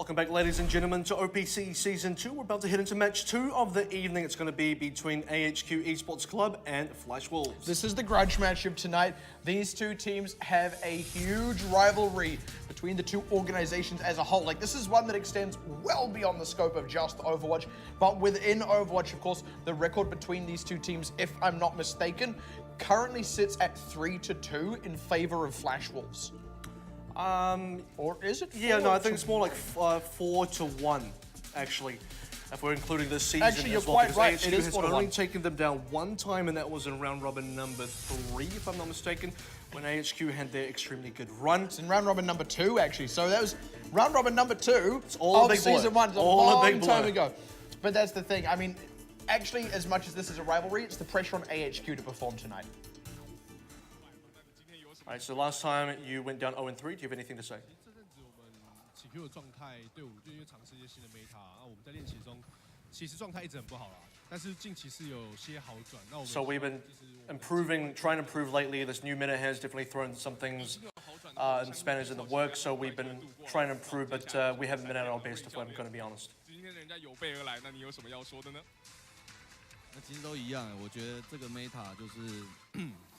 Welcome back, ladies and gentlemen, to OPC Season 2. We're about to head into Match 2 of the evening. It's going to be between AHQ Esports Club and Flash Wolves. This is the grudge match of tonight. These two teams have a huge rivalry between the two organizations as a whole. Like, this is one that extends well beyond the scope of just Overwatch. But within Overwatch, of course, the record between these two teams, if I'm not mistaken, currently sits at 3-2 in favor of Flash Wolves. Or is it? Yeah, no, I think it's more like 4-1, actually, if we're including this season. Actually, you're as well, quite right. AHQ It is has 4-1. only taken them down one time, and that was in round robin number 3, if I'm not mistaken, when AHQ had their extremely good run. It's in round robin number 2, actually. So that was round robin number 2 all of a big blur. season 1. It's a All a long big time blur. ago. But that's the thing. I mean, actually, as much as this is a rivalry, it's the pressure on AHQ to perform tonight. All right, so last time you went down 0-3. Do you have anything to say? 起 Q 的状态，队伍就因为尝试一些新的 meta， 我们在练习中其实状态一直很不好啦，但是近期是有些好转。那我们 So we've been improving, trying to improve lately. This new meta has definitely thrown some things and spanners in the works. So we've been trying to improve, but we haven't been at our best, if I'm going to be honest. 今天人家有备而来，那你有什么要说的呢？那其实都一样，我觉得这个 meta 就是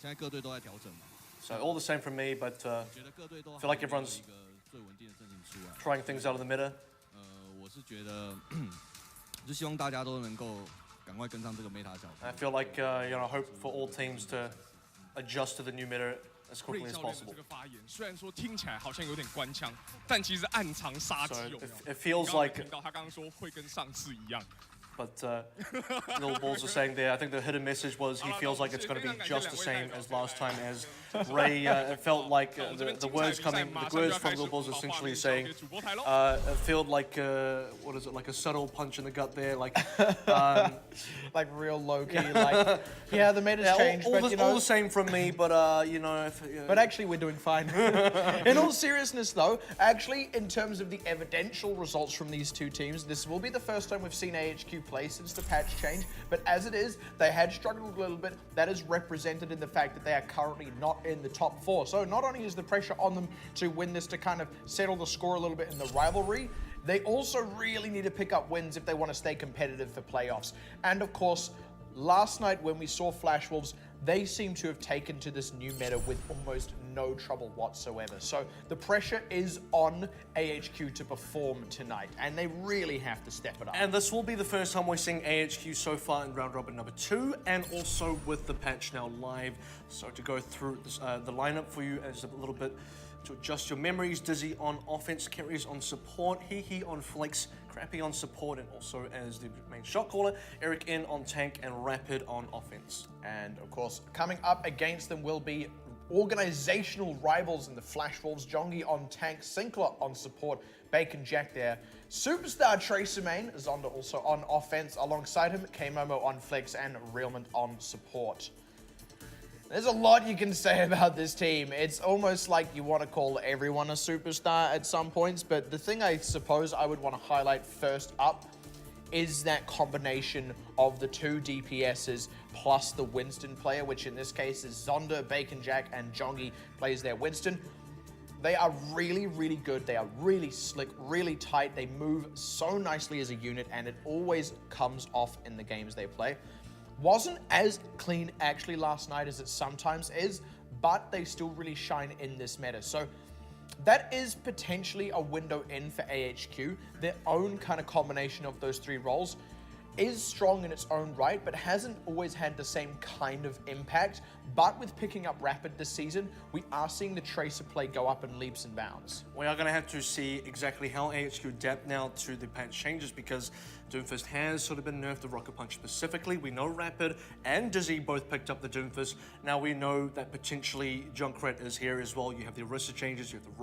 现在各队都在调整嘛。 So all the same from me, but 觉得各队都 feel like everyone's 一个最稳定的阵型出来。 trying things out of the meta. 我是觉得就希望大家都能够赶快跟上这个 meta 脚步。 I feel like hope for all teams to adjust to the new meta as 瑞 quickly as 教练的 possible. 这个发言，虽然说听起来好像有点官腔，但其实暗藏杀机 So 有没有？ it feels 刚刚 like, 听到他刚刚说会跟上次一样。 but Little Balls are saying there, I think the hidden message was he feels like it's going to be just the same as last time as Ray. It felt like the words coming, the words from Little Balls essentially saying, it felt like, what is it, like a subtle punch in the gut there, like... Like real low-key, like, yeah, the meta's changed, but you know... all the same from me, but But actually, we're doing fine. In all seriousness, though, actually, in terms of the evidential results from these two teams, this will be the first time we've seen AHQ play since the patch change. But as it is, they had struggled a little bit. That is represented in the fact that they are currently not in the top 4. So not only is the pressure on them to win this to kind of settle the score a little bit in the rivalry, they also really need to pick up wins if they want to stay competitive for playoffs. And of course, last night when we saw Flash Wolves, they seem to have taken to this new meta with almost no trouble whatsoever. So the pressure is on AHQ to perform tonight, and they really have to step it up. And this will be the first time we're seeing AHQ so far in round robin number 2, and also with the patch now live. So to go through this, the lineup for you as a little bit to adjust your memories: Dizzy on offense, Carries on support, Hehe on flex, Crappy on support, and also as the main shot caller, Eric in on tank, and Rapid on offense. And of course, coming up against them will be organizational rivals in the Flash Wolves: Jongi on tank, Sinclair on support, Bacon Jack there. Superstar Tracer main, Zonda also on offense. Alongside him, K-Momo on flex, and Realment on support. There's a lot you can say about this team. It's almost like you want to call everyone a superstar at some points, but the thing I suppose I would want to highlight first up is that combination of the two DPSs plus the Winston player, which in this case is Zonda, Bacon Jack, and Jongi plays their Winston. They are really, really good. They are really slick, really tight. They move so nicely as a unit, and it always comes off in the games they play. Wasn't as clean actually last night as it sometimes is, but they still really shine in this meta. So that is potentially a window in for AHQ. Their own kind of combination of those three roles is strong in its own right, but hasn't always had the same kind of impact. But with picking up Rapid this season, we are seeing the Tracer play go up in leaps and bounds. We are going to have to see exactly how AHQ adapt now to the patch changes, because Doomfist has sort of been nerfed to Rocket Punch specifically. We know Rapid and Dizzy both picked up the Doomfist. Now we know that potentially Junkrat is here as well. You have the Orisa changes, you have the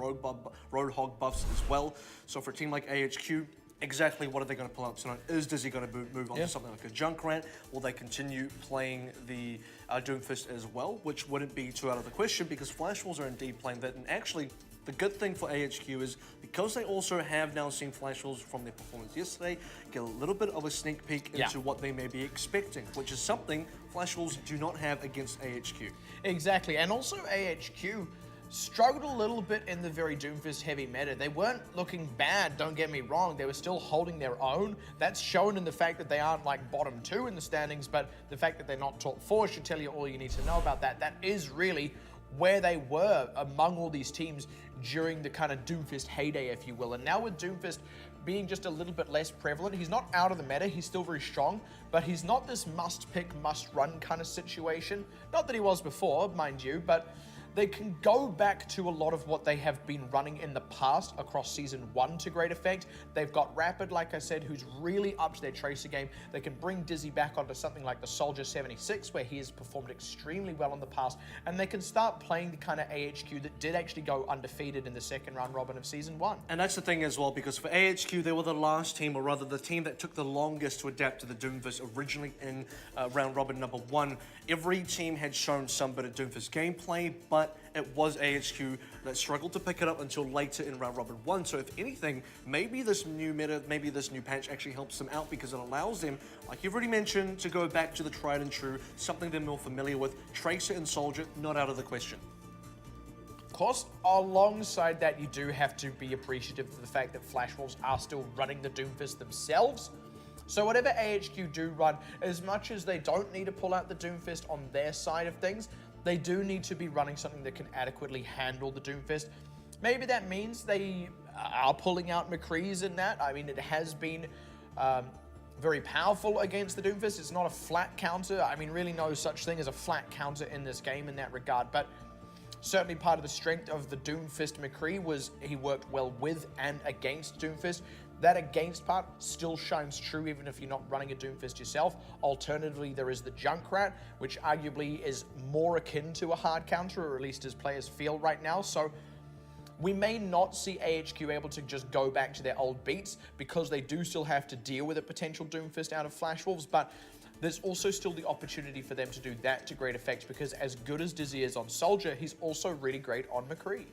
Roadhog buffs as well. So for a team like AHQ, exactly what are they going to pull out tonight? Is Dizzy going to move on to something like a Junkrat? Will they continue playing the Doomfist as well? Which wouldn't be too out of the question, because Flash Wolves are indeed playing that. And actually, the good thing for AHQ is because they also have now seen Flash Wolves from their performance yesterday, get a little bit of a sneak peek into what they may be expecting, which is something Flash Wolves do not have against AHQ. Exactly, and also AHQ, struggled a little bit in the very Doomfist heavy meta. They weren't looking bad, don't get me wrong. They were still holding their own. That's shown in the fact that they aren't like bottom 2 in the standings, but the fact that they're not top 4 should tell you all you need to know about that. That is really where they were among all these teams during the kind of Doomfist heyday, if you will. And now with Doomfist being just a little bit less prevalent, he's not out of the meta, he's still very strong, but he's not this must-pick, must-run kind of situation. Not that he was before, mind you, but they can go back to a lot of what they have been running in the past across Season 1 to great effect. They've got Rapid, like I said, who's really up to their Tracer game. They can bring Dizzy back onto something like the Soldier 76, where he has performed extremely well in the past, and they can start playing the kind of AHQ that did actually go undefeated in the second round robin of Season 1. And that's the thing as well, because for AHQ, they were the last team, or rather the team that took the longest to adapt to the Doomfist originally in round robin number 1. Every team had shown some bit of Doomfist gameplay, but it was AHQ that struggled to pick it up until later in round robin 1. So if anything, maybe this new meta, maybe this new patch actually helps them out, because it allows them, like you've already mentioned, to go back to the tried and true, something they're more familiar with. Tracer and Soldier, not out of the question. Of course, alongside that, you do have to be appreciative of the fact that Flash Wolves are still running the Doomfist themselves. So whatever AHQ do run, as much as they don't need to pull out the Doomfist on their side of things, they do need to be running something that can adequately handle the Doomfist. Maybe that means they are pulling out McCree's in that. I mean, it has been very powerful against the Doomfist. It's not a flat counter. I mean, really no such thing as a flat counter in this game in that regard. But certainly part of the strength of the Doomfist McCree was he worked well with and against Doomfist. That against part still shines true even if you're not running a Doomfist yourself. Alternatively, there is the Junkrat, which arguably is more akin to a hard counter, or at least as players feel right now. So we may not see AHQ able to just go back to their old beats, because they do still have to deal with a potential Doomfist out of Flash Wolves, but there's also still the opportunity for them to do that to great effect, because as good as Dizzy is on Soldier, he's also really great on McCree.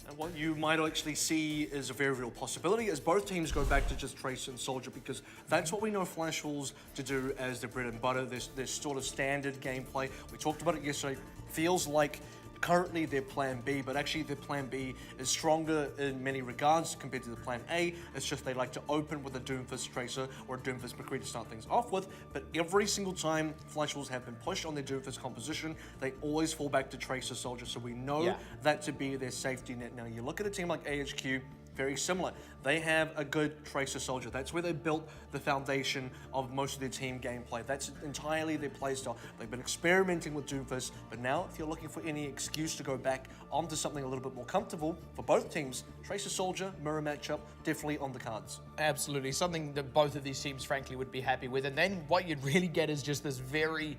And what you might actually see is a very real possibility as both teams go back to just Tracer and Soldier, because that's what we know Flash Wolves to do as their bread and butter. There's sort of standard gameplay. We talked about it yesterday. Feels like currently their plan B, but actually their plan B is stronger in many regards compared to the plan A. It's just they like to open with a Doomfist Tracer or a Doomfist McCree to start things off with, but every single time Flash Wolves have been pushed on their Doomfist composition, they always fall back to Tracer Soldier, so we know that to be their safety net. Now you look at a team like AHQ, very similar. They have a good Tracer Soldier. That's where they built the foundation of most of their team gameplay. That's entirely their playstyle. They've been experimenting with Doomfist, but now if you're looking for any excuse to go back onto something a little bit more comfortable for both teams, Tracer Soldier, mirror matchup, definitely on the cards. Absolutely, something that both of these teams frankly would be happy with. And then what you'd really get is just this very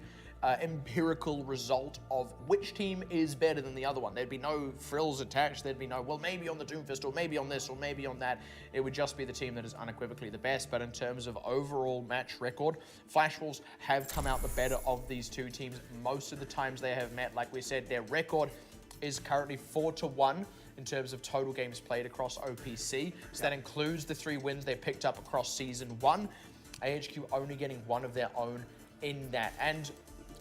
empirical result of which team is better than the other one. There'd be no frills attached. There'd be no, well, maybe on the Doomfist, or maybe on this, or maybe on that. It would just be the team that is unequivocally the best. But in terms of overall match record, Flash Wolves have come out the better of these two teams most of the times they have met. Like we said, their record is currently 4-1 in terms of total games played across OPC. So that includes the 3 wins they picked up across Season 1. AHQ only getting one of their own in that. And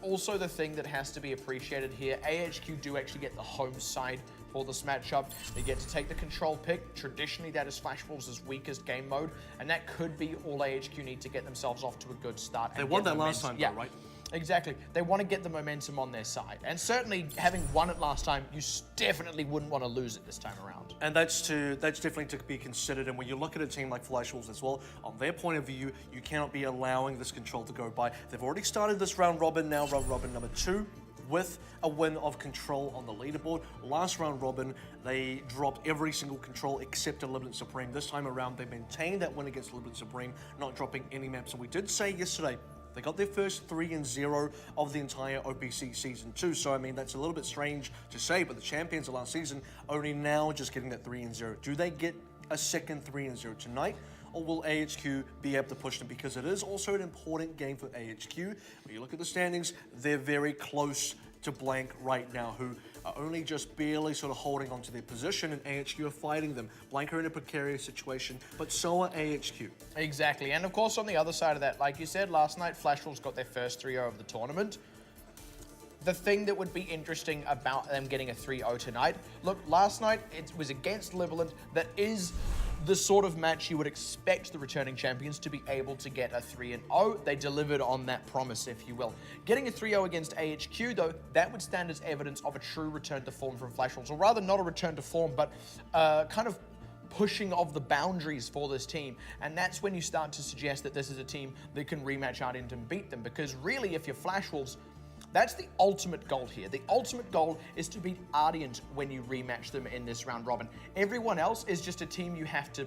also the thing that has to be appreciated here, AHQ do actually get the home side for this matchup. They get to take the control pick. Traditionally, that is Flash Wolves' weakest game mode, and that could be all AHQ need to get themselves off to a good start. They won that last time, yeah, though, right? Exactly. They want to get the momentum on their side. And certainly, having won it last time, you definitely wouldn't want to lose it this time around. And that's definitely to be considered. And when you look at a team like Flash Wolves as well, on their point of view, you cannot be allowing this control to go by. They've already started this round robin, now round robin number 2, with a win of control on the leaderboard. Last round robin, they dropped every single control except Unlimited Supreme. This time around, they maintained that win against Unlimited Supreme, not dropping any maps. And we did say yesterday, they got their first 3-0 of the entire OPC Season 2. So, I mean, that's a little bit strange to say, but the champions of last season only now just getting that 3-0. Do they get a second 3-0 tonight? Or will AHQ be able to push them? Because it is also an important game for AHQ. When you look at the standings, they're very close to Blank right now, who are only just barely sort of holding onto their position, and AHQ are fighting them. Blank are in a precarious situation, but so are AHQ. Exactly, and of course on the other side of that, like you said, last night Flash Wolves got their first 3-0 of the tournament. the thing that would be interesting about them getting a 3-0 tonight, look, last night it was against Liberland. That is the sort of match you would expect the returning champions to be able to get a 3-0. They delivered on that promise, if you will. Getting a 3-0 against AHQ, though, that would stand as evidence of a true return to form from Flash Wolves, or rather not a return to form, but kind of pushing of the boundaries for this team. And that's when you start to suggest that this is a team that can rematch Ardent and beat them. Because really, if you're Flash Wolves, that's the ultimate goal here. The ultimate goal is to beat Ardent when you rematch them in this round robin. Everyone else is just a team you have to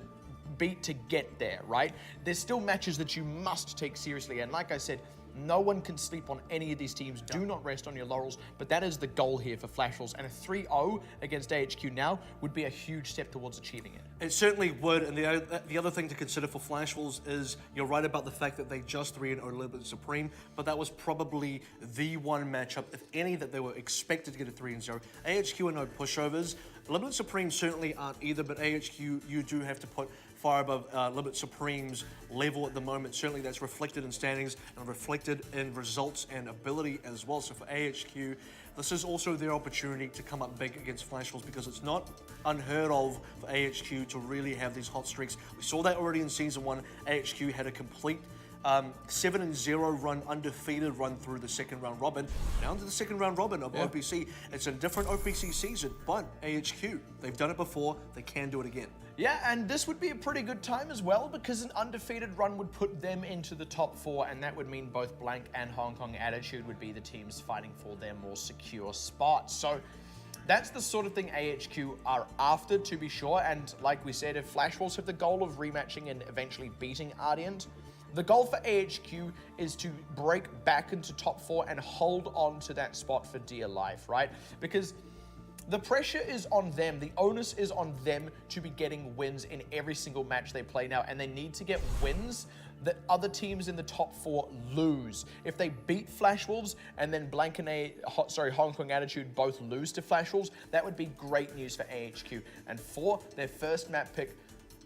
beat to get there, right? There's still matches that you must take seriously. And like I said, no one can sleep on any of these teams. Do not rest on your laurels, but that is the goal here for Flash Wolves. And a 3-0 against AHQ now would be a huge step towards achieving it. It certainly would, and the other thing to consider for Flash Wolves is you're right about the fact that they just 3-0 Liberland Supreme, but that was probably the one matchup, if any, that they were expected to get a 3-0. AHQ are no pushovers. Liberland Supreme certainly aren't either, but AHQ, you do have to put far above Liberland Supreme's level at the moment. Certainly that's reflected in standings and reflected in results and ability as well. So for AHQ, this is also their opportunity to come up big against Flash Wolves, because it's not unheard of for AHQ to really have these hot streaks. We saw that already in Season 1. AHQ had a complete 7-0 run, undefeated run through the second round robin. Down to the second round robin of OPC. It's a different OPC season, but AHQ, they've done it before, they can do it again. Yeah, and this would be a pretty good time as well, because an undefeated run would put them into the top 4, and that would mean both Blank and Hong Kong Attitude would be the teams fighting for their more secure spot. So that's the sort of thing AHQ are after, to be sure. And like we said, if Flash Wolves have the goal of rematching and eventually beating Ardent, the goal for AHQ is to break back into top 4 and hold on to that spot for dear life, right? Because the pressure is on them. The onus is on them to be getting wins in every single match they play now, and they need to get wins that other teams in the top 4 lose. If they beat Flash Wolves and then Blank and Hong Kong Attitude both lose to Flash Wolves, that would be great news for AHQ. And for their first map pick,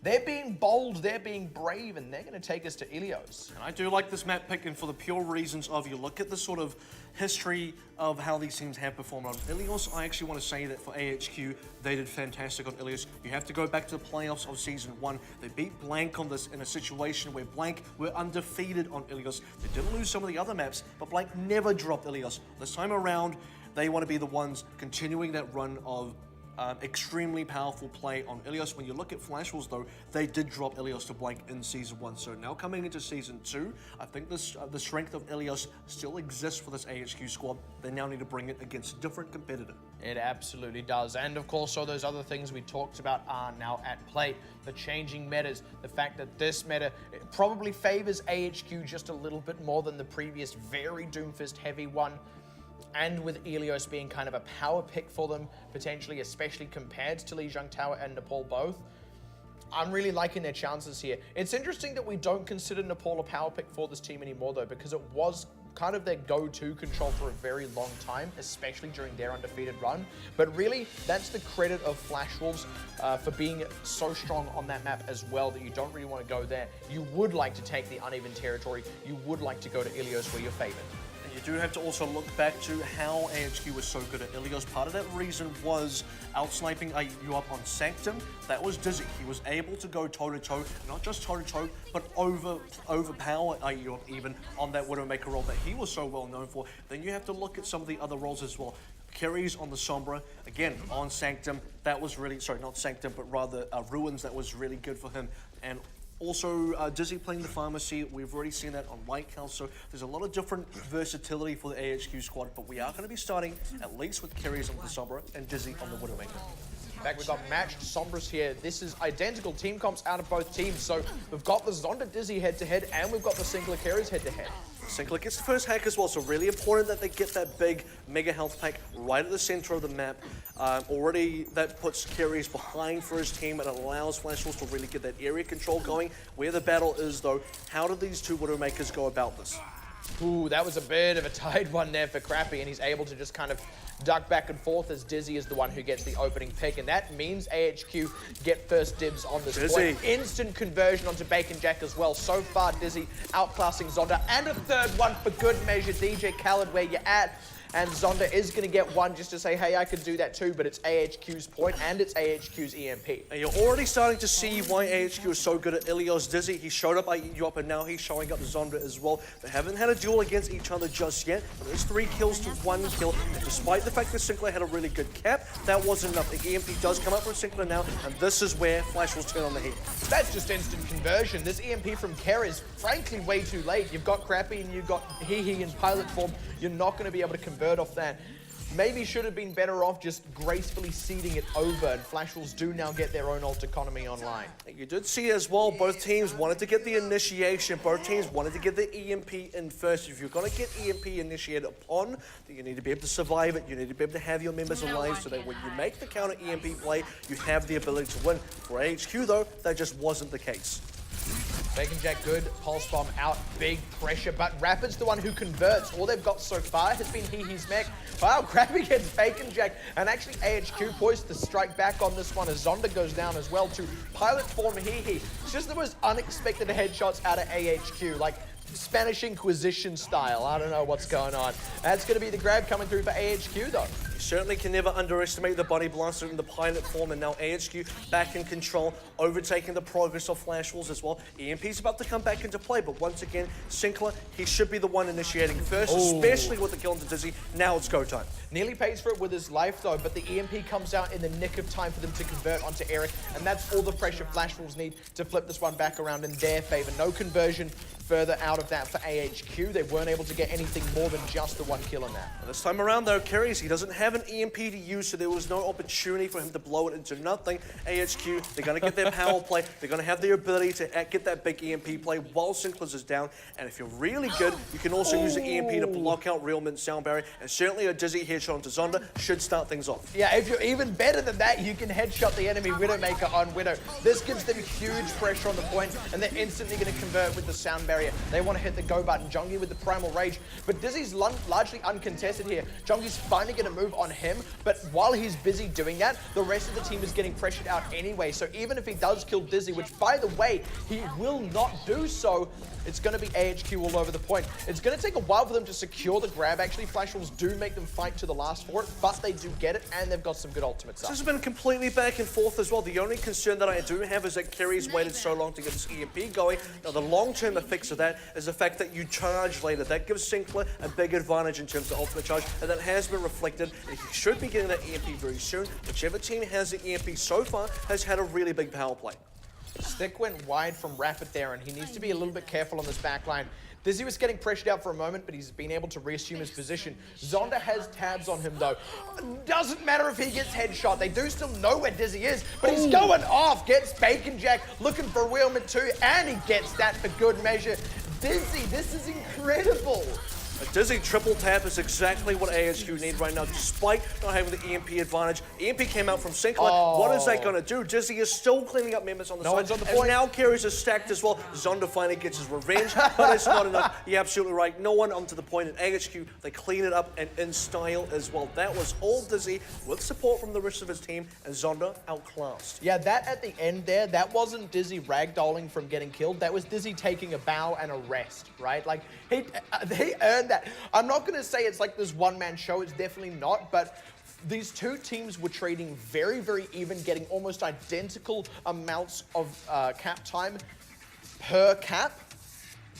they're being bold, they're being brave, and they're going to take us to Ilios. And I do like this map pick, and for the pure reasons of you look at the sort of history of how these teams have performed on Ilios. I actually want to say that for AHQ, they did fantastic on Ilios. You have to go back to the playoffs of Season 1. They beat Blank on this in a situation where Blank were undefeated on Ilios. They did lose some of the other maps, but Blank never dropped Ilios. This time around, they want to be the ones continuing that run of extremely powerful play on Ilios. When you look at Flash Wolves, though, they did drop Ilios to Blank in Season 1. So now coming into Season 2, I think this the strength of Ilios still exists for this AHQ squad. They now need to bring it against a different competitor. It absolutely does. And of course, all those other things we talked about are now at play. The changing metas, the fact that this meta probably favors AHQ just a little bit more than the previous very Doomfist heavy one. And with Ilios being kind of a power pick for them, potentially, especially compared to Lijiang Tower and Nepal both, I'm really liking their chances here. It's interesting that we don't consider Nepal a power pick for this team anymore, though, because it was kind of their go-to control for a very long time, especially during their undefeated run. But really, that's the credit of Flash Wolves for being so strong on that map as well, that you don't really want to go there. You would like to take the uneven territory. You would like to go to Ilios where you're favored. You do have to also look back to how AHQ was so good at Ilios. Part of that reason was out-sniping you up on Sanctum. That was Dizzy. He was able to go toe-to-toe, not just toe-to-toe, but overpower you up even on that Widowmaker role that he was so well known for. Then you have to look at some of the other roles as well. Carries on the Sombra, again, on Sanctum. That was really, sorry, not Sanctum, but rather Ruins. That was really good for him. And also, Dizzy playing the Pharmacy, we've already seen that on Lighthouse, so there's a lot of different versatility for the AHQ squad, but we are going to be starting at least with Carries on the Sombra and Dizzy on the Widowmaker. In fact, we've got matched Sombras here. This is identical team comps out of both teams, so we've got the Zonda Dizzy head-to-head, and we've got the Sinclair Carries head-to-head. Sinclair gets the first hack as well, so really important that they get that big mega health pack right at the center of the map. Already that puts Carries behind for his team and allows Flash Wolves to really get that area control going. Where the battle is, though, how do these two Widowmakers go about this? Ooh, that was a bit of a tight one there for Crappy, and he's able to just kind of duck back and forth as Dizzy is the one who gets the opening pick, and that means AHQ get first dibs on this point. Instant conversion onto Bacon Jack as well. So far, Dizzy outclassing Zonda, and a third one for good measure. DJ Khaled, where you at? and Zonda is going to get one just to say, hey, I could do that too, but it's AHQ's point and it's AHQ's EMP. And you're already starting to see why AHQ is so good at Ilios Dizzy. He showed up, I eat you up, and now he's showing up Zonda as well. They haven't had a duel against each other just yet, but it's 3 kills to 1 kill. And despite the fact that Sinclair had a really good cap, that wasn't enough. The EMP does come up from Sinclair now, and this is where Flash will turn on the heat. That's just instant conversion. This EMP from Kerr is frankly way too late. You've got Crappy and you've got Hehe in pilot form. You're not going to be able to convert off that. Maybe should have been better off just gracefully seeding it over, and Flash Wolves do now get their own ult economy online. You did see as well, both teams wanted to get the initiation. Both teams wanted to get the EMP in first. If you're going to get EMP initiated upon, then you need to be able to survive it. You need to be able to have your members alive so that when you make the counter EMP play, you have the ability to win. For AHQ though, that just wasn't the case. Bacon Jack good, Pulse Bomb out, big pressure, but Rapid's the one who converts. All they've got so far has been Hehe's mech. Wow, Crappy gets Bacon Jack, and actually AHQ poised to strike back on this one as Zonda goes down as well to pilot form Hehe. It's just the most unexpected headshots out of AHQ, like Spanish Inquisition style. I don't know what's going on. That's going to be the grab coming through for AHQ though. You certainly can never underestimate the body blaster in the pilot form, and now AHQ back in control, overtaking the progress of Flash Wolves as well. EMP's about to come back into play, but once again, Sinclair, he should be the one initiating first, especially with the kill into Dizzy. Now it's go time. Nearly pays for it with his life though, but the EMP comes out in the nick of time for them to convert onto Eric, and that's all the pressure Flash Wolves need to flip this one back around in their favor. No conversion further out of that for AHQ. They weren't able to get anything more than just the 1 kill on that. This time around though, Kerry's, he doesn't have an EMP to use, so there was no opportunity for him to blow it into nothing. AHQ, they're going to get their power play. They're going to have the ability to get that big EMP play while Sinclair's is down. And if you're really good, you can also use the EMP to block out Real Mint Sound Barrier. And certainly a Dizzy headshot onto Zonda should start things off. Yeah, if you're even better than that, you can headshot the enemy Widowmaker on Widow. This gives them huge pressure on the point, and they're instantly going to convert with the Sound Barrier. They want to hit the go button. Jongi with the Primal Rage, but Dizzy's largely uncontested here. Jongi's finally going to move on him, but while he's busy doing that, the rest of the team is getting pressured out anyway. So even if he does kill Dizzy, which by the way, he will not do so, it's going to be AHQ all over the point. It's going to take a while for them to secure the grab. Actually, Flash Wolves do make them fight to the last for it, but they do get it, and they've got some good ultimates up. This has been completely back and forth as well. The only concern that I do have is that Kerry's waited so long to get this EMP going. Now, the long-term effects of that is the fact that you charge later. That gives Sinclair a big advantage in terms of ultimate charge, and that has been reflected. And he should be getting that EMP very soon. Whichever team has the EMP so far has had a really big power play. Stick went wide from Rapid there, and he needs to be a little bit careful on this back line. Dizzy was getting pressured out for a moment, but he's been able to reassume his position. Zonda has tabs on him, though. Doesn't matter if he gets headshot. They do still know where Dizzy is, but he's going off. Gets Bacon Jack, looking for Wheelman too, and he gets that for good measure. Dizzy, this is incredible. A Dizzy triple tap is exactly what AHQ need right now, despite not having the EMP advantage. EMP came out from Sinclair. What is that going to do? Dizzy is still cleaning up members on the side. On the and now Kerry's is stacked as well. Zonda finally gets his revenge, but it's not enough. You're absolutely right. No one onto the point. And AHQ, they clean it up and in style as well. That was all Dizzy with support from the rest of his team, and Zonda outclassed. Yeah, that at the end there, that wasn't Dizzy ragdolling from getting killed. That was Dizzy taking a bow and a rest, right? Like, he earned that. I'm not going to say it's like this one-man show. It's definitely not, but these two teams were trading very, very even, getting almost identical amounts of cap time per cap.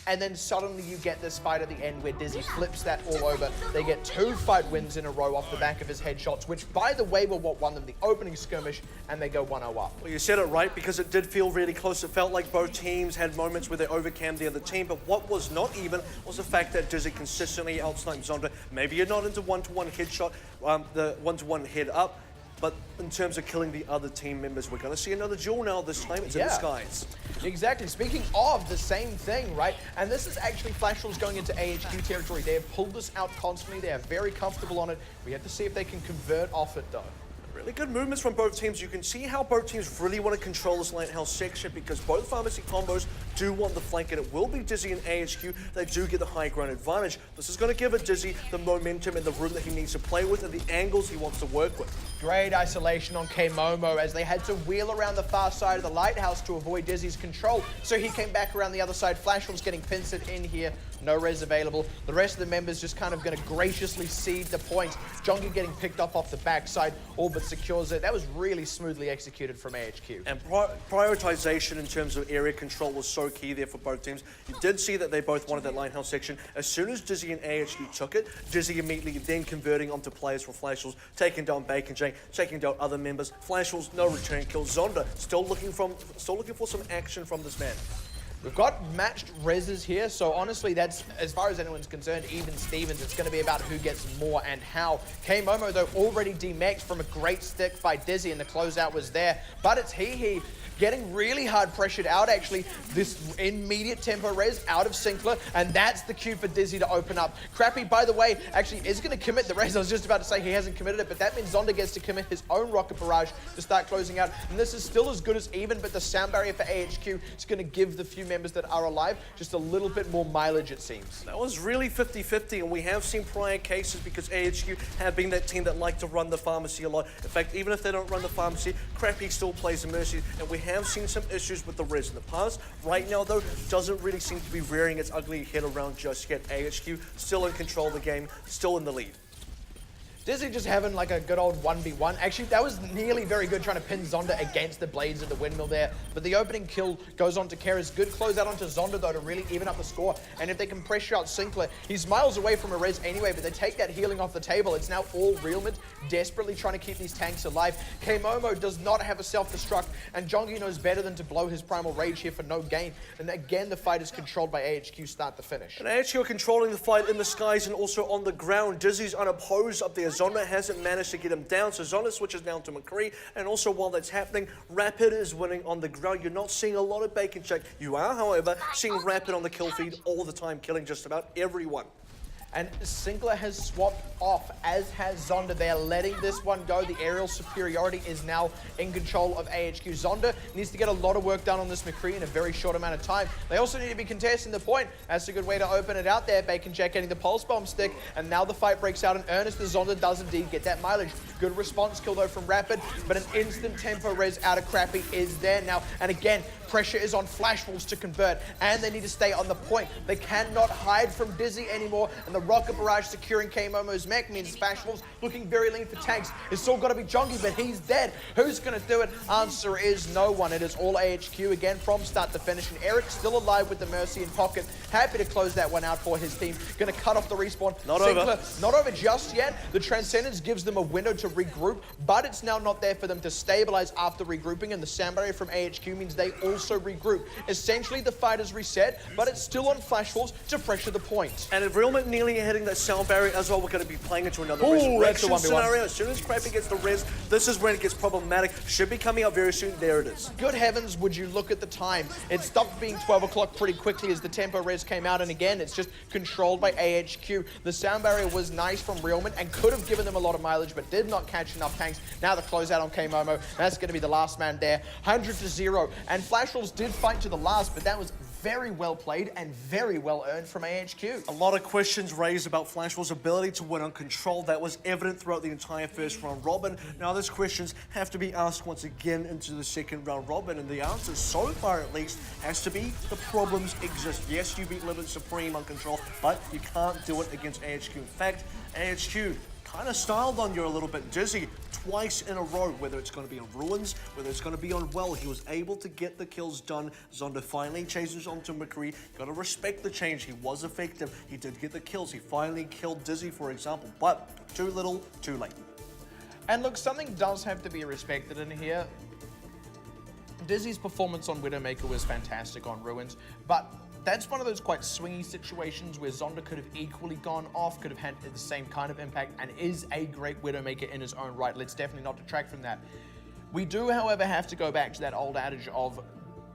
And then suddenly you get this fight at the end where Dizzy flips that all over. They get 2 fight wins in a row off the back of his headshots, which, by the way, were what won them the opening skirmish, and they go 1-0 up. Well, you said it right, because it did feel really close. It felt like both teams had moments where they overcame the other team, but what was not even was the fact that Dizzy consistently outsniped Zonda. Maybe you're not into one-to-one headshot, the one-to-one head up, but in terms of killing the other team members, we're going to see another duel now. This time it's in the skies. Exactly. Speaking of the same thing, right? And this is actually Flash Wolves going into AHQ territory. They have pulled this out constantly. They are very comfortable on it. We have to see if they can convert off it, though. Really good movements from both teams. You can see how both teams really want to control this lighthouse section, because both pharmacy combos do want the flank, and it will be Dizzy and AHQ. They do get the high ground advantage. This is going to give a Dizzy the momentum and the room that he needs to play with and the angles he wants to work with. Great isolation on K-Momo as they had to wheel around the far side of the lighthouse to avoid Dizzy's control. So he came back around the other side. Flash Wolves getting pincered in here no res available. The rest of the members just kind of going to graciously cede the points. Jongi getting picked off the backside, all but secures it. That was really smoothly executed from AHQ. And prioritization in terms of area control was so key there for both teams. You did see that they both wanted that line house section. As soon as Dizzy and AHQ took it, Dizzy immediately then converting onto players for Flashwolves, taking down Bacon J, taking down other members. Flashwolves, no return kill. Zonda still looking for some action from this man. We've got matched reses here, so honestly, that's, as far as anyone's concerned, even Stevens. It's going to be about who gets more and how. K-Momo, though, already demexed from a great stick by Dizzy, and the closeout was there. But it's He getting really hard pressured out, actually. This immediate tempo res out of Sinclair, and that's the cue for Dizzy to open up. Crappy, by the way, actually is going to commit the res. I was just about to say he hasn't committed it, but that means Zonda gets to commit his own rocket barrage to start closing out. And this is still as good as even, but the sound barrier for AHQ is going to give the few members that are alive just a little bit more mileage, it seems. That was really 50-50, and we have seen prior cases because AHQ have been that team that like to run the pharmacy a lot. In fact, even if they don't run the pharmacy, Crappy still plays the Mercy, and we have seen some issues with the res in the past. Right now, though, doesn't really seem to be rearing its ugly head around just yet. AHQ still in control of the game, still in the lead. Dizzy just having like a good old 1v1. Actually, that was nearly very good trying to pin Zonda against the blades of the windmill there. But the opening kill goes on to Kera's. Good closeout onto Zonda, though, to really even up the score. And if they can pressure out Sinclair, he's miles away from a res anyway, but they take that healing off the table. It's now all Realment desperately trying to keep these tanks alive. K-Momo does not have a self-destruct, and Jongi knows better than to blow his Primal Rage here for no gain. And again, the fight is controlled by AHQ start to finish. And AHQ are controlling the fight in the skies and also on the ground. Dizzy's unopposed up there. Zonda hasn't managed to get him down, so Zonda switches down to McCree. And also while that's happening, Rapid is winning on the ground. You're not seeing a lot of Bacon Check. You are, however, seeing Rapid on the kill feed all the time, killing just about everyone. And Sinclair has swapped off, as has Zonda. They are letting this one go. The aerial superiority is now in control of AHQ. Zonda needs to get a lot of work done on this McCree in a very short amount of time. They also need to be contesting the point. That's a good way to open it out there. Bacon Jack getting the pulse bomb stick, and now the fight breaks out in earnest as Zonda does indeed get that mileage. Good response kill though from Rapid, but an instant tempo res out of Crappy is there now. And again, pressure is on Flashwolves to convert, and they need to stay on the point. They cannot hide from Dizzy anymore, and the rocket barrage securing K-Momo's mech means Flashwolves looking very lean for tanks. It's still got to be Jongi, but he's dead. Who's going to do it? Answer is no one. It is all AHQ again from start to finish, and Eric still alive with the Mercy in pocket. Happy to close that one out for his team. Going to cut off the respawn. Not over. Not over just yet. The Transcendence gives them a window to regroup, but it's now not there for them to stabilize after regrouping, and the sound barrier from AHQ means they also regroup. Essentially, the fight is reset, but it's still on Flashwolves to pressure the point. And if Realment nearly hitting that sound barrier as well, we're going to be playing into another Ooh, that's a resurrection 1v1 scenario. As soon as Crappy gets the res, this is when it gets problematic. Should be coming out very soon. There it is. Good heavens, would you look at the time. It stopped being 12 o'clock pretty quickly as the tempo res came out, and again, it's just controlled by AHQ. The sound barrier was nice from Realment and could have given them a lot of mileage, but did not catch enough tanks. Now the closeout on K-Momo. That's going to be the last man there. 100-0. And Flashwolves did fight to the last, but that was very well played and very well earned from AHQ. A lot of questions raised about Flashwolves' ability to win on control. That was evident throughout the entire first round robin. Now those questions have to be asked once again into the second round robin, and the answer so far at least has to be the problems exist. Yes, you beat Liberty Supreme on control, but you can't do it against AHQ. In fact, AHQ kind of styled on you a little bit. Dizzy twice in a row, whether it's going to be on Ruins, whether it's going to be on Well, he was able to get the kills done. Zonda finally chases onto McCree. Got to respect the change. He was effective. He did get the kills. He finally killed Dizzy, for example, but too little, too late. And look, something does have to be respected in here. Dizzy's performance on Widowmaker was fantastic on Ruins, but that's one of those quite swingy situations where Zonda could have equally gone off, could have had the same kind of impact, and is a great Widowmaker in his own right. Let's definitely not detract from that. We do, however, have to go back to that old adage of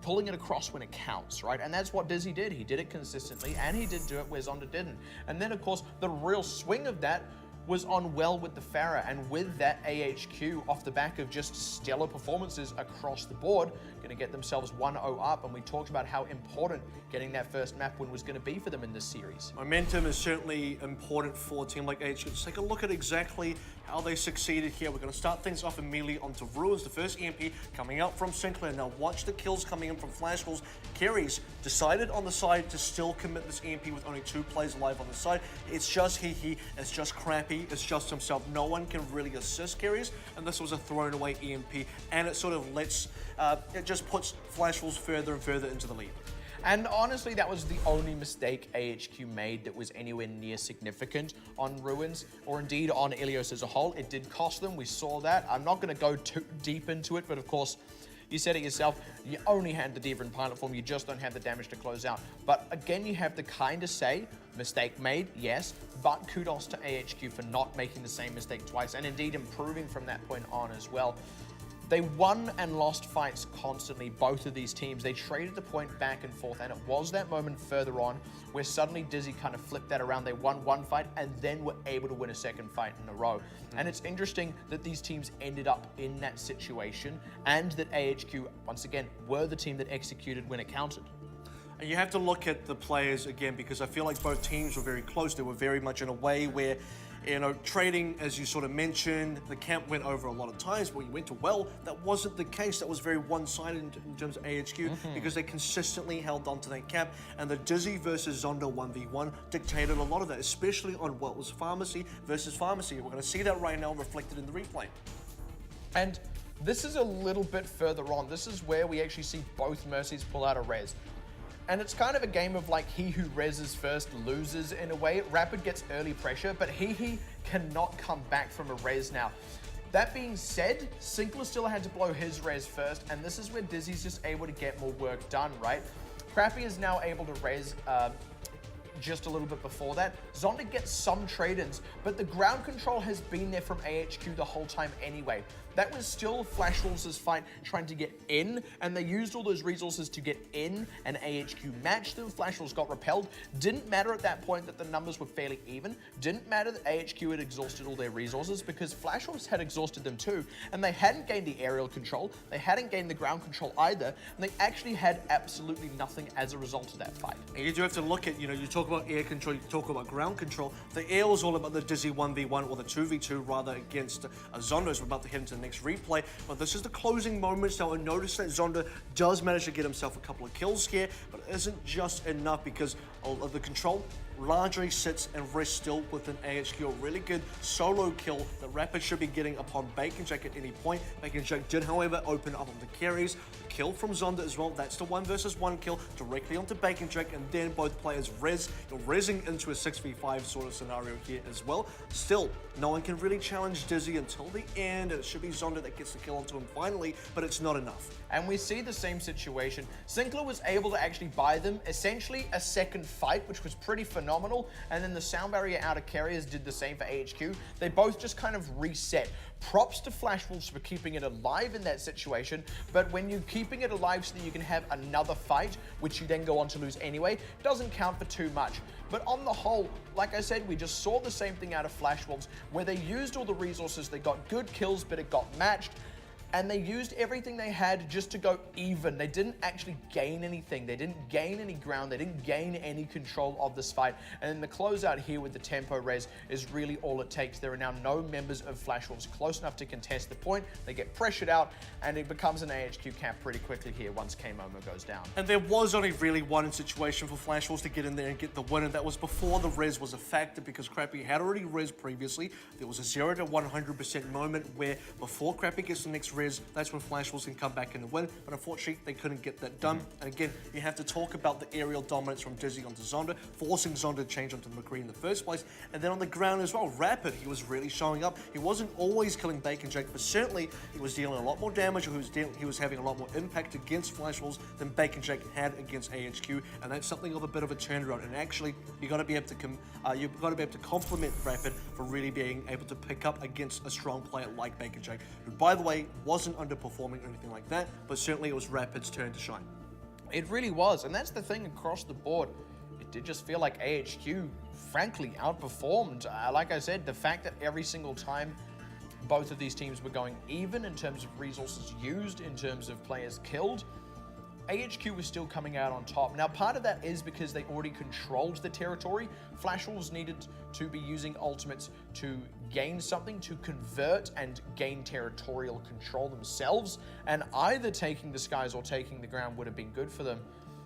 pulling it across when it counts, right? And that's what Dizzy did. He did it consistently, and he did do it where Zonda didn't. And then, of course, the real swing of that was on Well with the Pharah, and with that AHQ off the back of just stellar performances across the board, going to get themselves 1-0 up, and we talked about how important getting that first map win was going to be for them in this series. Momentum is certainly important for a team like AHQ. Let's take a look at exactly how they succeeded here. We're going to start things off immediately onto Ruins. The first EMP coming out from Sinclair. Now watch the kills coming in from Flash Wolves. Carries decided on the side to still commit this EMP with only 2 players alive on the side. It's just he, it's just Crappy, it's just himself. No one can really assist Carries, and this was a thrown away EMP, and it sort of lets, it just puts Flash Wolves further and further into the lead. And honestly, that was the only mistake AHQ made that was anywhere near significant on Ruins, or indeed on Ilios as a whole. It did cost them, we saw that. I'm not going to go too deep into it, but of course, you said it yourself, you only had the Diva in pilot form, you just don't have the damage to close out. But again, you have to kind of say, mistake made, yes, but kudos to AHQ for not making the same mistake twice, and indeed improving from that point on as well. They won and lost fights constantly, both of these teams. They traded the point back and forth, and it was that moment further on where suddenly Dizzy kind of flipped that around. They won one fight and then were able to win a second fight in a row. And it's interesting that these teams ended up in that situation, and that AHQ, once again, were the team that executed when it counted. And you have to look at the players again, because I feel like both teams were very close. They were very much in a way where, you know, trading, as you sort of mentioned, the camp went over a lot of times, but when you went to well, that wasn't the case. That was very one-sided in terms of AHQ, because they consistently held on to that camp, and the Dizzy versus Zondo 1v1 dictated a lot of that, especially on what was Pharmacy versus Pharmacy. We're going to see that right now reflected in the replay. And this is a little bit further on. This is where we actually see both Mercies pull out a res. And it's kind of a game of like he who reses first loses in a way. Rapid gets early pressure, but he cannot come back from a res now. That being said, Sinclair still had to blow his res first, and this is where Dizzy's just able to get more work done, right? Crappy is now able to res just a little bit before that. Zonda gets some trade-ins, but the ground control has been there from AHQ the whole time anyway. That was still Flash Wolves' fight trying to get in, and they used all those resources to get in, and AHQ matched them. Flash Wolves got repelled. Didn't matter at that point that the numbers were fairly even. Didn't matter that AHQ had exhausted all their resources, because Flash Wolves had exhausted them too, and they hadn't gained the aerial control, they hadn't gained the ground control either, and they actually had absolutely nothing as a result of that fight. And you do have to look at, you know, you talk about air control, you talk about ground control. The air was all about the Dizzy 1v1, or the 2v2 rather, against Zondos. We're about to head into the next replay, but this is the closing moments now, and notice that Zonda does manage to get himself a couple of kills here, but it isn't just enough, because of the control largely sits and rests still within AHQ. A really good solo kill that Rapid should be getting upon Bacon Jack at any point. Bacon Jack did, however, open up on the carries. The kill from Zonda as well. That's the 1 versus 1 kill directly onto Bacon Jack, and then both players res. You're resing into a 6v5 sort of scenario here as well. Still, no one can really challenge Dizzy until the end, and it should be Zonda that gets the kill onto him finally, but it's not enough. And we see the same situation. Sinclair was able to actually buy them essentially a second fight, which was pretty phenomenal, and then the sound barrier out of carriers did the same for AHQ. They both just kind of reset. Props to Flash Wolves for keeping it alive in that situation, but when you're keeping it alive so that you can have another fight, which you then go on to lose anyway, doesn't count for too much. But on the whole, like I said, we just saw the same thing out of Flash Wolves, where they used all the resources, they got good kills, but it got matched, and they used everything they had just to go even. They didn't actually gain anything. They didn't gain any ground. They didn't gain any control of this fight. And then the closeout here with the tempo res is really all it takes. There are now no members of Flash Wolves close enough to contest the point. They get pressured out, and it becomes an AHQ camp pretty quickly here once K-Momo goes down. And there was only really one situation for Flash Wolves to get in there and get the win, and that was before the res was a factor, because Crappy had already res previously. There was a 0 to 100% moment where before Crappy gets the next res, that's when Flash Wolves can come back and win, but unfortunately they couldn't get that done. And again, you have to talk about the aerial dominance from Dizzy onto Zonda, forcing Zonda to change onto McCree in the first place, and then on the ground as well, Rapid, he was really showing up. He wasn't always killing Bacon Jack, but certainly he was dealing a lot more damage, or he was having a lot more impact against Flash Wolves than Bacon Jack had against AHQ, and that's something of a bit of a turnaround. And actually, you've got to be able to compliment Rapid for really being able to pick up against a strong player like Bacon Jack, who, by the way, wasn't underperforming or anything like that, but certainly it was Rapid's turn to shine. It really was, and that's the thing across the board. It did just feel like AHQ, frankly, outperformed. Like I said, the fact that every single time both of these teams were going even in terms of resources used, in terms of players killed, AHQ was still coming out on top. Now, part of that is because they already controlled the territory. Flash Wolves needed to be using ultimates to gain something, to convert and gain territorial control themselves, and either taking the skies or taking the ground would have been good for them.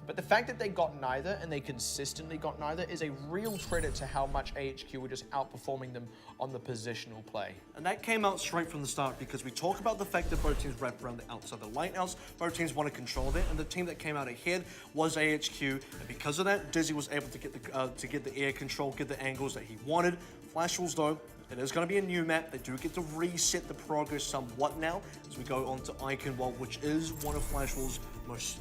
But the fact that they got neither, and they consistently got neither, is a real credit to how much AHQ were just outperforming them on the positional play. And that came out straight from the start because we talk about the fact that both teams wrap around the outside of the lighthouse, both teams want to control that, and the team that came out ahead was AHQ, and because of that, Dizzy was able to get the air control, get the angles that he wanted. Flash Wolves, though, it is going to be a new map. They do get to reset the progress somewhat now as we go on to Eichenwald, which is one of Flash Wolves' most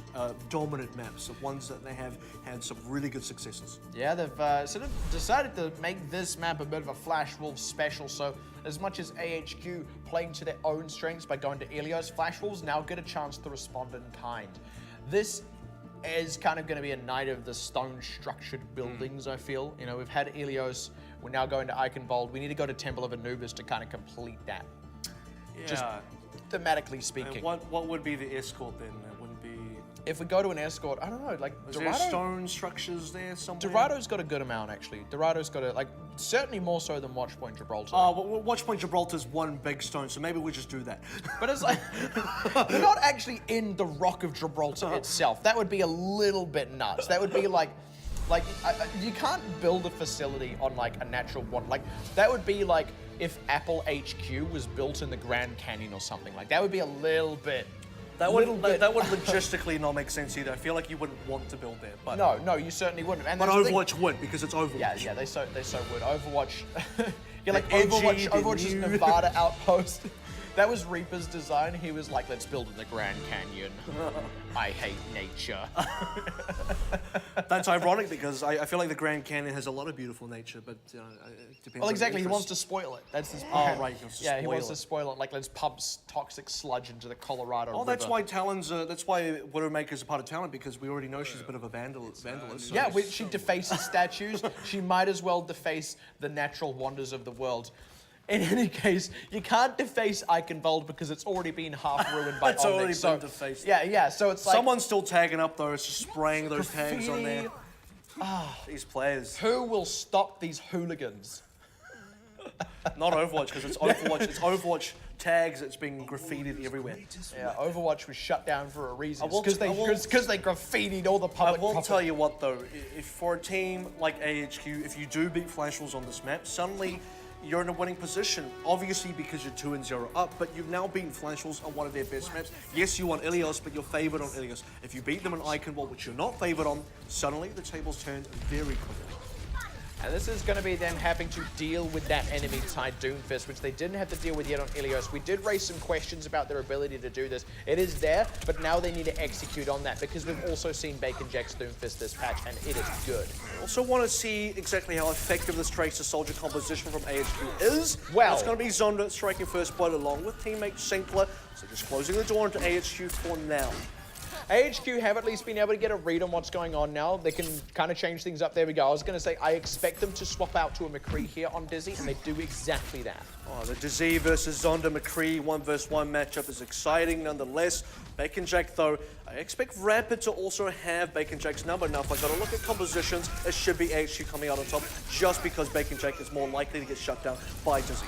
dominant maps, the ones that they have had some really good successes. Yeah, they've sort of decided to make this map a bit of a Flash Wolves special, so as much as AHQ playing to their own strengths by going to Ilios, Flash Wolves now get a chance to respond in kind. This is kind of going to be a night of the stone-structured buildings, I feel. You know, we've had Ilios, we're now going to Eichenwald. We need to go to Temple of Anubis to kind of complete that. Yeah. Just thematically speaking. And what would be the escort then? It wouldn't be... If we go to an escort, I don't know, like Is there stone structures there somewhere? Dorado's got a good amount, actually. Dorado's got a, like, certainly more so than Watchpoint Gibraltar. Oh, well, Watchpoint Gibraltar's one big stone, so maybe we just do that. But it's like, they're not actually in the Rock of Gibraltar itself. That would be a little bit nuts. That would be like you can't build a facility on like a natural one. Like, that would be like if Apple HQ was built in the Grand Canyon or something. Like, that would be a little bit... That would logistically not make sense either. I feel like you wouldn't want to build there, but No, you certainly wouldn't. And but that's the thing. Overwatch would because it's Overwatch. Yeah, they so would. Overwatch, yeah, like They're edgy, Overwatch's they're new. Nevada outpost. That was Reaper's design. He was like, let's build in the Grand Canyon. I hate nature. That's ironic because I feel like the Grand Canyon has a lot of beautiful nature, but it depends. Well, on exactly. He your wants interest. to spoil it. That's his Oh, plan. right, he wants to yeah, he spoil wants it. to spoil it. Like, let's pump toxic sludge into the Colorado River. Oh, that's why Talon's. That's why Widowmaker's a part of Talon because we already know she's a bit of a vandalist. So Yeah, she defaces statues. She might as well deface the natural wonders of the world. In any case, you can't deface Eichenwald because it's already been half ruined by It's Omnic. already So, been defaced. yeah. So it's like Someone's still tagging up though. It's just spraying those tags on there. graffiti. These players. Who will stop these hooligans? Not Overwatch because it's Overwatch. It's Overwatch tags that's being graffitied everywhere. Yeah, Overwatch was shut down for a reason. I will- Because they graffitied all the I public will property. tell you what though, if for a team like AHQ, if you do beat Flash Wolves on this map, suddenly you're in a winning position. Obviously because you're 2-0 up, but you've now beaten Flash Wolves on one of their best maps. Yes, you want Ilios, but you're favored on Ilios. If you beat them in Eichenwald, which you're not favored on, suddenly the tables turned very quickly. And this is going to be them having to deal with that enemy type Doomfist, which they didn't have to deal with yet on Ilios. We did raise some questions about their ability to do this. It is there, but now they need to execute on that because we've also seen Bacon Jack's Doomfist this patch, and it is good. Also want to see exactly how effective this Tracer Soldier composition from AHQ is. Well- It's going to be Zonda striking first blood along with teammate Sinclair, so just closing the door into AHQ for now. AHQ have at least been able to get a read on what's going on now. They can kind of change things up. There we go. I was going to say, I expect them to swap out to a McCree here on Dizzy, and they do exactly that. Oh, the Dizzy versus Zonda McCree 1v1 matchup is exciting nonetheless. Bacon Jack, though, I expect Rapid to also have Bacon Jack's number. Now, if I got to look at compositions, it should be AHQ coming out on top just because Bacon Jack is more likely to get shut down by Dizzy.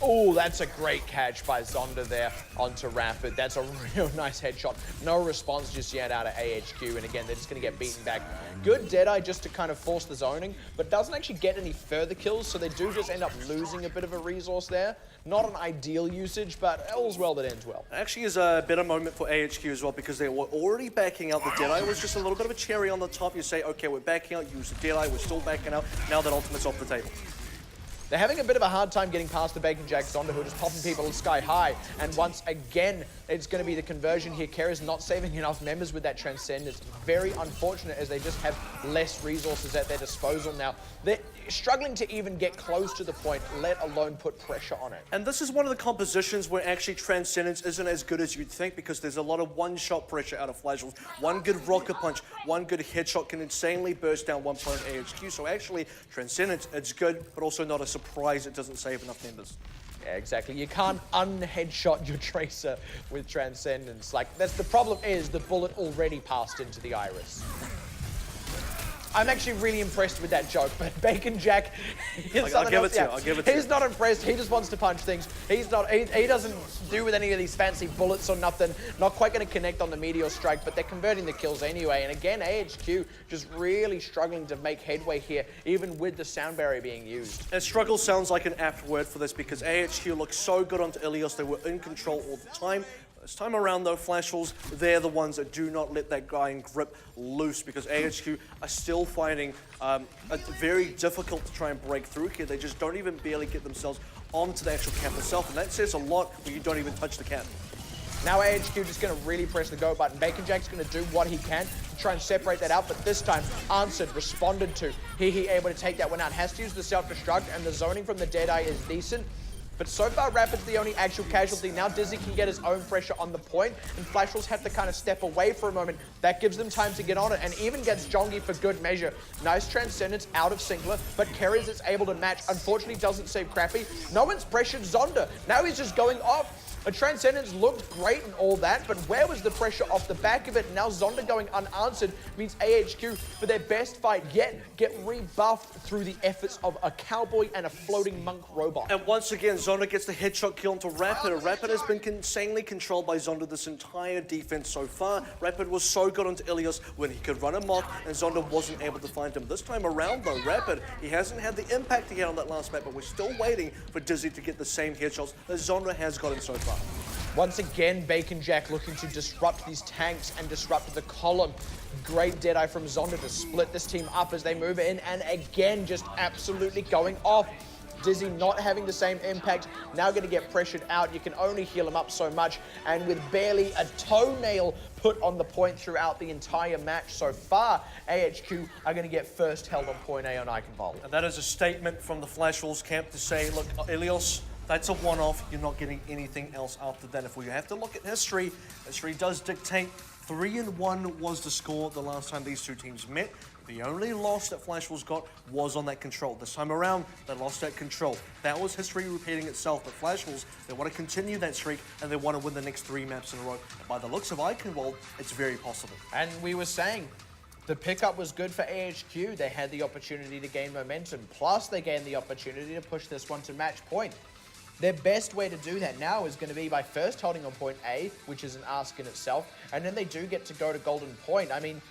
Oh, that's a great catch by Zonda there onto Rapid. That's a real nice headshot. No response just yet out of AHQ, and again, they're just going to get beaten back. Good Deadeye just to kind of force the zoning, but doesn't actually get any further kills, so they do just end up losing a bit of a resource there. Not an ideal usage, but all's well that ends well. Actually is a better moment for AHQ as well because they were already backing out. The Deadeye was just a little bit of a cherry on the top. You say, okay, we're backing out, use the Deadeye, we're still backing out. Now that Ultimate's off the table. They're having a bit of a hard time getting past the Bacon Jack Zonda, who are just popping people sky high. And once again, it's going to be the conversion here. Kera's not saving enough members with that Transcendence. Very unfortunate as they just have less resources at their disposal now. They're struggling to even get close to the point, let alone put pressure on it. And this is one of the compositions where actually Transcendence isn't as good as you'd think because there's a lot of one-shot pressure out of Flash Wolves. One good rocket punch, one good headshot can insanely burst down one player in AHQ. So actually, Transcendence, it's good, but also not a surprise it doesn't save enough members. Yeah, exactly. You can't un-headshot your Tracer with Transcendence. Like, that's the problem is the bullet already passed into the iris. I'm actually really impressed with that joke, but Bacon Jack is I'll give it to you. I'll give it to you. He's not impressed. He just wants to punch things. He's not. He doesn't do with any of these fancy bullets or nothing. Not quite going to connect on the meteor strike, but they're converting the kills anyway. And again, AHQ just really struggling to make headway here, even with the sound barrier being used. And struggle sounds like an apt word for this because AHQ looked so good onto Ilios. They were in control all the time. This time around, though, Flash Wolves, they're the ones that do not let that guy in grip loose because AHQ are still finding it very difficult to try and break through here. They just don't even barely get themselves onto the actual cap itself, and that says a lot when you don't even touch the cap. Now AHQ just going to really press the go button. Bacon Jack's going to do what he can to try and separate that out, but this time answered, responded to. He able to take that one out. Has to use the self-destruct, and the zoning from the Deadeye is decent. But so far, Rapid's the only actual casualty. Now Dizzy can get his own pressure on the point, and Flash Wolves have to kind of step away for a moment. That gives them time to get on it, and even gets Jongi for good measure. Nice Transcendence out of Sinkler, but Kerry's is able to match. Unfortunately, doesn't save Crappy. No one's pressured Zonda. Now he's just going off. A Transcendence looked great and all that, but where was the pressure off the back of it? Now Zonda going unanswered means AHQ, for their best fight yet, get rebuffed through the efforts of a cowboy and a floating monk robot. And once again, Zonda gets the headshot kill onto Rapid. Rapid has been insanely controlled by Zonda this entire defense so far. Rapid was so good onto Ilios when he could run amok, and Zonda wasn't able to find him. This time around, though, Rapid, he hasn't had the impact he had on that last map, but we're still waiting for Dizzy to get the same headshots that Zonda has gotten so far. Once again, Bacon Jack looking to disrupt these tanks and disrupt the column. Great Deadeye from Zonda to split this team up as they move in, and again, just absolutely going off. Dizzy not having the same impact, now going to get pressured out. You can only heal him up so much, and with barely a toenail put on the point throughout the entire match so far, AHQ are going to get first held on point A on Eichenwald. And that is a statement from the Flash Wolves camp to say, look, Ilios, that's a one-off. You're not getting anything else after that. If we have to look at history, history does dictate 3-1 was the score the last time these two teams met. The only loss that Flash Wolves got was on that control. This time around, they lost that control. That was history repeating itself, but Flash Wolves, they want to continue that streak and they want to win the next 3 maps in a row. And by the looks of Eichenwald, it's very possible. And we were saying, the pickup was good for AHQ. They had the opportunity to gain momentum. Plus, they gained the opportunity to push this one to match point. Their best way to do that now is going to be by first holding on point A, which is an ask in itself, and then they do get to go to Golden Point. I mean,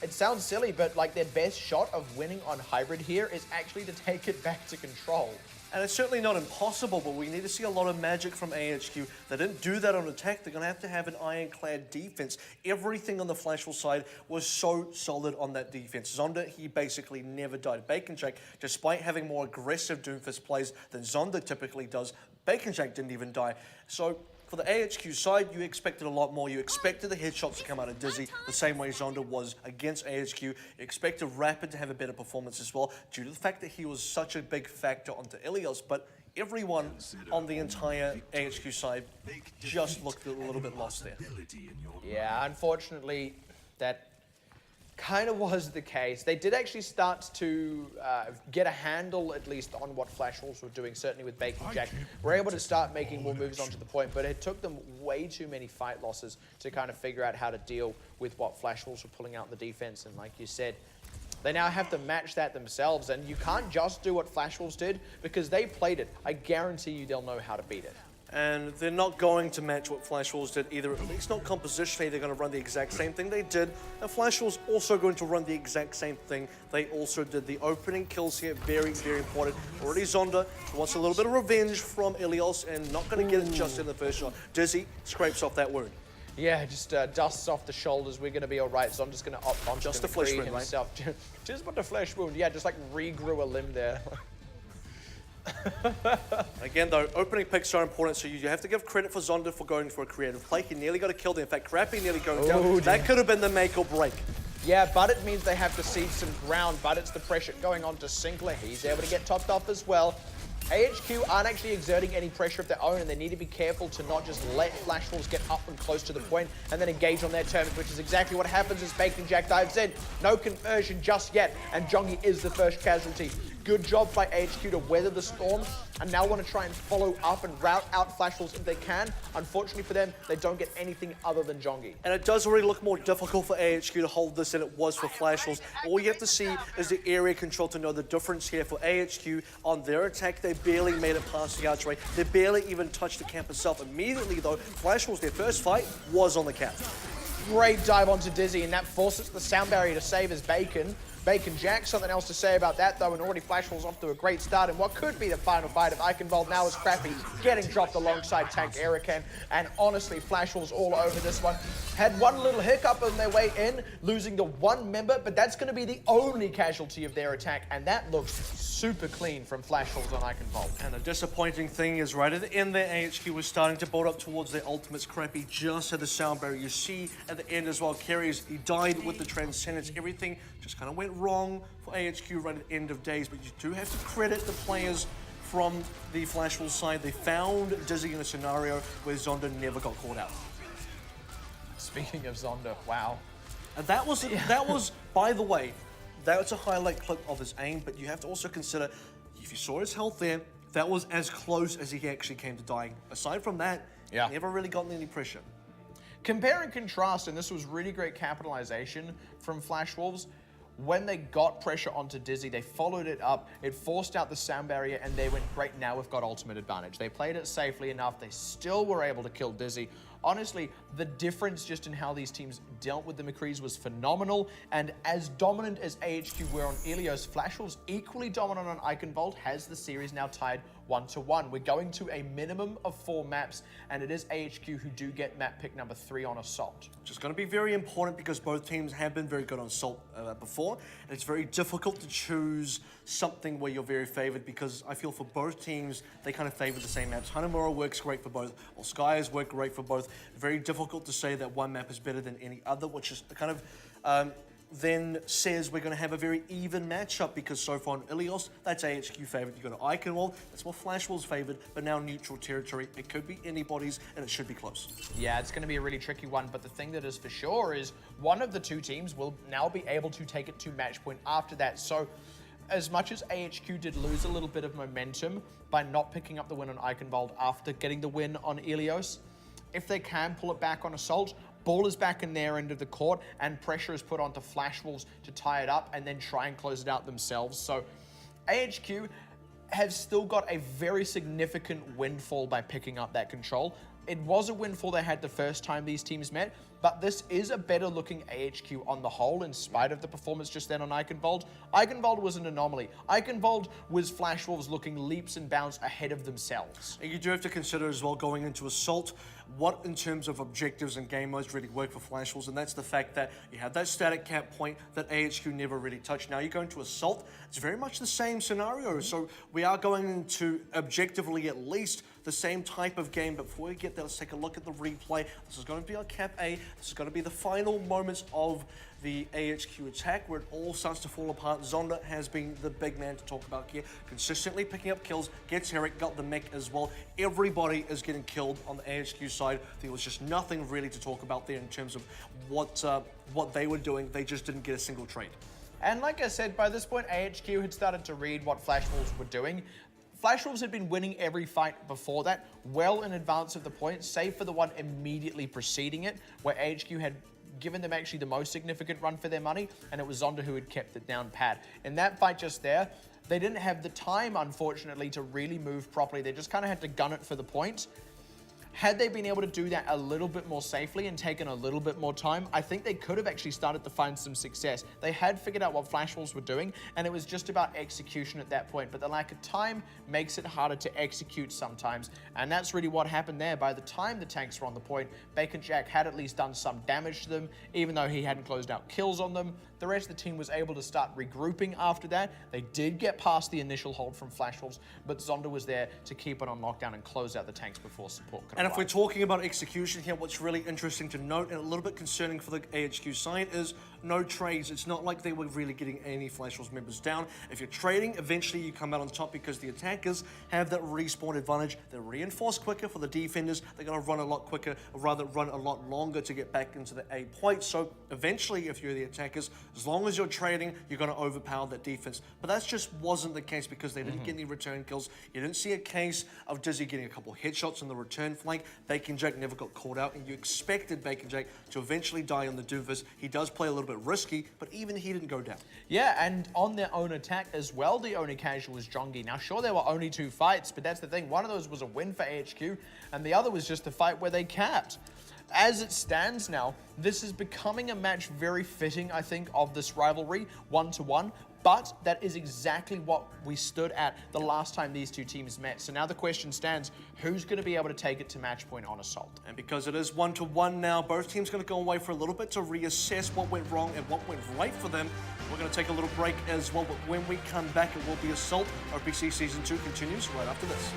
it sounds silly, but like their best shot of winning on Hybrid here is actually to take it back to control. And it's certainly not impossible, but we need to see a lot of magic from AHQ. They didn't do that on attack. They're going to have an ironclad defense. Everything on the Flash Wolves side was so solid on that defense. Zonda, he basically never died. Bacon Jack, despite having more aggressive Doomfist plays than Zonda typically does, Bacon Jack didn't even die. So for the AHQ side, you expected a lot more. You expected the headshots to come out of Dizzy the same way Zonda was against AHQ. You expected Rapid to have a better performance as well due to the fact that he was such a big factor onto Ilios, but everyone on the entire AHQ side just looked a little bit lost there. Yeah, unfortunately, that kind of was the case. They did actually start to get a handle, at least, on what Flash Wolves were doing, certainly with Bacon Jack. Were able to start making more moves onto the point, but it took them way too many fight losses to kind of figure out how to deal with what Flash Wolves were pulling out in the defense. And like you said, they now have to match that themselves, and you can't just do what Flash Wolves did because they played it. I guarantee you they'll know how to beat it. And they're not going to match what Flash Wolves did either. At least not compositionally, they're going to run the exact same thing they did. And Flash Wolves also going to run the exact same thing they also did. The opening kills here, very, very important. Already Zonda wants a little bit of revenge from Ilios and not going to get it just in the first shot. Dizzy scrapes off that wound. Yeah, just dusts off the shoulders. We're going to be all right. Zonda's going to opt on just to a flesh free wound, himself. Right? Just but a flesh wound. Yeah, just like regrew a limb there. Again, though, opening picks are important, so you have to give credit for Zonda for going for a creative play. He nearly got a kill there. In fact, Crappy nearly going down. That could have been the make or break. Yeah, but it means they have to cede some ground, but it's the pressure going on to Sinkler. He's able to get topped off as well. AHQ aren't actually exerting any pressure of their own, and they need to be careful to not just let Flash Wolves get up and close to the point and then engage on their terms, which is exactly what happens as Bacon Jack dives in. No conversion just yet, and Jongi is the first casualty. good job by AHQ to weather the storm and now want to try and follow up and route out Flash Wolves if they can. Unfortunately for them, they don't get anything other than Jongi. And it does already look more difficult for AHQ to hold this than it was for Flash Wolves. All you have to see is the area control to know the difference here. For AHQ, on their attack, they barely made it past the archway. They barely even touched the camp itself. Immediately, though, Flash Wolves, their first fight was on the camp. Great dive onto Dizzy, and that forces the sound barrier to save as Bacon. Bacon Jack, something else to say about that though, and already Flash Wolves off to a great start in what could be the final fight of Eichenwald. Now is Crappy getting dropped alongside Tank Erican, and honestly, Flash Wolves all over this one. Had one little hiccup on their way in, losing the one member, but that's going to be the only casualty of their attack, and that looks super clean from Flash Wolves on Eichenwald. And the disappointing thing is right at the end there, AHQ was starting to build up towards their ultimates. Crappy just had the sound barrier. You see at the end as well, Carries, he died with the Transcendence. Everything just kind of went wrong for AHQ right at the end of days, but you do have to credit the players from the Flash Wolves side. They found Dizzy in a scenario where Zonda never got caught out. Speaking of Zonda, wow. And that was, by the way, that's a highlight clip of his aim, but you have to also consider, if you saw his health there, that was as close as he actually came to dying. Aside from that, he never really gotten any pressure. Compare and contrast, and this was really great capitalization from Flash Wolves. When they got pressure onto Dizzy, they followed it up, it forced out the sound barrier, and they went, great, now we've got ultimate advantage. They played it safely enough, they still were able to kill Dizzy. Honestly, the difference just in how these teams dealt with the McCrees was phenomenal, and as dominant as AHQ were on Ilios, Flash Wolves equally dominant on Eichenwald has the series now tied 1-1. We're going to a minimum of 4 maps, and it is AHQ who do get map pick number 3 on Assault. Which is going to be very important because both teams have been very good on Assault before, and it's very difficult to choose something where you're very favored because I feel for both teams, they kind of favor the same maps. Hanamura works great for both, or Skies work great for both. Very difficult to say that one map is better than any other, which is kind of then says we're going to have a very even matchup because so far on Ilios, that's AHQ favored. You got Eichenwald, that's more Flash Wolves favored, but now neutral territory. It could be anybody's, and it should be close. Yeah, it's going to be a really tricky one, but the thing that is for sure is one of the two teams will now be able to take it to match point after that. So as much as AHQ did lose a little bit of momentum by not picking up the win on Eichenwald after getting the win on Ilios, if they can pull it back on Assault, ball is back in their end of the court and pressure is put onto Flash Wolves to tie it up and then try and close it out themselves. So AHQ have still got a very significant windfall by picking up that control. It was a windfall they had the first time these teams met, but this is a better looking AHQ on the whole in spite of the performance just then on Eichenwald. Eichenwald was an anomaly. Eichenwald was Flash Wolves looking leaps and bounds ahead of themselves. And you do have to consider as well going into Assault, what in terms of objectives and game modes really work for Flash Wolves, and that's the fact that you have that static cap point that AHQ never really touched. Now you go into Assault, it's very much the same scenario, so we are going into objectively at least the same type of game. But before we get there, let's take a look at the replay. This is going to be our Cap A. This is going to be the final moments of the AHQ attack where it all starts to fall apart. Zonda has been the big man to talk about here, consistently picking up kills, gets Herrick, got the mech as well. Everybody is getting killed on the AHQ side. There was just nothing really to talk about there in terms of what they were doing. They just didn't get a single trade. And like I said, by this point, AHQ had started to read what Flash Wolves were doing. Flash Wolves had been winning every fight before that, well in advance of the point, save for the one immediately preceding it, where AHQ had given them actually the most significant run for their money, and it was Zonda who had kept it down pat. In that fight just there, they didn't have the time, unfortunately, to really move properly. They just kind of had to gun it for the point. Had they been able to do that a little bit more safely and taken a little bit more time, I think they could have actually started to find some success. They had figured out what Flash Wolves were doing, and it was just about execution at that point. But the lack of time makes it harder to execute sometimes, and that's really what happened there. By the time the tanks were on the point, Bacon Jack had at least done some damage to them, even though he hadn't closed out kills on them. The rest of the team was able to start regrouping after that. They did get past the initial hold from Flash Wolves, but Zonda was there to keep it on lockdown and close out the tanks before support could And arrive. if we're talking about execution here, what's really interesting to note and a little bit concerning for the AHQ side is no trades. It's not like they were really getting any Flash Wolves members down. If you're trading, eventually you come out on top because the attackers have that respawn advantage. They're reinforced quicker for the defenders. They're going to run a lot quicker, or rather run a lot longer to get back into the A point. So eventually, if you're the attackers, as long as you're trading, you're going to overpower that defense. But that just wasn't the case because they didn't get any return kills. You didn't see a case of Dizzy getting a couple headshots on the return flank. Bacon Jack never got called out, and you expected Bacon Jack to eventually die on the Doomfist. He does play a little bit risky, but even he didn't go down. Yeah, and on their own attack as well, the only casual was Jongi. Now, sure, there were only 2 fights, but that's the thing. One of those was a win for AHQ, and the other was just a fight where they capped. As it stands now, this is becoming a match very fitting, I think, of this rivalry, 1-to-1. But that is exactly what we stood at the last time these two teams met. So now the question stands, who's going to be able to take it to match point on Assault? And because it is 1-to-1 now, both teams going to go away for a little bit to reassess what went wrong and what went right for them. We're going to take a little break as well, but when we come back, it will be Assault. OPC Season 2 continues right after this.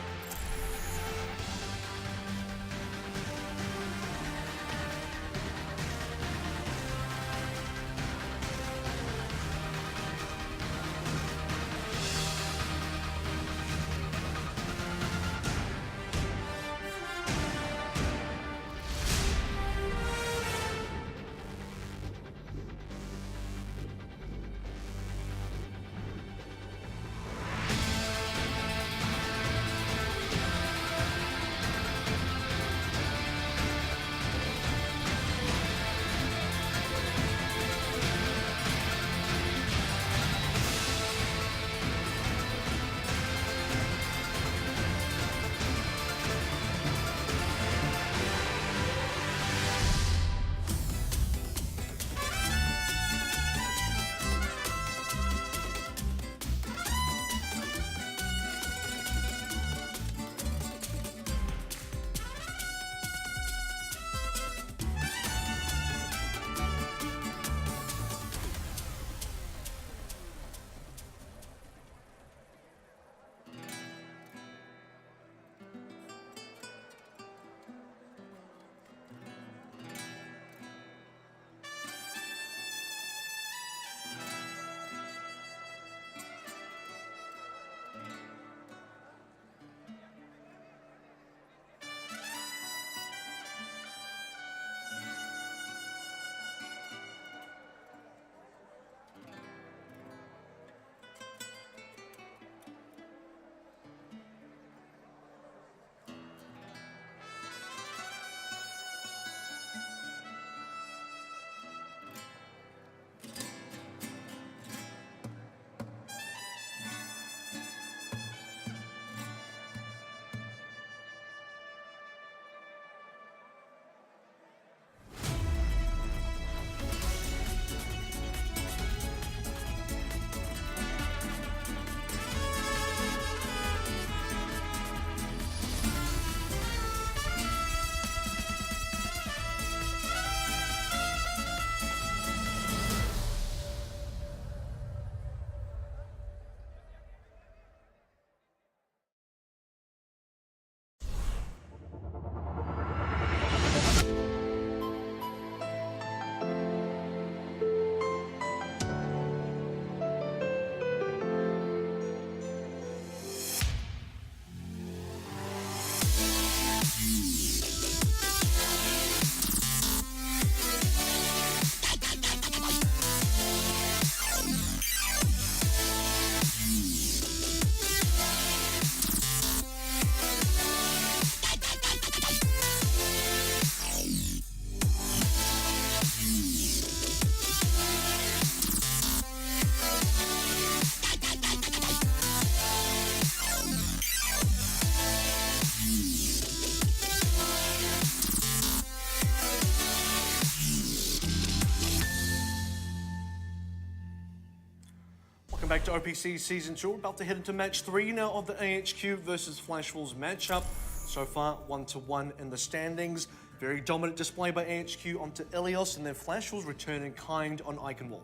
Back to OPC Season 2. We're about to head into Match 3 now of the AHQ versus Flash Wolves matchup. So far, 1-to-1 in the standings. Very dominant display by AHQ onto Ilios, and then Flash Wolves returning kind on Iconwall.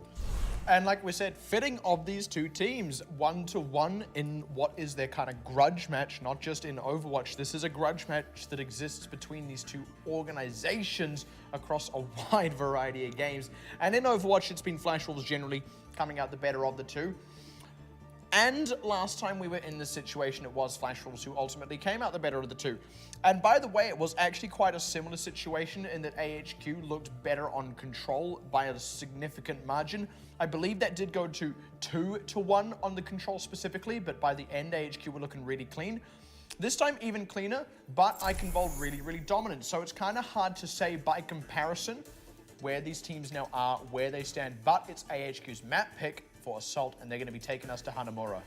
And like we said, fitting of these two teams, 1-1 in what is their kind of grudge match, not just in Overwatch. This is a grudge match that exists between these two organizations across a wide variety of games. And in Overwatch, it's been Flash Wolves generally coming out the better of the two. And last time we were in this situation, it was Flash Wolves who ultimately came out the better of the two. And by the way, it was actually quite a similar situation in that AHQ looked better on control by a significant margin. I believe that did go to 2-1 on the control specifically, but by the end, AHQ were looking really clean. This time, even cleaner, but Eichenwald really, really dominant. So it's kind of hard to say by comparison where these teams now are, where they stand, but it's AHQ's map pick for Assault, and they're going to be taking us to Hanamura.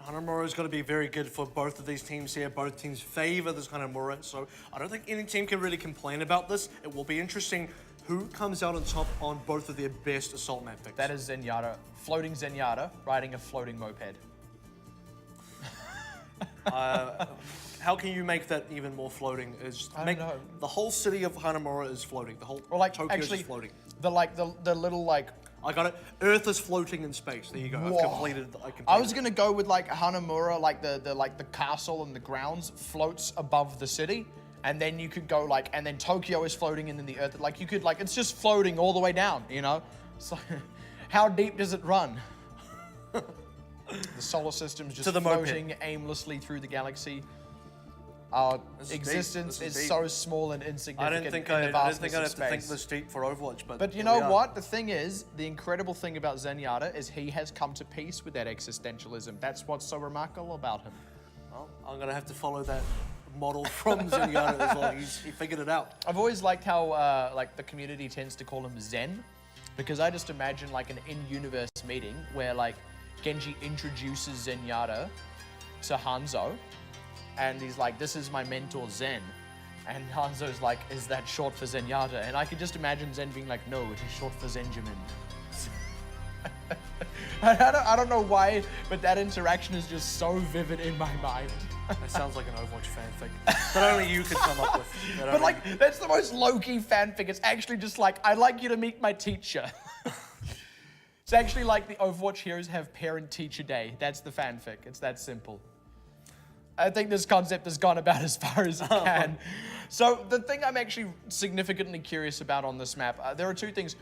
Hanamura is going to be very good for both of these teams here. Both teams favor this Hanamura, so I don't think any team can really complain about this. It will be interesting who comes out on top on both of their best Assault map picks. That is Zenyatta, floating Zenyatta, riding a floating moped. How can you make that even more floating? I don't know. The whole city of Hanamura is floating. The whole Or like, Tokyo actually, is floating. the little like. I got it. Earth is floating in space. There you go. Whoa. I've completed. I was gonna go with like Hanamura, like the castle and the grounds floats above the city, and then you could go like, and then Tokyo is floating, and then the Earth, like you could like, it's just floating all the way down, you know. So, how deep does it run? The solar system's just floating aimlessly through the galaxy. Our existence is so small and insignificant. I didn't think I'd have to think this deep for Overwatch, but you know what? The thing is, the incredible thing about Zenyatta is he has come to peace with that existentialism. That's what's so remarkable about him. Well, I'm gonna have to follow that model from Zenyatta as well. He figured it out. I've always liked how like the community tends to call him Zen, because I just imagine like an in-universe meeting where like Genji introduces Zenyatta to Hanzo. And he's like, this is my mentor, Zen. And Hanzo's like, is that short for Zenyatta? And I could just imagine Zen being like, no, it is short for Zenjamin. I don't know why, but that interaction is just so vivid in my mind. That sounds like an Overwatch fanfic that only you could come up with. But like, that's the most low-key fanfic. It's actually just like, I'd like you to meet my teacher. It's actually like the Overwatch heroes have parent-teacher day. That's the fanfic. It's that simple. I think this concept has gone about as far as it can. So the thing I'm actually significantly curious about on this map, there are two things.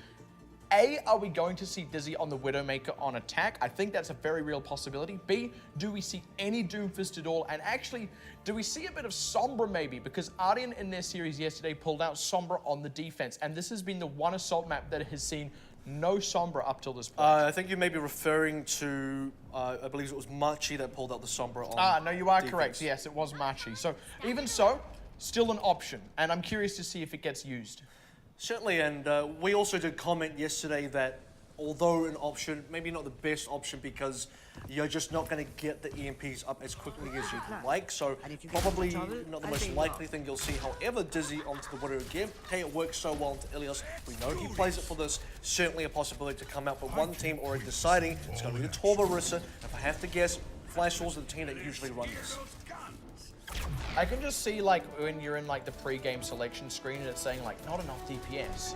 A, are we going to see Dizzy on the Widowmaker on attack? I think that's a very real possibility. B, do we see any Doomfist at all? And actually, do we see a bit of Sombra maybe? Because Ardian in their series yesterday pulled out Sombra on the defense, and this has been the one Assault map that has seen no Sombra up till this point. I think you may be referring to, I believe it was Machi that pulled out the Sombra on no, you are defense. correct. Yes, it was Machi. So even so, still an option, and I'm curious to see if it gets used. Certainly, and we also did comment yesterday that although an option, maybe not the best option because you're just not going to get the EMPs up as quickly as you'd like, so probably not the most likely thing you'll see. However, Dizzy onto the Widow again. Hey, it works so well into Ilios. We know he plays it for this. Certainly a possibility to come out, but one team already deciding it's going to be the Torba Rissa. If I have to guess, Flash Wolves are the team that usually run this. I can just see like when you're in like the pre-game selection screen and it's saying like not enough DPS.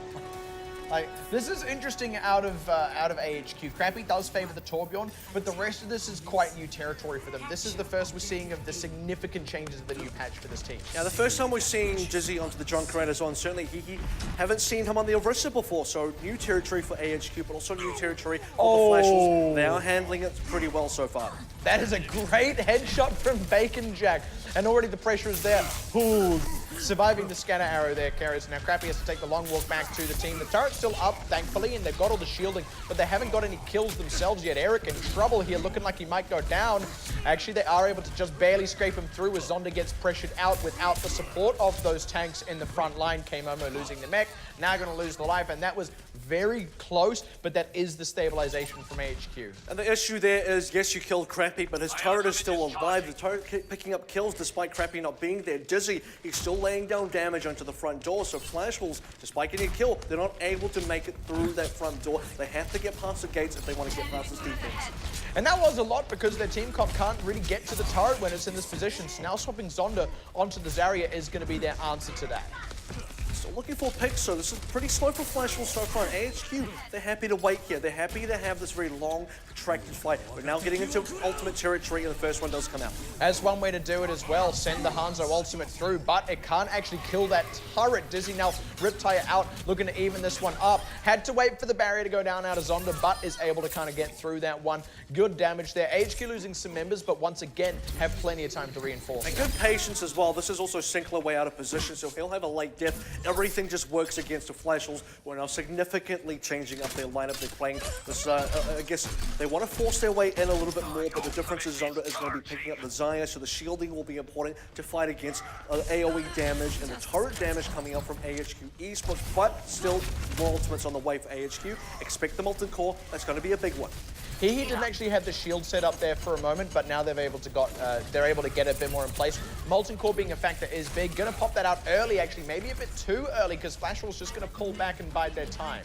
Like, this is interesting out of AHQ. Crappy does favor the Torbjorn, but the rest of this is quite new territory for them. This is the first we're seeing of the significant changes of the new patch for this team. Now, the first time we're seeing Dizzy onto the Junkrat is on certainly Hiki. Haven't seen him on the Orisa before, so new territory for AHQ, but also new territory for the Flash Wolves. They are handling it pretty well so far. That is a great headshot from Bacon Jack, and already the pressure is there. Ooh. Surviving the scanner arrow there, Carrots. Now Crappy has to take the long walk back to the team. The turret's still up, thankfully, and they've got all the shielding, but they haven't got any kills themselves yet. Eric in trouble here, looking like he might go down. Actually, they are able to just barely scrape him through as Zonda gets pressured out without the support of those tanks in the front line. K-Momo losing the mech, now going to lose the life, and that was very close, but that is the stabilization from AHQ. And the issue there is, yes, you killed Crappy, but his turret is still alive. The turret picking up kills despite Crappy not being there. Dizzy, he's still laying down damage onto the front door, so Flash Wolves, despite getting a kill, they're not able to make it through that front door. They have to get past the gates if they want to get past this defense. And that was a lot because their team comp can't really get to the turret when it's in this position. So now swapping Zonda onto the Zarya is going to be their answer to that. Still looking for picks, so this is pretty slow for Flash Wolves so far. AHQ, they're happy to wait here. They're happy to have this very long, protracted fight. We're now getting into ultimate territory, and the first one does come out. As one way to do it as well, send the Hanzo ultimate through, but it can't actually kill that turret. Dizzy now Riptire out, looking to even this one up. Had to wait for the barrier to go down out of Zonda, but is able to kind of get through that one. Good damage there. HQ losing some members, but once again, have plenty of time to reinforce. And good patience as well. This is also Sinclair way out of position, so he'll have a late death. Everything just works against the Flash Wolves, who are now significantly changing up their lineup. They're playing this, I guess, they want to force their way in a little bit more, but the difference is Zonda is going to be picking up the Zaya, so the shielding will be important to fight against AoE damage and the turret damage coming out from AHQ Esports, but still more ultimates on the way for AHQ. Expect the Molten Core, that's going to be a big one. He didn't actually have the shield set up there for a moment, but now they're able to get a bit more in place. Molten Core being a factor is big. Gonna pop that out early, actually, maybe a bit too early, because Flash Wolves just gonna pull back and bide their time.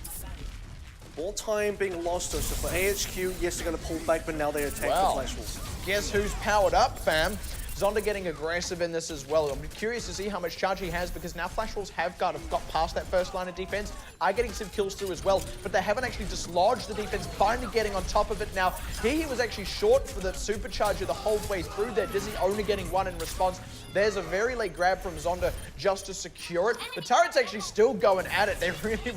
More time being lost, though, so for AHQ, yes, they're going to pull back, but now they attack the Flash Wolves. Guess who's powered up, fam? Zonda getting aggressive in this as well. I'm curious to see how much charge he has, because now Flash Wolves have got past that first line of defense, are getting some kills through as well, but they haven't actually dislodged the defense, finally getting on top of it now. He was actually short for the supercharger the whole way through there. Dizzy only getting one in response. There's a very late grab from Zonda just to secure it. The turret's actually still going at it. They really,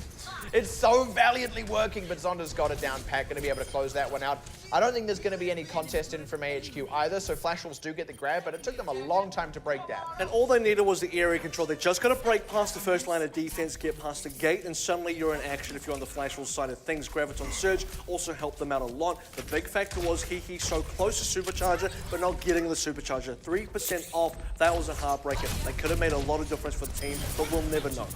it's so valiantly working, but Zonda's got it down pat, going to be able to close that one out. I don't think there's going to be any contest in from AHQ either, so Flash Wolves do get the grab, but it took them a long time to break that. And all they needed was the area control. They're just going to break past the first line of defense, get past the gate, and suddenly you're in action if you're on the Flash Wolves side of things. Graviton Surge also helped them out a lot. The big factor was Hehe so close to Supercharger, but not getting the Supercharger. 3% off, that was a heartbreaker. They could have made a lot of difference for the team, but we'll never know.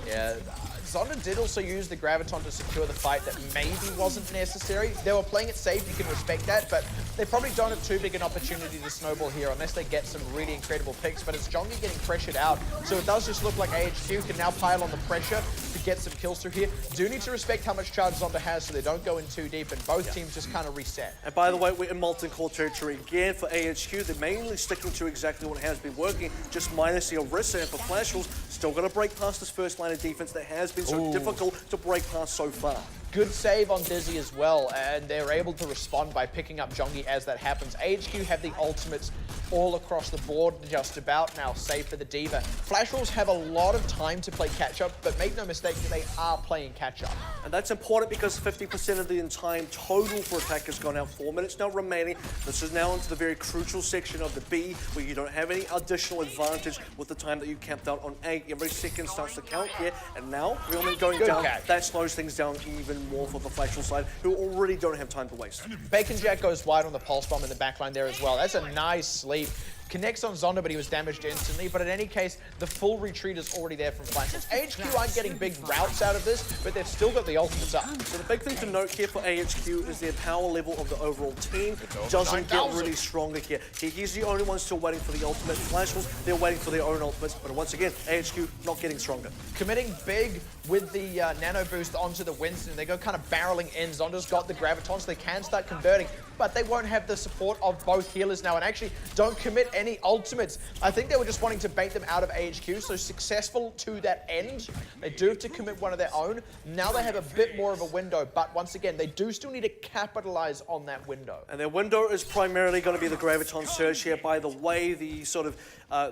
Yeah. Zonda did also use the Graviton to secure the fight that maybe wasn't necessary. They were playing it safe, you can respect that, but they probably don't have too big an opportunity to snowball here unless they get some really incredible picks, but it's Jongi getting pressured out, so it does just look like AHQ can now pile on the pressure to get some kills through here. Do need to respect how much charge Zonda has so they don't go in too deep, and both teams just kind of reset. And by the way, we're in Molten Core territory again for AHQ. They're mainly sticking to exactly what has been working, just minus the Orisa, and for Flash Wolves, still going to break past this first line of defense that has been so difficult to break past so far. Good save on Dizzy as well, and they're able to respond by picking up Jongi as that happens. AHQ have the ultimates all across the board, just about now, save for the Diva. Flash Wolves have a lot of time to play catch-up, but make no mistake, they are playing catch-up. And that's important because 50% of the time total for attack has gone out. 4 minutes now remaining. This is now into the very crucial section of the B, where you don't have any additional advantage with the time that you camped out on A. Every second starts to count here, and now Realman going Good down, catch. that slows things down even more for the Flash Wolves side, who already don't have time to waste. Bacon Jack goes wide on the pulse bomb in the backline there as well. That's a nice sleep. Connects on Zonda, but he was damaged instantly. But in any case, the full retreat is already there from Flash Wolves. AHQ aren't getting big routes out of this, but they've still got the ultimates up. So the big thing to note here for AHQ is their power level of the overall team doesn't get really stronger here. He's the only one still waiting for the ultimate. Flash Wolves, they're waiting for their own ultimates, but once again, AHQ not getting stronger. Committing big with the nano boost onto the Winston. They go kind of barreling in. Zonda's got the Graviton, so they can start converting, but they won't have the support of both healers now, and actually don't commit any ultimates. I think they were just wanting to bait them out of AHQ, so successful to that end. They do have to commit one of their own. Now they have a bit more of a window, but once again, they do still need to capitalize on that window. And their window is primarily going to be the Graviton Surge here. By the way, the sort of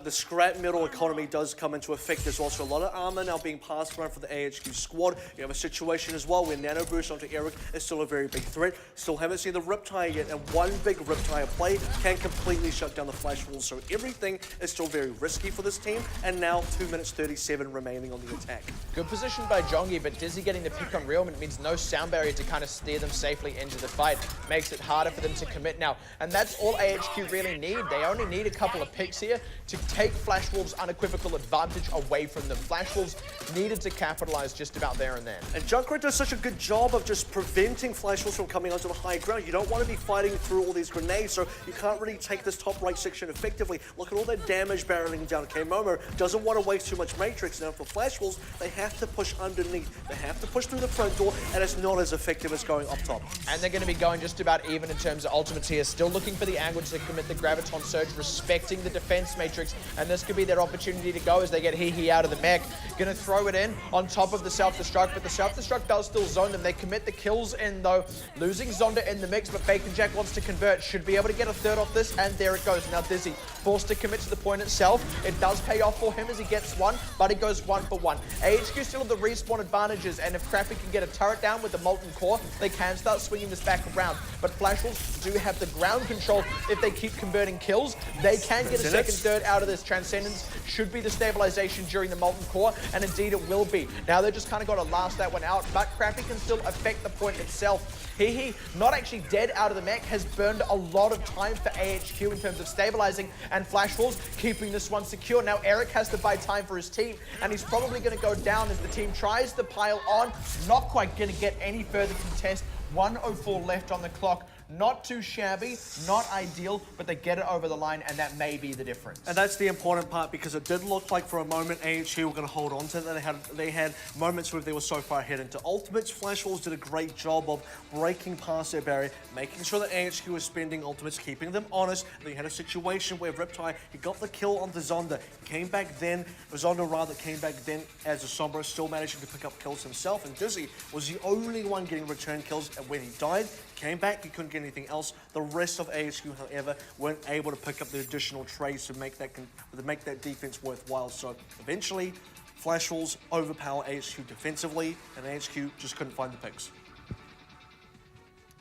the scrap metal economy does come into effect as well. So a lot of armor now being passed around for the AHQ squad. You have a situation as well where Nano Boost onto Eric is still a very big threat. Still haven't seen the Riptire yet, and one big Riptire play can completely shut down the Flash Wolves. So everything is still very risky for this team. And now 2 minutes 37 remaining on the attack. Good position by Jongi, but Dizzy getting the pick on Realman means no sound barrier to kind of steer them safely into the fight. Makes it harder for them to commit now. And that's all AHQ really need. They only need a couple of picks here to take Flash Wolves' unequivocal advantage away from them. Flash Wolves needed to capitalize just about there and then. And Junkrat does such a good job of just preventing Flash Wolves from coming onto the high ground. You don't want to be fighting through all these grenades, so you can't really take this top right section of effectively. Look at all that damage barreling down. K-Momo doesn't want to waste too much Matrix. Now for Flash Wolves, they have to push underneath. They have to push through the front door, and it's not as effective as going up top. And they're going to be going just about even in terms of ultimates here. Still looking for the angle to commit the Graviton Surge, respecting the defense matrix. And this could be their opportunity to go as they get Hee out of the mech. Going to throw it in on top of the self-destruct, but the self-destruct does still zone them. They commit the kills in though, losing Zonda in the mix, but Bacon Jack wants to convert. Should be able to get a third off this, and there it goes. Now Dizzy forced to commit to the point itself. It does pay off for him as he gets one, but it goes 1 for 1. AHQ still have the respawn advantages, and if Crappy can get a turret down with the Molten Core, they can start swinging this back around. But Flash Wolves do have the ground control. If they keep converting kills, they can get a second, third out of this. Transcendence should be the stabilization during the Molten Core, and indeed it will be. Now they're just kind of got to last that one out, but Crappy can still affect the point itself. Hee, not actually dead out of the mech, has burned a lot of time for AHQ in terms of stabilizing, and Flash Wolves keeping this one secure. Now Eric has to buy time for his team, and he's probably going to go down as the team tries to pile on. Not quite going to get any further contest. 1:04 left on the clock. Not too shabby, not ideal, but they get it over the line, and that may be the difference. And that's the important part, because it did look like for a moment AHQ were going to hold on to it. They had moments where they were so far ahead into ultimates. Flash Wolves did a great job of breaking past their barrier, making sure that AHQ was spending ultimates, keeping them honest. They had a situation where Riptide, he got the kill onto Zonda. He came back then, it was Zonda rather came back then as a Sombra, still managing to pick up kills himself, and Dizzy was the only one getting return kills, and when he died, came back, he couldn't get anything else. The rest of AHQ, however, weren't able to pick up the additional trades to make that defense worthwhile. So eventually, Flash Wolves overpower AHQ defensively, and AHQ just couldn't find the picks.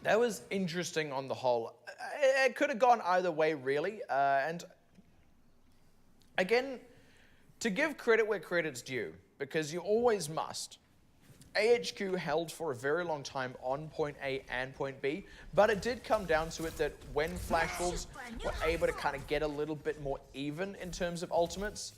That was interesting on the whole. It could have gone either way, really. And again, to give credit where credit's due, because you always must. AHQ held for a very long time on point A and point B, but it did come down to it that when Flash Wolves were able to kind of get a little bit more even in terms of ultimates,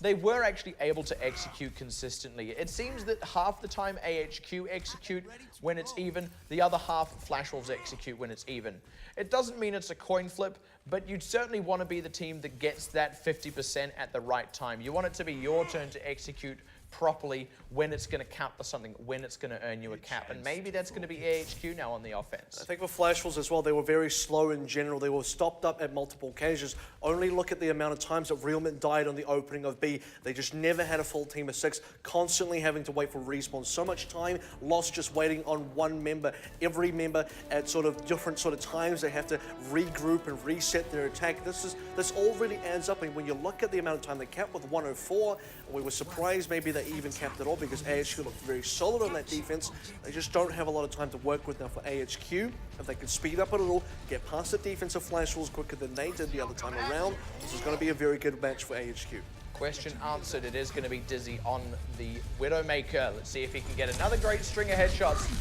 they were actually able to execute consistently. It seems that half the time AHQ execute when it's even, the other half Flash Wolves execute when it's even. It doesn't mean it's a coin flip, but you'd certainly want to be the team that gets that 50% at the right time. You want it to be your turn to execute properly when it's going to count for something, when it's going to earn you a cap. And maybe that's going to be AHQ now on the offense. I think for Flash Wolves as well, they were very slow in general. They were stopped up at multiple occasions. Only look at the amount of times that Realment died on the opening of B. They just never had a full team of 6, constantly having to wait for respawn. So much time lost just waiting on one member. Every member at sort of different sort of times, they have to regroup and reset their attack. This all really adds up. And when you look at the amount of time they capped with 104, we were surprised maybe they even capped it all, because AHQ looked very solid on that defense. They just don't have a lot of time to work with now for AHQ. If they could speed up a little, get past the defense of Flash Wolves quicker than they did the other time around, this is going to be a very good match for AHQ. Question answered. It is going to be Dizzy on the Widowmaker. Let's see if he can get another great string of headshots.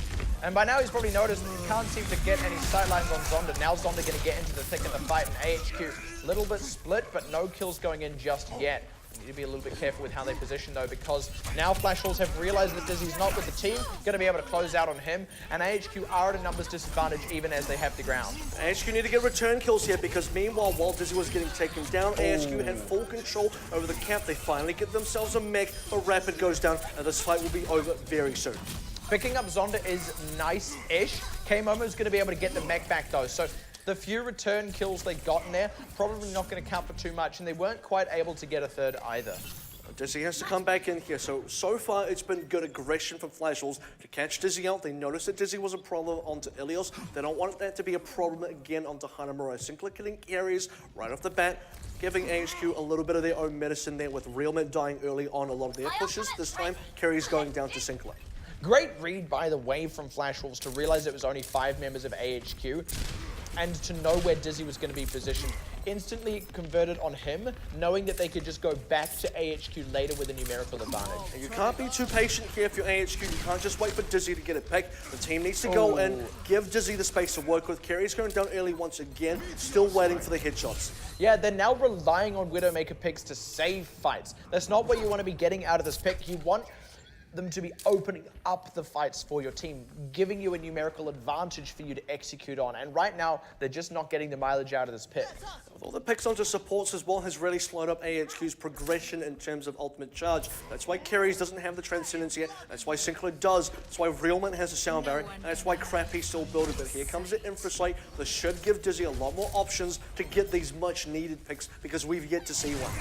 And by now he's probably noticed that he can't seem to get any sightlines on Zonda. Now Zonda going to get into the thick of the fight, and AHQ a little bit split, but no kills going in just yet. You need to be a little bit careful with how they position though, because now Flash Wolves have realized that Dizzy's not with the team, going to be able to close out on him, and AHQ are at a numbers disadvantage even as they have the ground. AHQ need to get return kills here, because meanwhile, while Dizzy was getting taken down, AHQ had full control over the camp. They finally get themselves a mech, but Rapid goes down, and this fight will be over very soon. Picking up Zonda is nice-ish. K-Momo's going to be able to get the mech back though, so the few return kills they got in there, probably not going to count for too much, and they weren't quite able to get a third either. Dizzy has to come back in here. So far, it's been good aggression from Flash Wolves to catch Dizzy out. They noticed that Dizzy was a problem onto Ilios. They don't want that to be a problem again onto Hanamura. Sinclair getting carries right off the bat, giving AHQ a little bit of their own medicine there, with Realment dying early on a lot of their pushes. This time, carries going down to Sinclair. Great read, by the way, from Flash Wolves to realize it was only 5 members of AHQ, and to know where Dizzy was going to be positioned. Instantly converted on him, knowing that they could just go back to AHQ later with a numerical advantage. And you can't be too patient here if you're AHQ. You can't just wait for Dizzy to get it picked. The team needs to go and give Dizzy the space to work with. Carrie's going down early once again, still waiting for the headshots. Yeah, they're now relying on Widowmaker picks to save fights. That's not what you want to be getting out of this pick. You want them to be opening up the fights for your team, giving you a numerical advantage for you to execute on. And right now, they're just not getting the mileage out of this pick. With all the picks onto supports as well has really slowed up AHQ's progression in terms of ultimate charge. That's why Carries doesn't have the Transcendence yet. That's why Sinclair does. That's why Realman has a Sound Barrier. And that's why Crappy's still building. But here comes the Infrasight. This should give Dizzy a lot more options to get these much needed picks because we've yet to see one.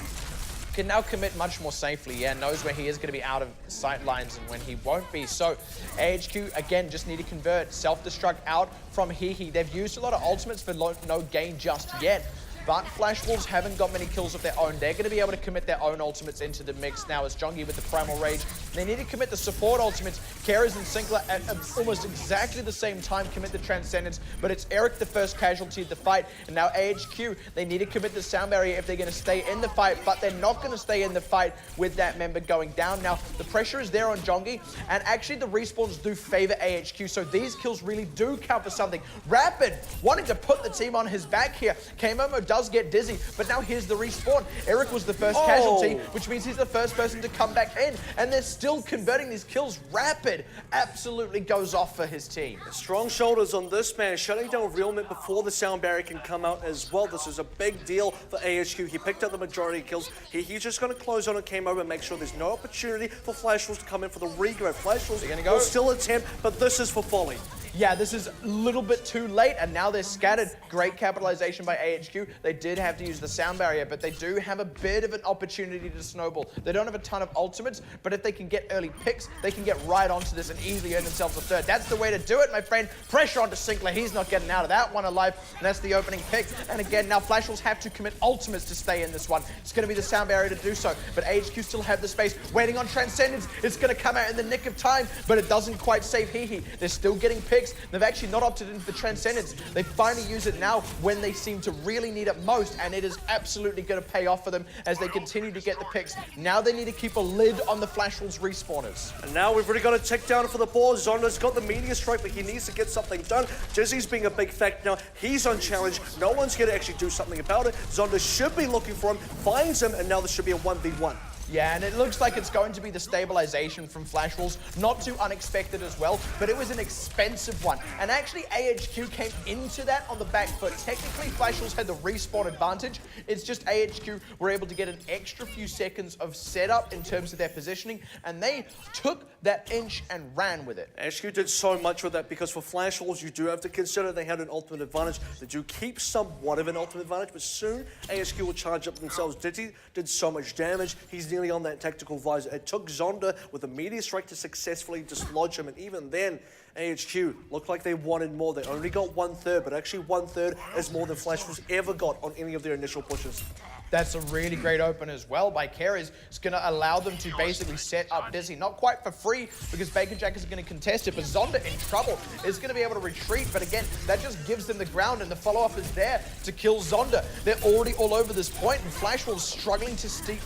Can now commit much more safely, yeah, knows where he is going to be out of sight lines and when he won't be. So AHQ, again, just need to convert self-destruct out from Hehe. They've used a lot of ultimates for no gain just yet. But Flash Wolves haven't got many kills of their own. They're going to be able to commit their own ultimates into the mix now as Jongi with the Primal Rage. They need to commit the support ultimates. Keras and Sinclair at almost exactly the same time commit the Transcendence, but it's Eric the first casualty of the fight. And now AHQ, they need to commit the Sound Barrier if they're going to stay in the fight, but they're not going to stay in the fight with that member going down. Now, the pressure is there on Jongi, and actually the respawns do favor AHQ, so these kills really do count for something. Rapid wanting to put the team on his back here. K-Momo does get Dizzy, but now here's the respawn. Eric was the first casualty, which means he's the first person to come back in, and they're still converting these kills. Rapid absolutely goes off for his team. Strong shoulders on this man, shutting down Realman before the Sound Barrier can come out as well. This is a big deal for AHQ. He picked up the majority of kills. He's just going to close on and came over and make sure there's no opportunity for Flash Wolves to come in for the regrab. Flash Wolves will still attempt, but this is for folly. Yeah, this is a little bit too late, and now they're scattered. Great capitalization by AHQ. They did have to use the Sound Barrier, but they do have a bit of an opportunity to snowball. They don't have a ton of ultimates, but if they can get early picks, they can get right onto this and easily earn themselves a third. That's the way to do it, my friend. Pressure onto Sinclair. He's not getting out of that one alive, and that's the opening pick. And again, now Flash Wolves have to commit ultimates to stay in this one. It's going to be the Sound Barrier to do so, but AHQ still have the space. Waiting on Transcendence. It's going to come out in the nick of time, but it doesn't quite save Hehe. They're still getting picks. They've actually not opted into the Transcendence. They finally use it now when they seem to really need it most, and it is absolutely going to pay off for them as they continue to get the picks. Now they need to keep a lid on the Flash Wolves respawners. And now we've already got a tick down for the board. Zonda's got the Meteor Strike, but he needs to get something done. Dizzy's being a big factor now. He's unchallenged. No one's going to actually do something about it. Zonda should be looking for him, finds him, and now this should be a 1v1. Yeah, and it looks like it's going to be the stabilization from Flash Wolves. Not too unexpected as well, but it was an expensive one. And actually, AHQ came into that on the back foot. Technically, Flash Wolves had the respawn advantage. It's just AHQ were able to get an extra few seconds of setup in terms of their positioning, and they took that inch and ran with it. AHQ did so much with that because for Flash Wolves, you do have to consider they had an ultimate advantage. They do keep somewhat of an ultimate advantage, but soon AHQ will charge up themselves. Dizzy did so much damage. He's nearly on that tactical visor. It took Zonda with a Meteor Strike to successfully dislodge him, and even then, AHQ looked like they wanted more. They only got 1/3, but actually 1/3 is more than Flash Wolves ever got on any of their initial pushes. That's a really great open as well by Keras. It's going to allow them to basically set up Dizzy. Not quite for free because Bacon Jack is going to contest it, but Zonda in trouble is going to be able to retreat. But again, that just gives them the ground, and the follow-up is there to kill Zonda. They're already all over this point, and Flash Wolves struggling to stay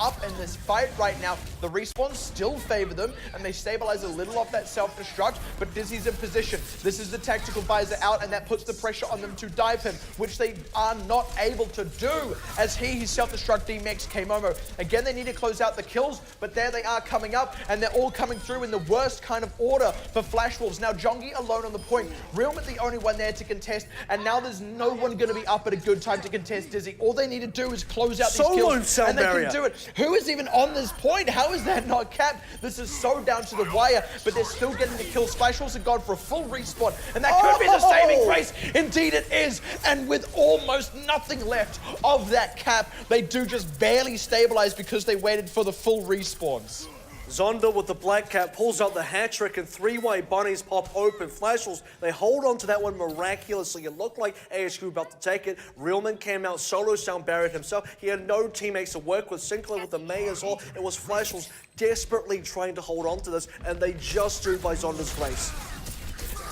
up in this fight right now. The respawns still favor them, and they stabilize a little off that self-destruct, but Dizzy's in position. This is the tactical visor out, and that puts the pressure on them to dive him, which they are not able to do. As his self-destruct DMX K-Momo. Again, they need to close out the kills, but there they are coming up, and they're all coming through in the worst kind of order for Flash Wolves. Now, Jongi alone on the point. Realman the only one there to contest, and now there's no one going to be up at a good time to contest Dizzy. All they need to do is close out these kills, and they can do it. Who is even on this point? How is that not capped? This is so down to the wire, but they're still getting the kills. Flash Wolves have gone for a full respawn, and that could be the saving grace. Indeed it is, and with almost nothing left of that cap, they do just barely stabilize because they waited for the full respawns. Zonda with the black cap pulls out the hat trick and three-way bunnies pop open. Flash Wolves, they hold on to that one miraculously. It looked like AHQ about to take it. Realman came out solo, Sound Barrier himself. He had no teammates to work with. Sinclair with the May as well. It was Flash Wolves desperately trying to hold on to this, and they just drew by Zonda's face.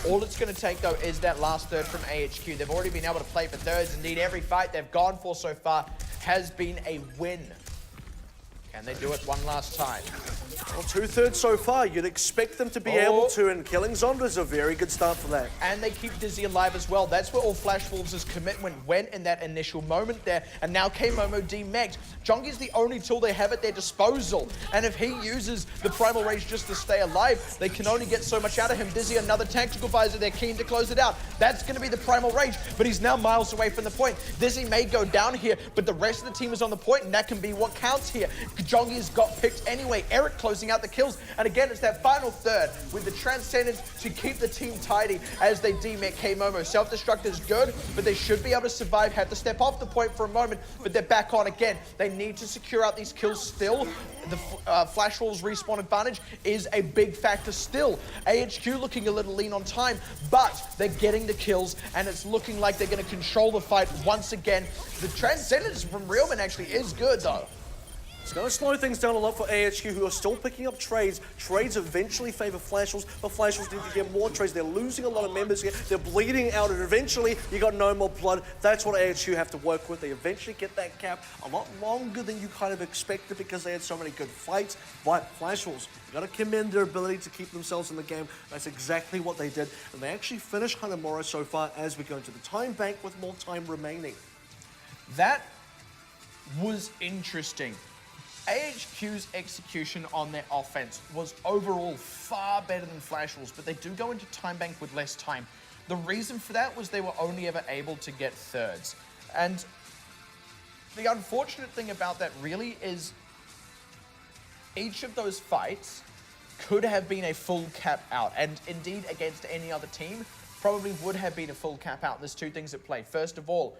All it's going to take, though, is that last third from AHQ. They've already been able to play for thirds. Indeed, every fight they've gone for so far has been a win. Can they do it one last time? Well, 2/3 so far. You'd expect them to be able to, and killing Zonda is a very good start for that. And they keep Dizzy alive as well. That's where all Flash Wolves' commitment went in that initial moment there. And now K-Momo demech'd. Jongi's the only tool they have at their disposal. And if he uses the Primal Rage just to stay alive, they can only get so much out of him. Dizzy, another tactical visor, they're keen to close it out. That's going to be the Primal Rage, but he's now miles away from the point. Dizzy may go down here, but the rest of the team is on the point, and that can be what counts here. Jongi's got picked anyway. Eric closing out the kills, and again, it's that final third with the Transcendence to keep the team tidy as they demech K-Momo. Self-destruct is good, but they should be able to survive. Have to step off the point for a moment, but they're back on again. They need to secure out these kills still. The Flash Wolves respawn advantage is a big factor still. AHQ looking a little lean on time, but they're getting the kills, and it's looking like they're going to control the fight once again. The Transcendence from Realman actually is good, though. It's going to slow things down a lot for AHQ, who are still picking up trades. Trades eventually favor Flash Wolves, but Flash Wolves need to get more trades. They're losing a lot of members here. They're bleeding out, and eventually you got no more blood. That's what AHQ have to work with. They eventually get that cap a lot longer than you kind of expected because they had so many good fights. But Flash Wolves, you got to commend their ability to keep themselves in the game. That's exactly what they did, and they actually finished Hanamura so far as we go into the time bank with more time remaining. That was interesting. AHQ's execution on their offense was overall far better than Flash Wolves, but they do go into time bank with less time. The reason for that was they were only ever able to get thirds. And the unfortunate thing about that really is each of those fights could have been a full cap out, and indeed against any other team probably would have been a full cap out. There's two things at play. First of all,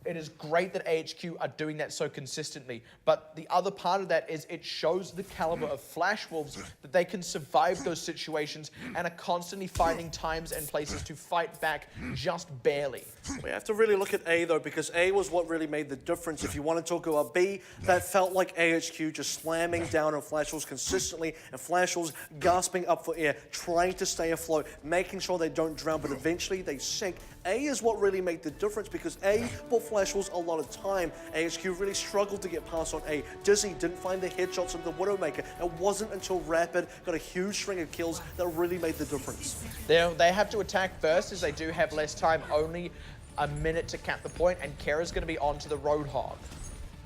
it is great that AHQ are doing that so consistently, but the other part of that is it shows the caliber of Flash Wolves, that they can survive those situations and are constantly finding times and places to fight back just barely. We have to really look at A, though, because A was what really made the difference. If you want to talk about B, that felt like AHQ just slamming down on Flash Wolves consistently, and Flash Wolves gasping up for air, trying to stay afloat, making sure they don't drown, but eventually they sink. A is what really made the difference, because A bought Flash Wolves a lot of time. AHQ really struggled to get past on A. Dizzy didn't find the headshots of the Widowmaker. It wasn't until Rapid got a huge string of kills that really made the difference. They have to attack first, as they do have less time, only a minute to cap the point, and Kera's going to be on to the Roadhog.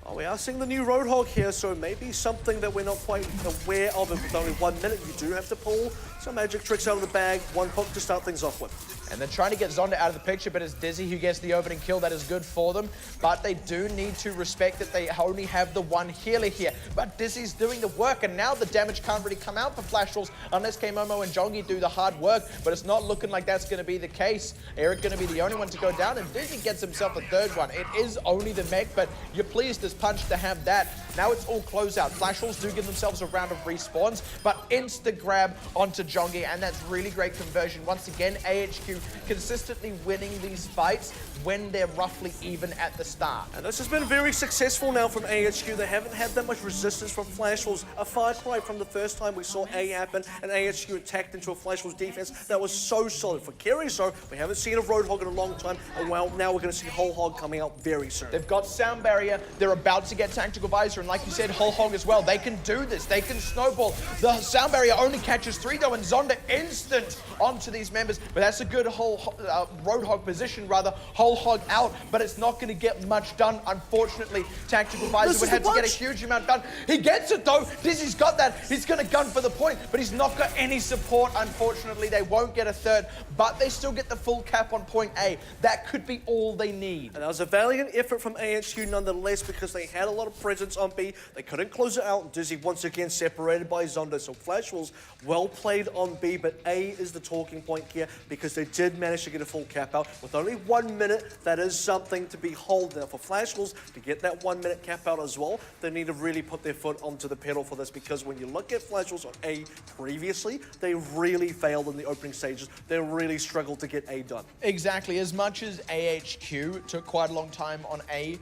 Oh, we are seeing the new Roadhog here, so maybe something that we're not quite aware of. With only 1 minute, you do have to pull some magic tricks out of the bag, one hook to start things off with. And they're trying to get Zonda out of the picture, but it's Dizzy who gets the opening kill. That is good for them, but they do need to respect that they only have the one healer here. But Dizzy's doing the work, and now the damage can't really come out for Flash Wolves unless K-Momo and Jongi do the hard work, but it's not looking like that's going to be the case. Eric going to be the only one to go down, and Dizzy gets himself a third one. It is only the mech, but you're pleased as punch to have that. Now it's all closeout. Flash Wolves do give themselves a round of respawns, but insta-grab onto Jongi, and that's really great conversion. Once again, AHQ consistently winning these fights when they're roughly even at the start. And this has been very successful now from AHQ. They haven't had that much resistance from Flash Wolves. A far cry from the first time we saw A happen and AHQ attacked into a Flash Wolves defense that was so solid. For Kerizo, we haven't seen a Roadhog in a long time, and well, now we're going to see Whole Hog coming out very soon. They've got Sound Barrier, they're about to get Tactical Visor, and like you said, Whole Hog as well. They can do this, they can snowball. The Sound Barrier only catches 3 though, and Zonda instant onto these members, but that's a good Roadhog position, rather. Whole Hog out, but it's not going to get much done, unfortunately. Tactical Visor would have to get a huge amount done. He gets it though. Dizzy's got that. He's going to gun for the point, but he's not got any support, unfortunately. They won't get a third, but they still get the full cap on point A. That could be all they need. And that was a valiant effort from AHQ nonetheless, because they had a lot of presence on B. They couldn't close it out. Dizzy once again separated by Zonda, so Flash Wolves well played on B, but A is the talking point here, because they did manage to get a full cap out. With only 1 minute, that is something to behold. Now for Flash Wolves to get that 1 minute cap out as well, they need to really put their foot onto the pedal for this, because when you look at Flash Wolves on A previously, they really failed in the opening stages. They really struggled to get A done. Exactly. As much as AHQ took quite a long time on A,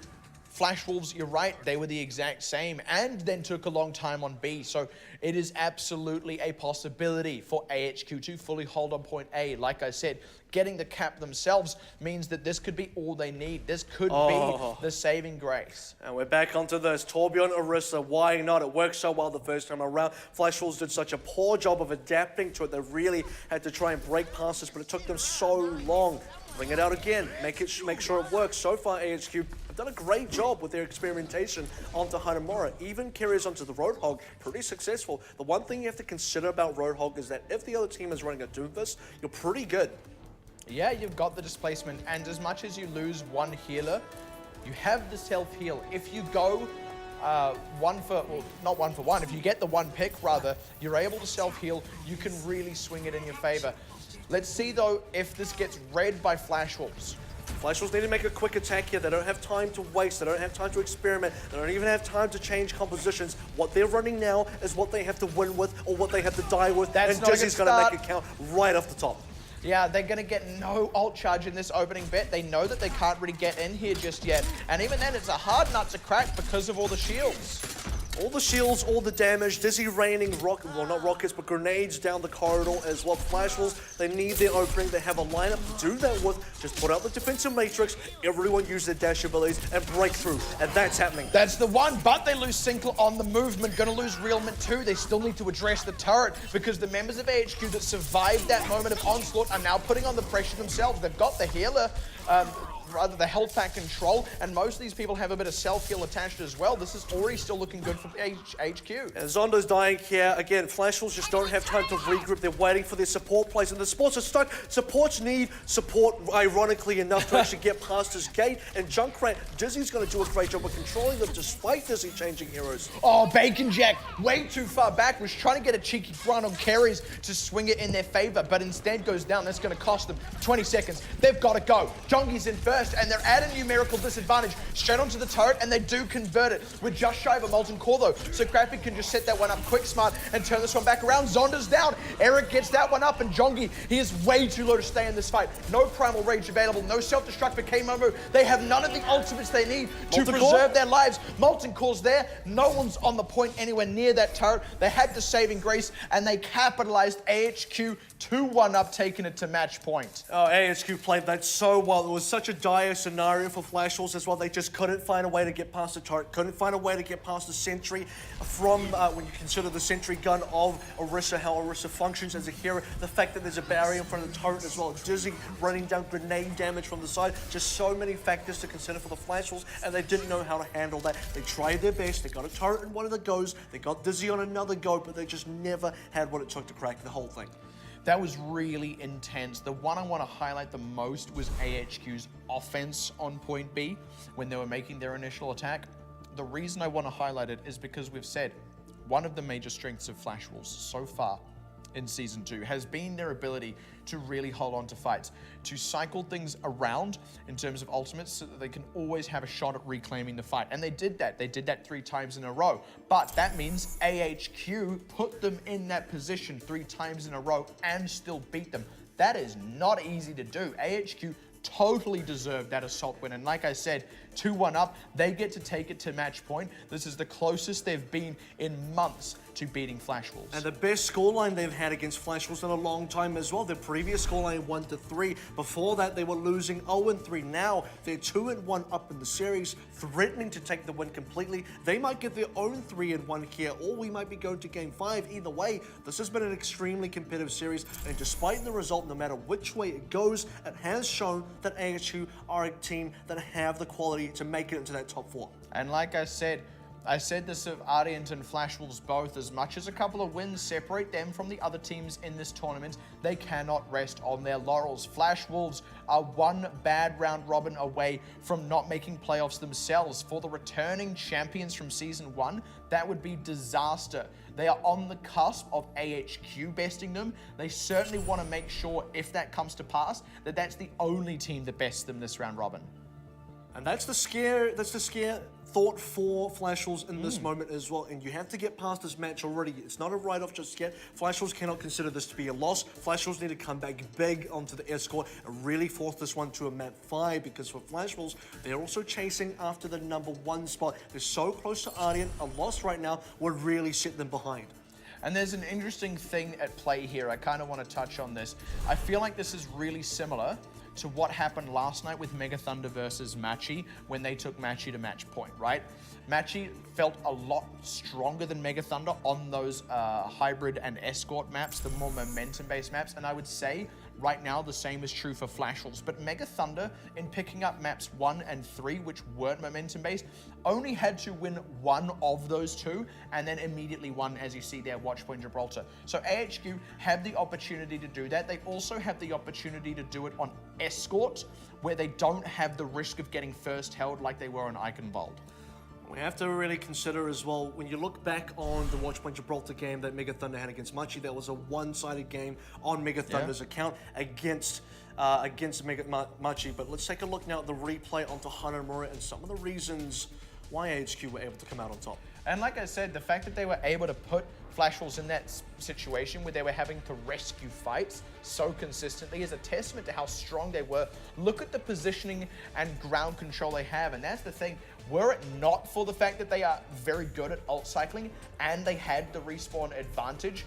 Flash Wolves, you're right, they were the exact same and then took a long time on B. So it is absolutely a possibility for AHQ to fully hold on point A. Like I said, getting the cap themselves means that this could be all they need. This could be the saving grace. And we're back onto this. Torbjorn, Orisa, why not? It worked so well the first time around. Flash Wolves did such a poor job of adapting to it. They really had to try and break past this, but it took them so long. Bring it out again. Make sure it works. So far, AHQ have done a great job with their experimentation onto Hanamura. Even carries onto the Roadhog, pretty successful. The one thing you have to consider about Roadhog is that if the other team is running a Doomfist, you're pretty good. Yeah, you've got the displacement, and as much as you lose one healer, you have the self-heal. If you go not one for one, if you get the one pick rather, you're able to self-heal, you can really swing it in your favor. Let's see though if this gets read by Flash Wolves. Flash Wolves need to make a quick attack here. They don't have time to waste. They don't have time to experiment. They don't even have time to change compositions. What they're running now is what they have to win with or what they have to die with. That's and not a good Dizzy's going to start. make it count right off the top. Yeah, they're going to get no ult charge in this opening bet. They know that they can't really get in here just yet. And even then, it's a hard nut to crack because of all the shields. All the shields, all the damage, Dizzy raining, not rockets, but grenades down the corridor as well. Flash Wolves, they need their opening. They have a lineup to do that with. Just put out the defensive matrix, everyone use their dash abilities, and break through. And that's happening. That's the one, but they lose Sinkle on the movement. Gonna lose Realment too. They still need to address the turret because the members of AHQ that survived that moment of onslaught are now putting on the pressure themselves. They've got the healer, rather the health pack control, and most of these people have a bit of self-heal attached as well. This is already still looking good for HQ. And Zondo's dying here. Again, Flash Wolves just don't have time to regroup. They're waiting for their support plays, and the supports are stuck. Supports need support, ironically enough, to actually get past his gate. And Junkrat, Dizzy's going to do a great job of controlling them despite Dizzy changing heroes. Oh, Bacon Jack, way too far back, was trying to get a cheeky run on carries to swing it in their favor, but instead goes down. That's going to cost them 20 seconds. They've got to go. Jongi's in first, and they're at a numerical disadvantage. Straight onto the turret, and they do convert it. We're just shy of a Molten Core, though, so Graphic can just set that one up quick, smart, and turn this one back around. Zonda's down. Eric gets that one up, and Jongi, he is way too low to stay in this fight. No Primal Rage available, no self-destruct for K-Momo. They have none of the ultimates they need to preserve their lives. Molten Core's there. No one's on the point anywhere near that turret. They had the saving grace, and they capitalized. AHQ 2-1 up, taking it to match point. Oh, AHQ played that so well. It was such a dire scenario for Flash Wolves as well. They just couldn't find a way to get past the turret, couldn't find a way to get past the sentry from, when you consider the sentry gun of Orisa, how Orisa functions as a hero, the fact that there's a barrier in front of the turret as well, Dizzy running down grenade damage from the side, just so many factors to consider for the Flash Wolves, and they didn't know how to handle that. They tried their best, they got a turret in one of the goes, they got Dizzy on another go, but they just never had what it took to crack the whole thing. That was really intense. The one I want to highlight the most was AHQ's offense on point B when they were making their initial attack. The reason I want to highlight it is because we've said one of the major strengths of Flash Wolves so far in Season 2 has been their ability to really hold on to fights, to cycle things around in terms of ultimates so that they can always have a shot at reclaiming the fight. And they did that. They did that 3 times in a row. But that means AHQ put them in that position 3 times in a row and still beat them. That is not easy to do. AHQ totally deserved that assault win. And like I said, 2-1 up, they get to take it to match point. This is the closest they've been in months to beating Flash Wolves. And the best scoreline they've had against Flash Wolves in a long time as well. Their previous scoreline 1-3. Before that, they were losing 0-3. Now they're 2-1 up in the series, threatening to take the win completely. They might get their own 3-1 here, or we might be going to Game 5. Either way, this has been an extremely competitive series, and despite the result, no matter which way it goes, it has shown that AHQ are a team that have the quality to make it into that top 4. And like I said this of Ardent and Flash Wolves both, as much as a couple of wins separate them from the other teams in this tournament, they cannot rest on their laurels. Flash Wolves are one bad round robin away from not making playoffs themselves. For the returning champions from Season 1, that would be disaster. They are on the cusp of AHQ besting them. They certainly want to make sure, if that comes to pass, that that's the only team that bests them this round robin. And that's the scare thought for Flash Wolves in this moment as well, and you have to get past this match already. It's not a write-off just yet. Flash Wolves cannot consider this to be a loss. Flash Wolves need to come back big onto the Escort and really force this one to a map 5, because for Flash Wolves, they're also chasing after the #1 spot. They're so close to Ardian. A loss right now would really set them behind. And there's an interesting thing at play here. I kind of want to touch on this. I feel like this is really similar to what happened last night with Mega Thunder versus Machi when they took Machi to match point, right? Machi felt a lot stronger than Mega Thunder on those hybrid and escort maps, the more momentum-based maps, and I would say right now the same is true for Flash Wolves. But Mega Thunder, in picking up maps 1 and 3, which weren't momentum-based, only had to win one of those two, and then immediately won, as you see there, Watchpoint Gibraltar. So AHQ had the opportunity to do that. They also have the opportunity to do it on Escort, where they don't have the risk of getting first held like they were on Eichenwald. We have to really consider as well, when you look back on the Watchpoint Gibraltar game that Mega Thunder had against Machi, that was a one-sided game on Mega Thunder's account against Machi. But let's take a look now at the replay onto Hanamura and some of the reasons why AHQ were able to come out on top. And like I said, the fact that they were able to put Flash Wolves in that situation where they were having to rescue fights so consistently is a testament to how strong they were. Look at the positioning and ground control they have, and that's the thing. Were it not for the fact that they are very good at ult cycling and they had the respawn advantage,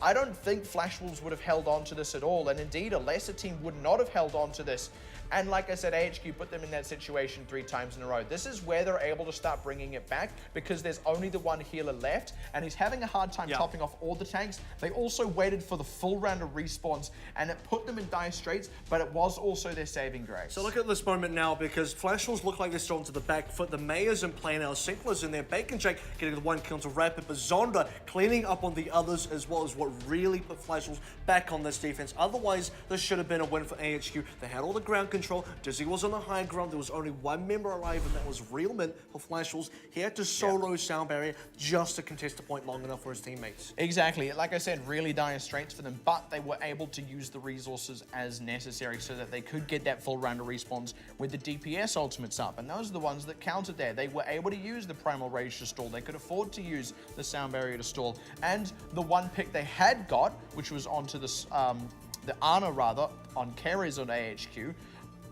I don't think Flash Wolves would have held on to this at all, and indeed a lesser team would not have held on to this. And like I said, AHQ put them in that situation 3 times in a row. This is where they're able to start bringing it back, because there's only the one healer left, and he's having a hard time topping off all the tanks. They also waited for the full round of respawns, and it put them in dire straits, but it was also their saving grace. So look at this moment now, because Flash Wolves look like they're still onto the back foot. The Mayor's in play now. Sinkla's in there. Bacon Jack getting the 1 kill to Rapid, but Zonda cleaning up on the others as well, as what really put Flash Wolves back on this defense. Otherwise, this should have been a win for AHQ. They had all the ground control. Dizzy was on the high ground. There was only one member alive, and that was Real Mint for Flash Wolves. He had to solo Sound Barrier just to contest a point long enough for his teammates. Exactly. Like I said, really dire straits for them, but they were able to use the resources as necessary so that they could get that full round of respawns with the DPS ultimates up, and those are the ones that counted there. They were able to use the Primal Rage to stall. They could afford to use the Sound Barrier to stall, and the one pick they had got, which was onto the Ana rather, on carries on AHQ,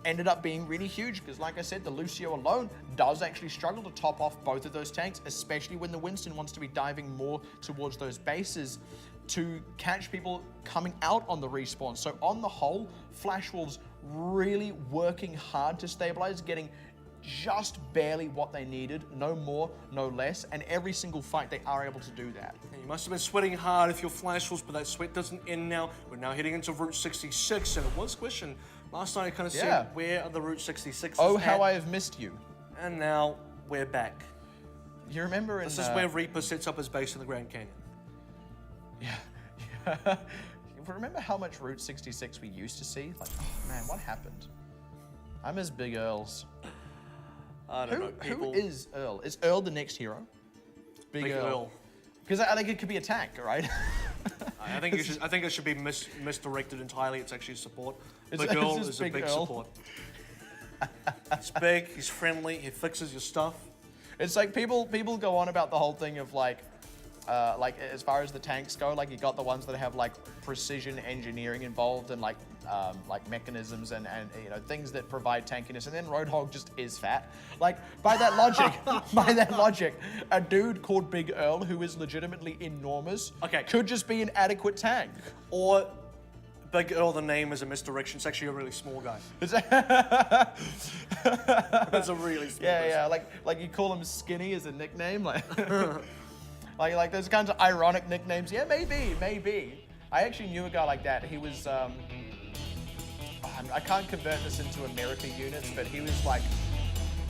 ended up being really huge, because like I said, the Lucio alone does actually struggle to top off both of those tanks, especially when the Winston wants to be diving more towards those bases to catch people coming out on the respawn. So on the whole, Flash Wolves really working hard to stabilize, getting just barely what they needed, no more, no less, and every single fight they are able to do that. And you must have been sweating hard if you're Flash Wolves, but that sweat doesn't end now. We're now heading into Route 66, and it was question last night I kind of said, where are the Route 66s? Oh, how I have missed you. And now we're back. You remember in... This is where Reaper sets up his base in the Grand Canyon. Yeah. Remember how much Route 66 we used to see? Like, oh man, what happened? I miss Big Earls. I don't know. Who is Earl? Is Earl the next hero? Big Earl. Because I think it could be a tank, right? I think it should be misdirected entirely. It's actually support. Big It's Earl just is a Big big Earl. support. He's big, he's friendly, he fixes your stuff. It's like people go on about the whole thing of like as far as the tanks go, like you got the ones that have like precision engineering involved and like mechanisms and you know, things that provide tankiness, and then Roadhog just is fat. Like by that logic, a dude called Big Earl who is legitimately enormous could just be an adequate tank. Or Big Earl, the name is a misdirection. It's actually a really small guy. It's a really small person. Yeah, like you call him Skinny as a nickname, like like those kinds of ironic nicknames. Yeah, maybe. I actually knew a guy like that. He was I can't convert this into America units, but he was like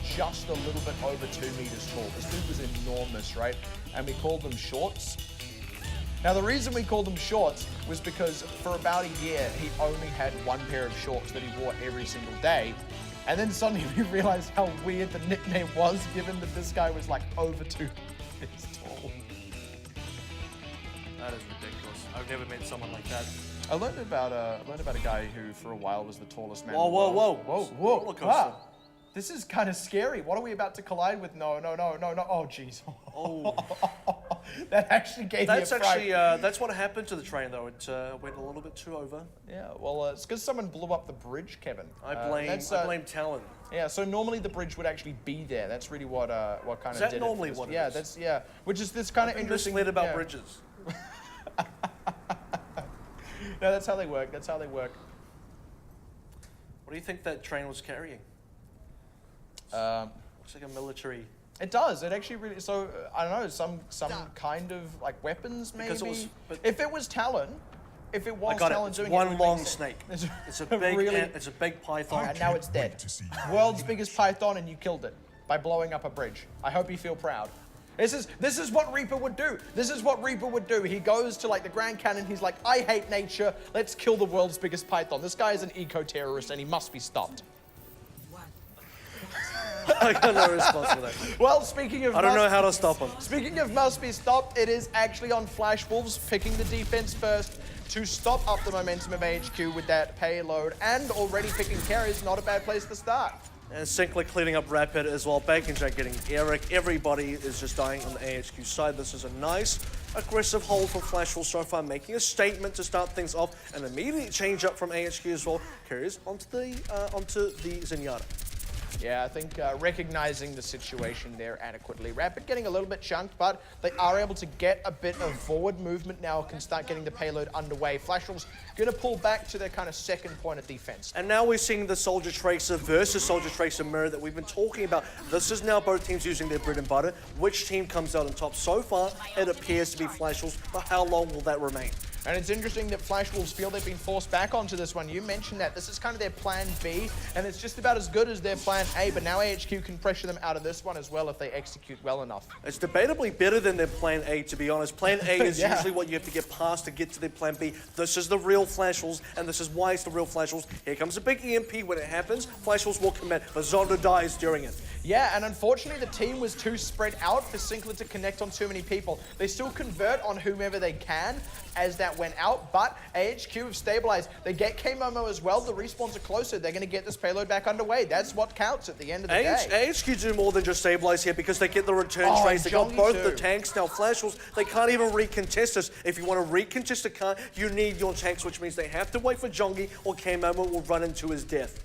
just a little bit over 2 meters tall. This dude was enormous, right? And we called them shorts. Now the reason we called them shorts was because for about a year, he only had one pair of shorts that he wore every single day. And then suddenly we realized how weird the nickname was, given that this guy was like over 2 meters tall. That is ridiculous. I've never met someone like that. I learned about a guy who for a while was the tallest man. Whoa. Whoa. Roller coaster. This is kind of scary. What are we about to collide with? No. Oh, jeez. Oh. That actually gave me a That's fright. actually, that's what happened to the train, though. It went a little bit too over. Yeah, well, it's because someone blew up the bridge, Kevin. I blame Talon. Yeah, so normally the bridge would actually be there. That's really what kind Is of that did normally it. what it yeah, is? that's which is this kind of interesting. Misled about yeah. bridges. No, that's how they work. That's how they work. What do you think that train was carrying? Looks like a military. It does. It actually really. So I don't know, some kind of like weapons maybe. Because it was- but- if it was Talon, if it was I got Talon it. It's doing one it, would long make sense. snake. It's a Really? big. It's a big python. And now it's dead. World's biggest python, and you killed it by blowing up a bridge. I hope you feel proud. This is what Reaper would do. This is what Reaper would do. He goes to like the Grand Canyon. He's like, I hate nature. Let's kill the world's biggest python. This guy is an eco-terrorist, and he must be stopped. I got no response for that. Well, speaking of I don't know how to stop him. Speaking of must be stopped, it is actually on Flash Wolves picking the defense first to stop up the momentum of AHQ with that payload, and already picking carries, not a bad place to start. And Sinclair cleaning up Rapid as well. Bacon Jack getting Eric. Everybody is just dying on the AHQ side. This is a nice, aggressive hold from Flash Wolves so far, making a statement to start things off. An immediate change up from AHQ as well. Carries onto the Zenyatta. Yeah, I think recognizing the situation there adequately. Rapid getting a little bit chunked, but they are able to get a bit of forward movement now, can start getting the payload underway. Flash Wolves going to pull back to their kind of second point of defense. And now we're seeing the Soldier Tracer versus Soldier Tracer mirror that we've been talking about. This is now both teams using their bread and butter. Which team comes out on top? So far, it appears to be Flash Wolves, but how long will that remain? And it's interesting that Flash Wolves feel they've been forced back onto this one. You mentioned that. This is kind of their plan B, and it's just about as good as their plan A, but now AHQ can pressure them out of this one as well if they execute well enough. It's debatably better than their plan A, to be honest. Plan A is Yeah. usually what you have to get past to get to their plan B. This is the real Flash Wolves, and this is why it's the real Flash Wolves. Here comes a big EMP when it happens. Flash Wolves will commit, but Zonda dies during it. Yeah, and unfortunately the team was too spread out for Sinclair to connect on too many people. They still convert on whomever they can as that went out, but AHQ have stabilized. They get K-Momo as well. The respawns are closer. They're going to get this payload back underway. That's what counts at the end of the day. AHQ do more than just stabilize here because they get the return Oh, trace. They got Jongi both too. the tanks. Now Flash Wolves, they can't even recontest this. If you want to recontest a car, you need your tanks, which means they have to wait for Jongi or K-Momo will run into his death.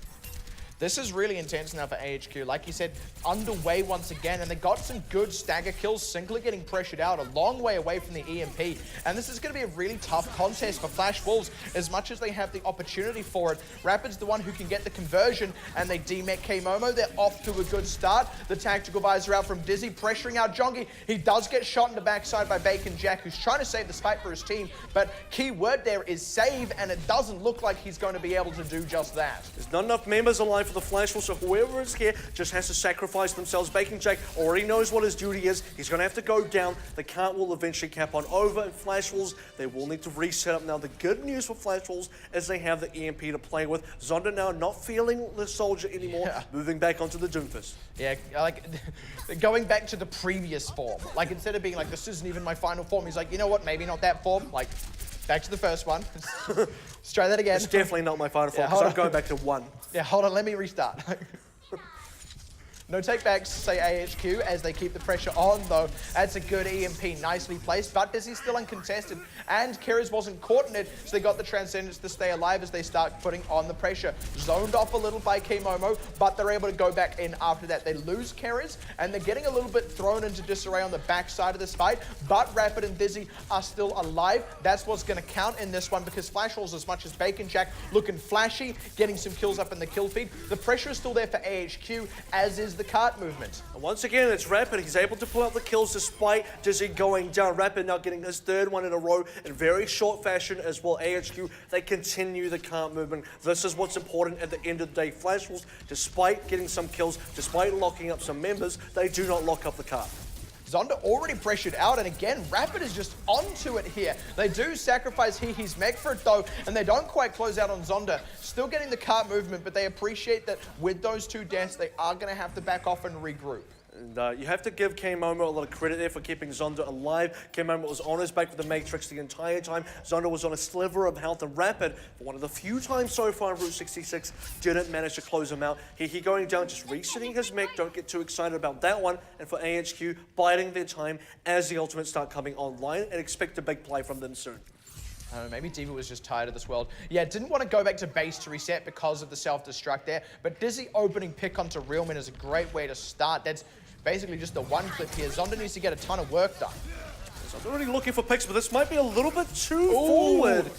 This is really intense now for AHQ. Like you said, underway once again, and they got some good stagger kills. Sinclair getting pressured out a long way away from the EMP. And this is going to be a really tough contest for Flash Wolves, as much as they have the opportunity for it. Rapid's the one who can get the conversion, and they demech K-Momo. They're off to a good start. The tactical visor out from Dizzy, pressuring out Jongi. He does get shot in the backside by Bacon Jack, who's trying to save the fight for his team. But key word there is save, and it doesn't look like he's going to be able to do just that. There's not enough members alive for the Flash Wolves, so whoever is here just has to sacrifice themselves. Bacon Jack already knows what his duty is. He's going to have to go down. The count will eventually cap on over, and Flash Wolves, they will need to reset up now. The good news for Flash Wolves is they have the EMP to play with. Zonda now not feeling the soldier anymore, moving back onto the Doomfist. Yeah, like going back to the previous form. Like instead of being like, this isn't even my final form, he's like, you know what, maybe not that form. Like, back to the first one. Let's try that again. It's definitely not my final form, Yeah, because hold I'm going on. back to 1. Yeah, hold on, let me restart. No takebacks, say AHQ, as they keep the pressure on, though. That's a good EMP, nicely placed, but Dizzy's still uncontested, and Kyrres wasn't caught in it, so they got the Transcendence to stay alive as they start putting on the pressure. Zoned off a little by K-Momo, but they're able to go back in after that. They lose Kyrres, and they're getting a little bit thrown into disarray on the backside of this fight, but Rapid and Dizzy are still alive. That's what's going to count in this one, because Flash Wolves, as much as Bacon Jack looking flashy, getting some kills up in the kill feed, the pressure is still there for AHQ, as is the cart movement. And once again, it's Rapid. He's able to pull out the kills despite Dizzy going down. Rapid now getting his third one in a row in very short fashion as well. AHQ, they continue the cart movement. This is what's important at the end of the day. Flash Wolves, despite getting some kills, despite locking up some members, they do not lock up the cart. Zonda already pressured out, and again, Rapid is just onto it here. They do sacrifice his mech for it though, and they don't quite close out on Zonda. Still getting the cart movement, but they appreciate that with those two deaths, they are going to have to back off and regroup. And you have to give K-Momo a lot of credit there for keeping Zonda alive. K-Momo was on his back with the Matrix the entire time. Zonda was on a sliver of health, and Rapid, for one of the few times so far in Route 66, didn't manage to close him out. He going down, just resetting his mech. Don't get too excited about that one. And for AHQ, biding their time as the ultimates start coming online, and expect a big play from them soon. I don't know, maybe Diva was just tired of this world. Yeah, didn't want to go back to base to reset because of the self-destruct there, but Dizzy opening pick onto Realman is a great way to start. That's basically just the one clip here. Zonda needs to get a ton of work done. So I'm already looking for picks, but this might be a little bit too forward.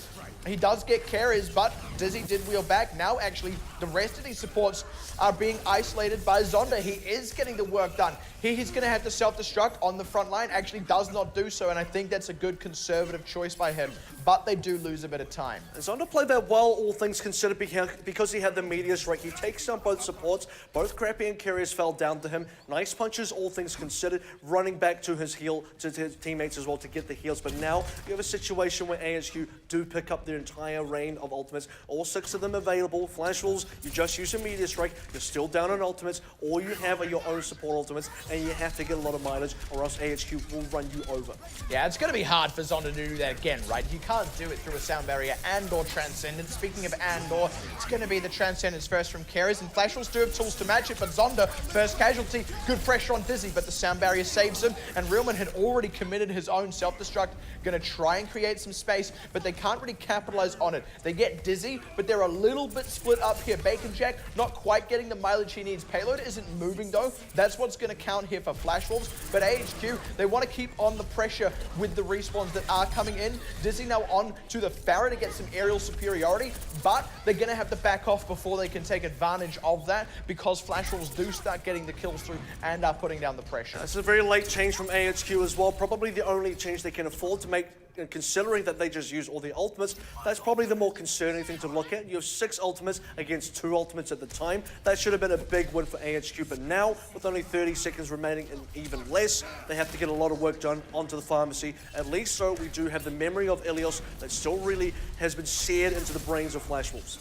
He does get carries, but Dizzy did wheel back. Now, actually, the rest of these supports are being isolated by Zonda. He is getting the work done. He's going to have to self-destruct on the front line. Actually does not do so, and I think that's a good conservative choice by him. But they do lose a bit of time. Zonda played that well, all things considered, because he had the meteor strike. He takes down both supports. Both Crappy and Carriers fell down to him. Nice punches, all things considered. Running back to his heal, to his teammates as well to get the heals. But now you have a situation where AHQ do pick up their entire reign of ultimates. All 6 of them available. Flash Wolves, you just use a meteor strike. You're still down on ultimates. All you have are your own support ultimates, and you have to get a lot of mileage, or else AHQ will run you over. Yeah, it's going to be hard for Zonda to do that again, right? You can't do it through a sound barrier and/or Transcendence. Speaking of and/or, it's going to be the Transcendence first from Carries, and Flash Wolves do have tools to match it, but Zonda, first casualty, good pressure on Dizzy, but the sound barrier saves him, and Realman had already committed his own self-destruct, going to try and create some space, but they can't really capitalize on it. They get Dizzy, but they're a little bit split up here. Bacon Jack not quite getting the mileage he needs. Payload isn't moving though. That's what's going to count here for Flash Wolves, but AHQ, they want to keep on the pressure with the respawns that are coming in. Dizzy now on to the Pharah to get some aerial superiority, but they're going to have to back off before they can take advantage of that, because Flash Wolves do start getting the kills through and are putting down the pressure. That's a very late change from AHQ as well. Probably the only change they can afford to make, and considering that they just use all the ultimates, that's probably the more concerning thing to look at. You have 6 ultimates against 2 ultimates at the time. That should have been a big win for AHQ, but now, with only 30 seconds remaining and even less, they have to get a lot of work done onto the pharmacy. At least so, we do have the memory of Ilios that still really has been seared into the brains of Flash Wolves.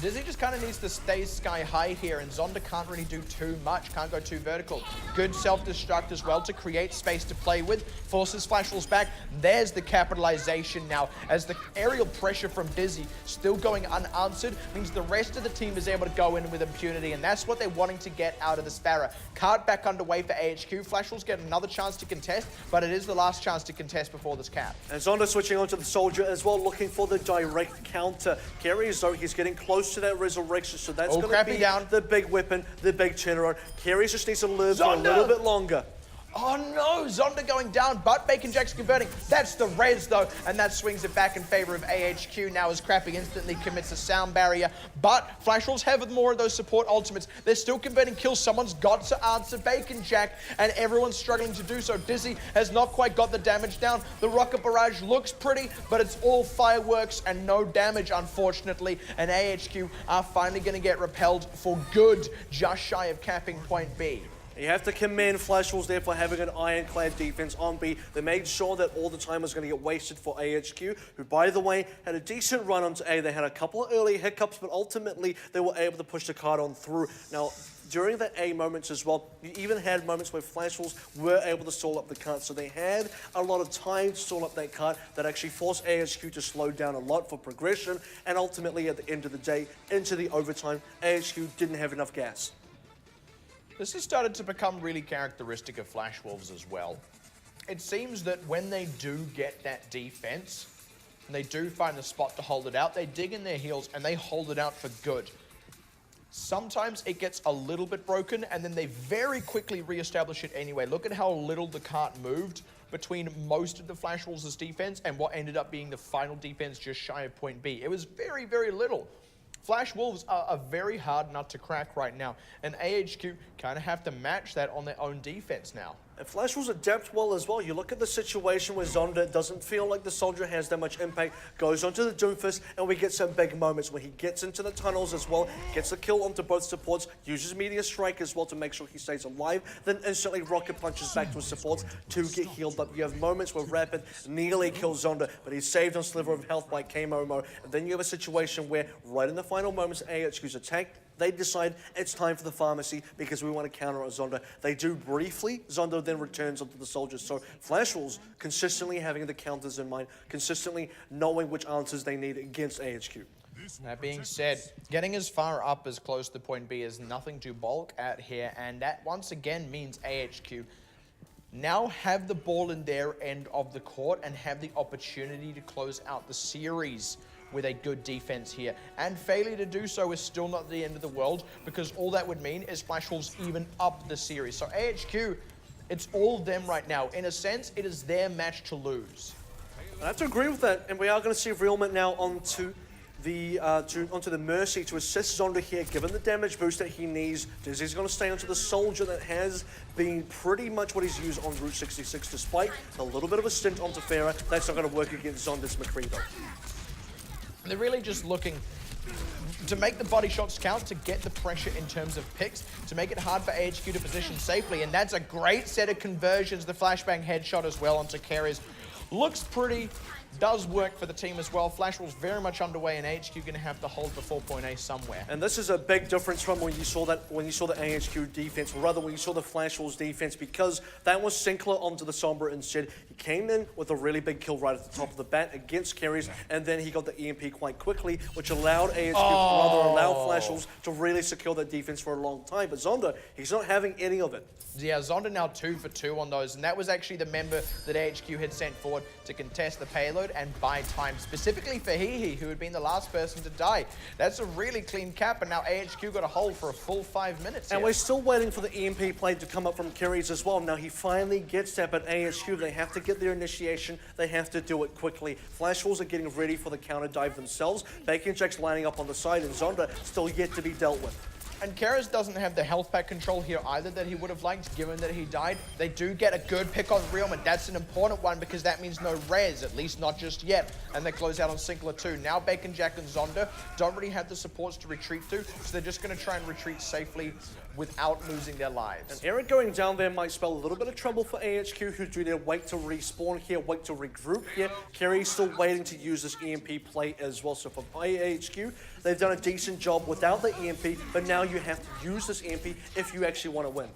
Dizzy just kind of needs to stay sky high here, and Zonda can't really do too much, can't go too vertical. Good self-destruct as well to create space to play with, forces Flash Wolves back. There's the capitalization now, as the aerial pressure from Dizzy still going unanswered, means the rest of the team is able to go in with impunity, and that's what they're wanting to get out of this Pharah. Cart back underway for AHQ. Flash Wolves get another chance to contest, but it is the last chance to contest before this cap. And Zonda switching onto the Soldier as well, looking for the direct counter. Carries though, he's getting close to that resurrection, so that's going to be down. the big weapon, the big turnaround. Carries just needs to live for a little bit longer. Oh no, Zonda going down, but Bacon Jack's converting. That's the res though, and that swings it back in favor of AHQ now as Crappy instantly commits a sound barrier. But Flash Wolves have more of those support ultimates. They're still converting kills. Someone's got to answer Bacon Jack, and everyone's struggling to do so. Dizzy has not quite got the damage down. The rocket barrage looks pretty, but it's all fireworks and no damage, unfortunately. And AHQ are finally going to get repelled for good, just shy of capping point B. You have to commend Flash Wolves there for having an ironclad defense on B. They made sure that all the time was going to get wasted for AHQ, who, by the way, had a decent run onto A. They had a couple of early hiccups, but ultimately they were able to push the card on through. Now, during the A moments as well, you even had moments where Flash Wolves were able to stall up the card. So they had a lot of time to stall up that card that actually forced AHQ to slow down a lot for progression. And ultimately, at the end of the day, into the overtime, AHQ didn't have enough gas. This has started to become really characteristic of Flash Wolves as well. It seems that when they do get that defense, and they do find the spot to hold it out, they dig in their heels and they hold it out for good. Sometimes it gets a little bit broken and then they very quickly reestablish it anyway. Look at how little the cart moved between most of the Flash Wolves' defense and what ended up being the final defense just shy of point B. It was very, very little. Flash Wolves are a very hard nut to crack right now, and AHQ kind of have to match that on their own defense now. And Flash Wolves adapt well as well. You look at the situation where Zonda doesn't feel like the Soldier has that much impact, goes onto the Doomfist, and we get some big moments where he gets into the tunnels as well, gets a kill onto both supports, uses Meteor Strike as well to make sure he stays alive, then instantly rocket punches back to his supports to get healed up. You have moments where Rapid nearly kills Zonda, but he's saved on sliver of health by K-Momo. And then you have a situation where, right in the final moments of AHQ's attack, They decide it's time for the pharmacy because we want to counter on Zonda. They do briefly. Zonda then returns onto the soldiers. So Flash Wolves consistently having the counters in mind, consistently knowing which answers they need against AHQ. That being said, getting as far up as close to point B is nothing to balk at here, and that once again means AHQ now have the ball in their end of the court and have the opportunity to close out the series with a good defense here. And failure to do so is still not the end of the world, because all that would mean is Flash Wolves even up the series. So AHQ, it's all them right now. In a sense, it is their match to lose. I have to agree with that, and we are going to see Realment now onto the Mercy to assist Zonda here, given the damage boost that he needs. Dizzy's going to stay onto the Soldier that has been pretty much what he's used on Route 66, despite a little bit of a stint onto Farah. That's not going to work against Zonda's McCree though. They're really just looking to make the body shots count, to get the pressure in terms of picks, to make it hard for AHQ to position safely, and that's a great set of conversions. The flashbang headshot as well onto carries. Looks pretty, does work for the team as well. Flash Wolves very much underway, and AHQ going to have to hold the 4-point A somewhere. And this is a big difference from when you saw the AHQ defense, or rather when you saw the Flash Wolves defense, because that was Sinclair onto the Sombra instead. He came in with a really big kill right at the top of the bat against carries, and then he got the EMP quite quickly, which allowed AHQ, allowed Flash Wolves to really secure that defense for a long time. But Zonda, he's not having any of it. Yeah, Zonda now 2 for 2 on those, and that was actually the member that AHQ had sent forward to contest the payload and buy time, specifically for Hehe, who had been the last person to die. That's a really clean cap, and now AHQ got a hold for a full 5 minutes And here. we're still waiting for the EMP play to come up from carries as well. Now he finally gets that, but AHQ, they have to get their initiation. They have to do it quickly. Flash Wolves are getting ready for the counter dive themselves. Bacon Jack's lining up on the side, and Zonda still yet to be dealt with. And Karras doesn't have the health pack control here either that he would have liked, given that he died. They do get a good pick on Realman. That's an important one, because that means no res, at least not just yet. And they close out on Sinclair too. Now Bacon Jack and Zonda don't really have the supports to retreat to, so they're just going to try and retreat safely without losing their lives. And Eric going down there might spell a little bit of trouble for AHQ, who do their wait to respawn here, wait to regroup here. Kerry's still waiting to use this EMP play as well. So for AHQ, they've done a decent job without the EMP, but now you have to use this EMP if you actually want to win.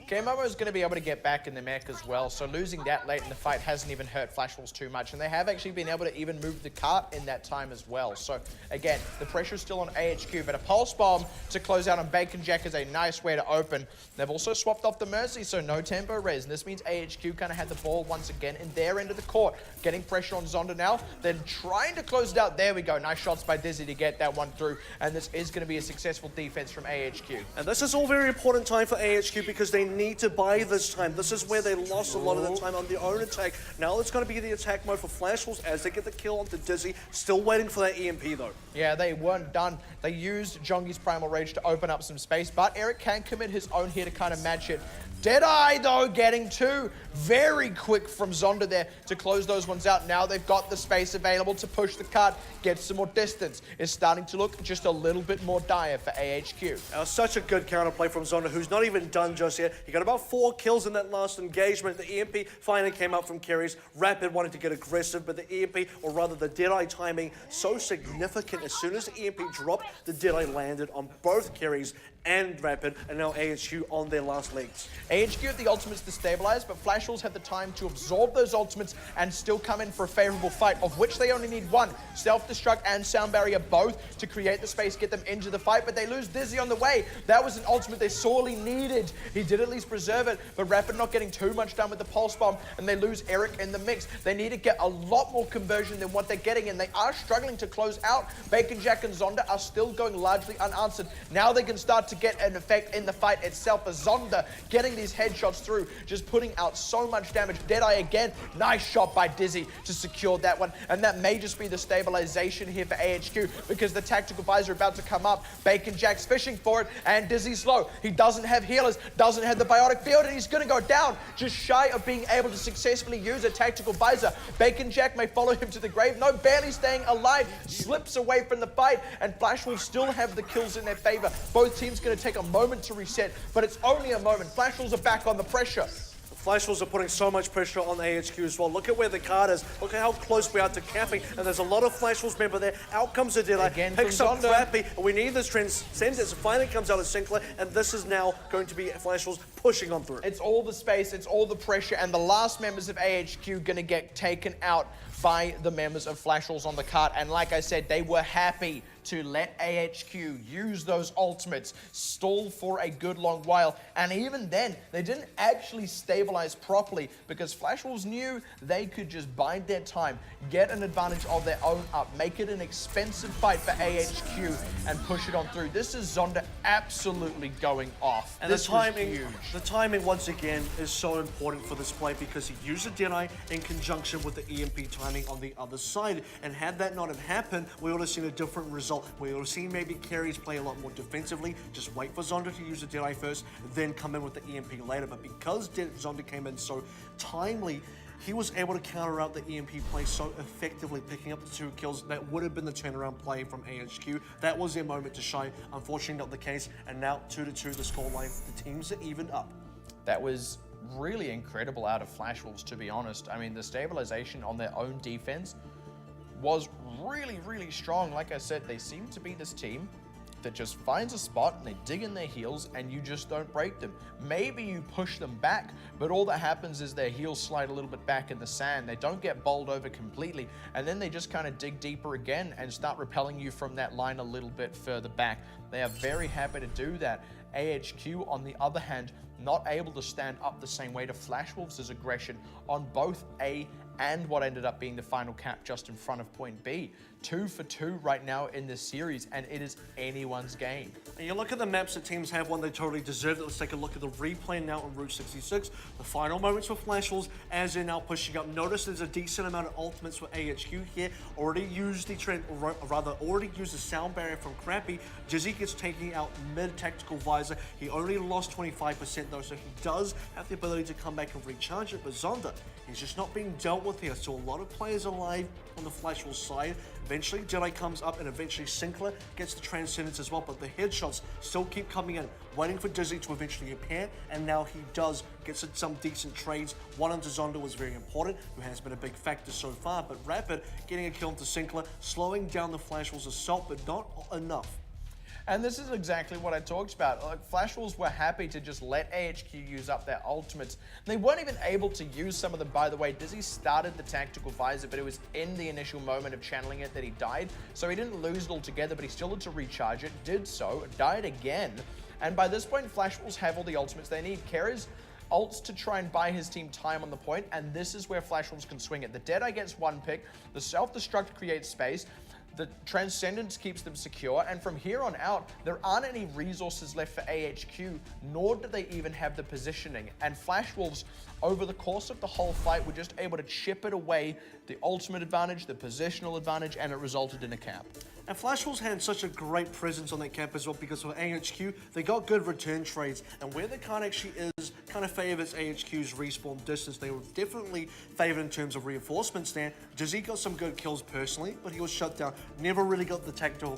K-Momo is going to be able to get back in the mech as well, so losing that late in the fight hasn't even hurt Flash Wolves too much, and they have actually been able to even move the cart in that time as well. So again, the pressure is still on AHQ, but a pulse bomb to close out on Bacon Jack is a nice way to open. They've also swapped off the Mercy, so no tempo res, and this means AHQ kind of had the ball once again in their end of the court, getting pressure on Zonda now, then trying to close it out. There we go, nice shots by Dizzy to get that one through, and this is going to be a successful defense from AHQ. And this is all very important time for AHQ, because they need to buy this time. This is where they lost a lot of the time on their own attack. Now it's going to be the attack mode for Flash Wolves as they get the kill onto Dizzy. Still waiting for that EMP though. Yeah, they weren't done. They used Jongi's Primal Rage to open up some space, but Eric can commit his own here to kind of match it. Deadeye, though, getting two. Very quick from Zonda there to close those ones out. Now they've got the space available to push the cart, get some more distance. It's starting to look just a little bit more dire for AHQ. Such a good counterplay from Zonda, who's not even done just yet. He got about 4 kills in that last engagement. The EMP finally came up from carries. Rapid wanted to get aggressive, but the EMP, or rather the Deadeye timing, so significant. As soon as the EMP dropped, the Deadeye landed on both carries and Rapid, and now AHQ on their last legs. AHQ have the ultimates to stabilize, but Flash Wolves have the time to absorb those ultimates and still come in for a favorable fight, of which they only need one. Self-destruct and Sound Barrier both to create the space, get them into the fight, but they lose Dizzy on the way. That was an ultimate they sorely needed. He did at least preserve it, but Rapid not getting too much done with the Pulse Bomb, and they lose Eric in the mix. They need to get a lot more conversion than what they're getting, and they are struggling to close out. Bacon Jack and Zonda are still going largely unanswered. Now they can start to get an effect in the fight itself, as Zonda getting these headshots through, just putting out so much damage. Deadeye again, nice shot by Dizzy to secure that one, and that may just be the stabilization here for AHQ, because the tactical visor about to come up. Bacon Jack's fishing for it, and Dizzy's low. He doesn't have healers, doesn't have the biotic field, and he's gonna go down, just shy of being able to successfully use a tactical visor. Bacon Jack may follow him to the grave. No, barely staying alive, slips away from the fight, and Flash will still have the kills in their favor. Both teams gonna take a moment to reset, but it's only a moment. Flash Wolves are back on the pressure. Flash Wolves are putting so much pressure on AHQ as well. Look at where the card is. Look at how close we are to capping. And there's a lot of Flash Wolves member there. Out comes the Deadeye. Again Picks from up Zonda. Crappy. And we need this Transcendence. It finally comes out of Sinclair. And this is now going to be Flash Wolves pushing on through. It's all the space, it's all the pressure, and the last members of AHQ gonna get taken out by the members of Flash Wolves on the card. And like I said, they were happy to let AHQ use those ultimates, stall for a good long while. And even then, they didn't actually stabilize properly because Flash Wolves knew they could just bide their time, get an advantage of their own up, make it an expensive fight for AHQ and push it on through. This is Zonda absolutely going off. And this was huge. the timing once again is so important for this play because he used the Deadeye in conjunction with the EMP timing on the other side. And had that not have happened, we would have seen a different result. We would have seen maybe carries play a lot more defensively, just wait for Zonda to use the Deadeye first, then come in with the EMP later. But because Zonda came in so timely, he was able to counter out the EMP play so effectively, picking up the 2 kills. That would have been the turnaround play from AHQ. That was their moment to shine. Unfortunately, not the case. And now 2-2 the scoreline. The teams are evened up. That was really incredible out of Flash Wolves, to be honest. I mean, the stabilization on their own defense was really, really strong. Like I said, they seem to be this team that just finds a spot and they dig in their heels and you just don't break them. Maybe you push them back, but all that happens is their heels slide a little bit back in the sand. They don't get bowled over completely, and then they just kind of dig deeper again and start repelling you from that line a little bit further back. They are very happy to do that. AHQ, on the other hand, not able to stand up the same way to Flash Wolves' aggression on both A and what ended up being the final cap just in front of point B. 2 for 2 right now in this series, and it is anyone's game. And you look at the maps that teams have won, they totally deserve it. Let's take a look at the replay now on Route 66. The final moments for Flash Wolves as they're now pushing up. Notice there's a decent amount of ultimates for AHQ here. Already used already used the sound barrier from Crappy. Jizzy gets taking out mid-tactical visor. He only lost 25% though, so he does have the ability to come back and recharge it. But Zonda, he's just not being dealt with here. So a lot of players alive on the Flash Wolves side. Eventually, Jedi comes up and eventually Sinclair gets the Transcendence as well, but the headshots still keep coming in, waiting for Dizzy to eventually appear, and now he does get some decent trades. One onto Zonda was very important, who has been a big factor so far, but Rapid getting a kill into Sinclair, slowing down the Flash Wolves' assault, but not enough. And this is exactly what I talked about. Like, Flash Wolves were happy to just let AHQ use up their ultimates. They weren't even able to use some of them, by the way. Dizzy started the tactical visor, but it was in the initial moment of channeling it that he died. So he didn't lose it altogether, but he still had to recharge it, did so, died again. And by this point, Flash Wolves have all the ultimates they need. Kera's ults to try and buy his team time on the point, and this is where Flash Wolves can swing it. The Deadeye gets 1 pick, the self-destruct creates space, the Transcendence keeps them secure, and from here on out, there aren't any resources left for AHQ, nor do they even have the positioning. And Flash Wolves, over the course of the whole fight, were just able to chip it away, the ultimate advantage, the positional advantage, and it resulted in a cap. And Flash Wolves had such a great presence on that camp as well because of AHQ, they got good return trades. And where the card actually is, kind of favors AHQ's respawn distance. They were definitely favored in terms of reinforcements there. Jizzy got some good kills personally, but he was shut down. Never really got the tactical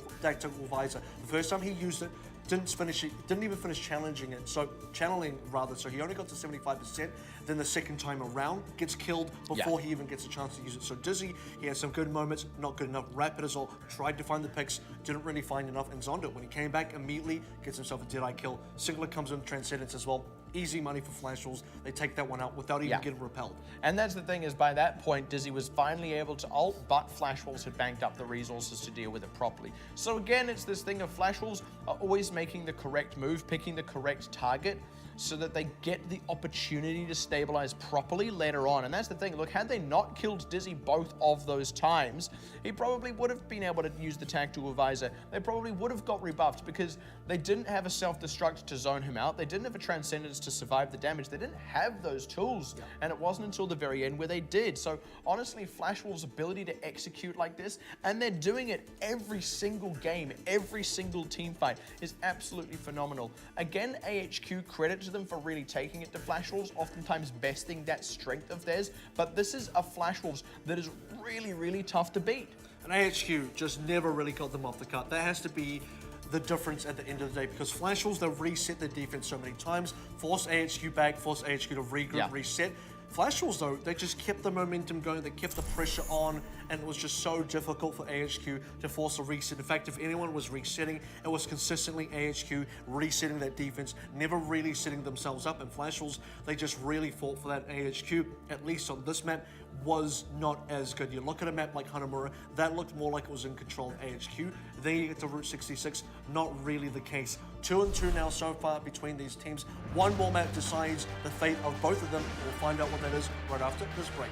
visor. The first time he used it, didn't even finish channeling it, so he only got to 75%. Then the second time around, gets killed before he even gets a chance to use it. So Dizzy, he had some good moments, not good enough. Rapid as well, tried to find the picks, didn't really find enough. And Zonda, when he came back, immediately gets himself a Deadeye kill. Sinclair comes in Transcendence as well. Easy money for Flash Wolves. They take that one out without even getting repelled. And that's the thing, is by that point, Dizzy was finally able to ult, but Flash Wolves had banked up the resources to deal with it properly. So again, it's this thing of Flash Wolves are always making the correct move, picking the correct target, so that they get the opportunity to stabilize properly later on. And that's the thing, look, had they not killed Dizzy both of those times, he probably would have been able to use the tactical visor. They probably would have got rebuffed because they didn't have a self-destruct to zone him out. They didn't have a Transcendence to survive the damage. They didn't have those tools. And it wasn't until the very end where they did. So honestly, Flash Wolves' ability to execute like this, and they're doing it every single game, every single team fight, is absolutely phenomenal. Again, AHQ, credit to them for really taking it to Flash Wolves, oftentimes besting that strength of theirs, but this is a Flash Wolves that is really, really tough to beat. And AHQ just never really got them off the cut. That has to be the difference at the end of the day, because Flash Wolves, they've reset their defense so many times, force AHQ back, force AHQ to regroup, reset. Flash Wolves, though, they just kept the momentum going, they kept the pressure on, and it was just so difficult for AHQ to force a reset. In fact, if anyone was resetting, it was consistently AHQ resetting that defense, never really setting themselves up, and Flash Wolves, they just really fought for that. AHQ, at least on this map, was not as good. You look at a map like Hanamura, that looked more like it was in control of AHQ. Then you get to Route 66, not really the case. 2-2 now so far between these teams. One more map decides the fate of both of them. We'll find out what that is right after this break.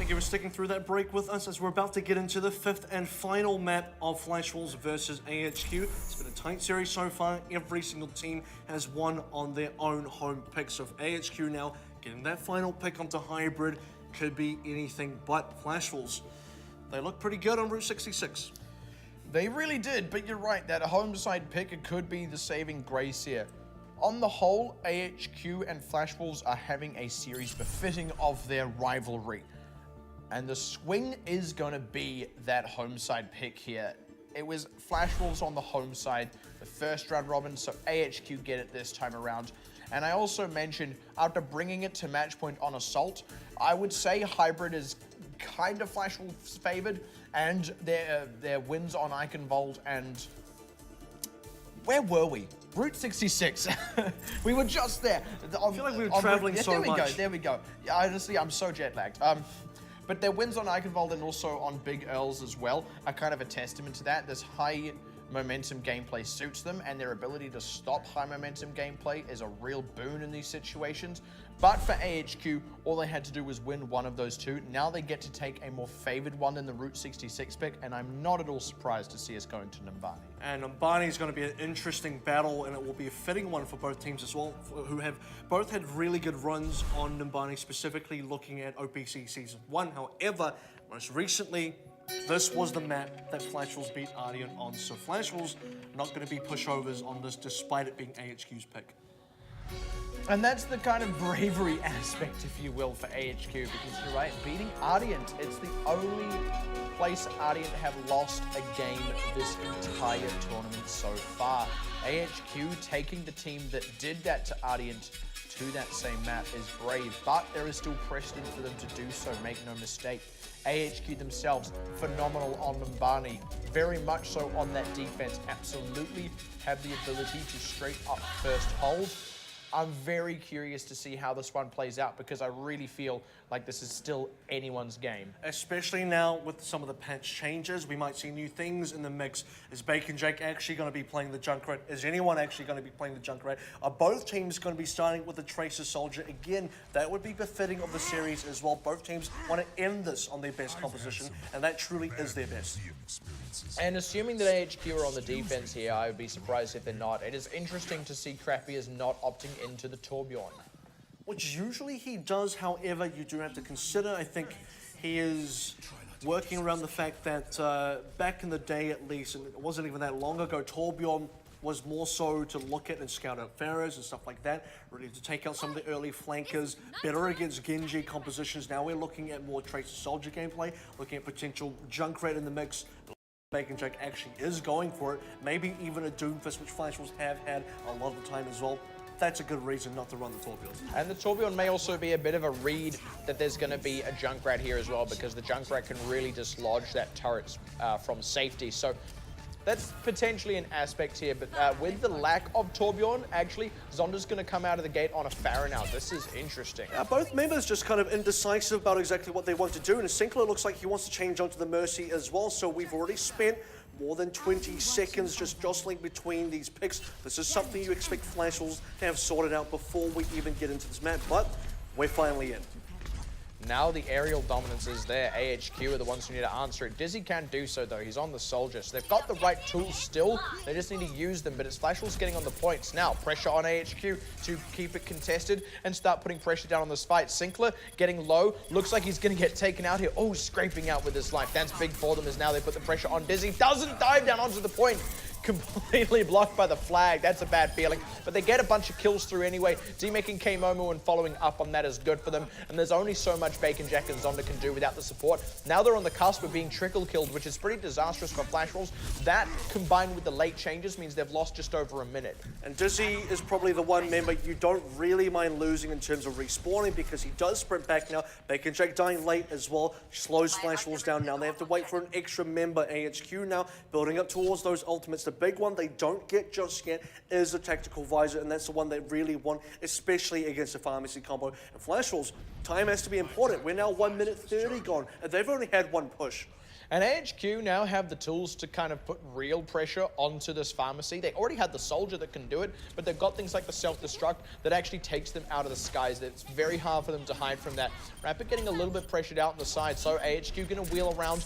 Thank you for sticking through that break with us as we're about to get into the fifth and final map of Flash Wolves versus AHQ. It's been a tight series so far. Every single team has won on their own home pick. So if AHQ now getting that final pick onto Hybrid could be anything but Flash Wolves. They look pretty good on Route 66. They really did, but you're right, that home side pick could be the saving grace here. On the whole, AHQ and Flash Wolves are having a series befitting of their rivalry. And the swing is going to be that home side pick here. it was Flash Wolves on the home side, the first round robin, so AHQ get it this time around. And I also mentioned, after bringing it to match point on Assault, I would say Hybrid is kind of Flash Wolves favored, and their wins on Eichenwald and... Where were we? Route 66. We were just there. I feel like we were traveling so much. There we go. Yeah, honestly, I'm so jet lagged. But their wins on Eichenwald and also on Big Earls as well are kind of a testament to that. This high momentum gameplay suits them, and their ability to stop high momentum gameplay is a real boon in these situations. But for AHQ, all they had to do was win one of those two. Now they get to take a more favored one in the Route 66 pick, and I'm not at all surprised to see us going to Numbani. And Numbani is going to be an interesting battle, and it will be a fitting one for both teams as well, who have both had really good runs on Numbani, specifically looking at OPC Season 1. However, most recently, this was the map that Flash Wolves beat Ardian on, so Flash Wolves not going to be pushovers on this, despite it being AHQ's pick. And that's the kind of bravery aspect, if you will, for AHQ, because you're right, beating Ardiant, it's the only place Ardiant have lost a game this entire tournament so far. AHQ taking the team that did that to Ardiant to that same map is brave, but there is still precedent for them to do so, make no mistake. AHQ themselves, phenomenal on Numbani, very much so on that defense, absolutely have the ability to straight up first hold. I'm very curious to see how this one plays out, because I really feel like this is still anyone's game. Especially now with some of the patch changes, we might see new things in the mix. Is Bacon Jake actually going to be playing the Junkrat? Is anyone actually going to be playing the Junkrat? Are both teams going to be starting with the Tracer Soldier? Again, that would be befitting of the series as well. Both teams want to end this on their best composition, and that truly is their best. And assuming that AHQ are on the defense here, I would be surprised if they're not. It is interesting to see Crappy is not opting into the Torbjorn. Which usually he does, however, you do have to consider, I think he is working around the fact that back in the day at least, and it wasn't even that long ago, Torbjorn was more so to look at and scout out Pharaohs and stuff like that, really to take out some of the early flankers, better against Genji compositions. Now we're looking at more Tracer Soldier gameplay, looking at potential Junkrat in the mix. Bacon Jack actually is going for it, maybe even a Doomfist, which Flash Wolves have had a lot of the time as well. That's a good reason not to run the Torbjorn. And the Torbjorn may also be a bit of a read that there's going to be a Junkrat here as well, because the Junkrat can really dislodge that turret from safety. So that's potentially an aspect here, but with the lack of Torbjorn, actually, Zonda's going to come out of the gate on a Pharah now. This is interesting. Both members just kind of indecisive about exactly what they want to do, and Sinclair looks like he wants to change onto the Mercy as well, so we've already spent more than 20 seconds just jostling between these picks. This is something you expect Flash Wolves to have sorted out before we even get into this map, but we're finally in. Now the aerial dominance is there. AHQ are the ones who need to answer it. Dizzy can't do so though, he's on the Soldier. So they've got the right tools still, they just need to use them, but it's Flash Wolves getting on the points. Now, pressure on AHQ to keep it contested and start putting pressure down on this fight. Sinclair getting low, looks like he's gonna get taken out here. Oh, scraping out with his life. That's big for them as now they put the pressure on Dizzy. Doesn't dive down onto the point. Completely blocked by the flag. That's a bad feeling. But they get a bunch of kills through anyway. D-making K-Momo and following up on that is good for them. And there's only so much Bacon Jack and Zonda can do without the support. Now they're on the cusp of being trickle killed, which is pretty disastrous for Flash Wolves. That combined with the late changes means they've lost just over a minute. And Dizzy is probably the one member you don't really mind losing in terms of respawning, because he does sprint back now. Bacon Jack dying late as well. Slows Flash Wolves down now. They have to wait for an extra member. AHQ now building up towards those ultimates. The big one they don't get just yet is a tactical visor, and that's the one they really want, especially against a pharmacy combo. And Flash Wolves, time has to be important. We're now 1 minute 30 gone, and they've only had one push. And AHQ now have the tools to kind of put real pressure onto this pharmacy. They already had the Soldier that can do it, but they've got things like the self-destruct that actually takes them out of the skies. It's very hard for them to hide from that. Rapid getting a little bit pressured out on the side, so AHQ gonna wheel around,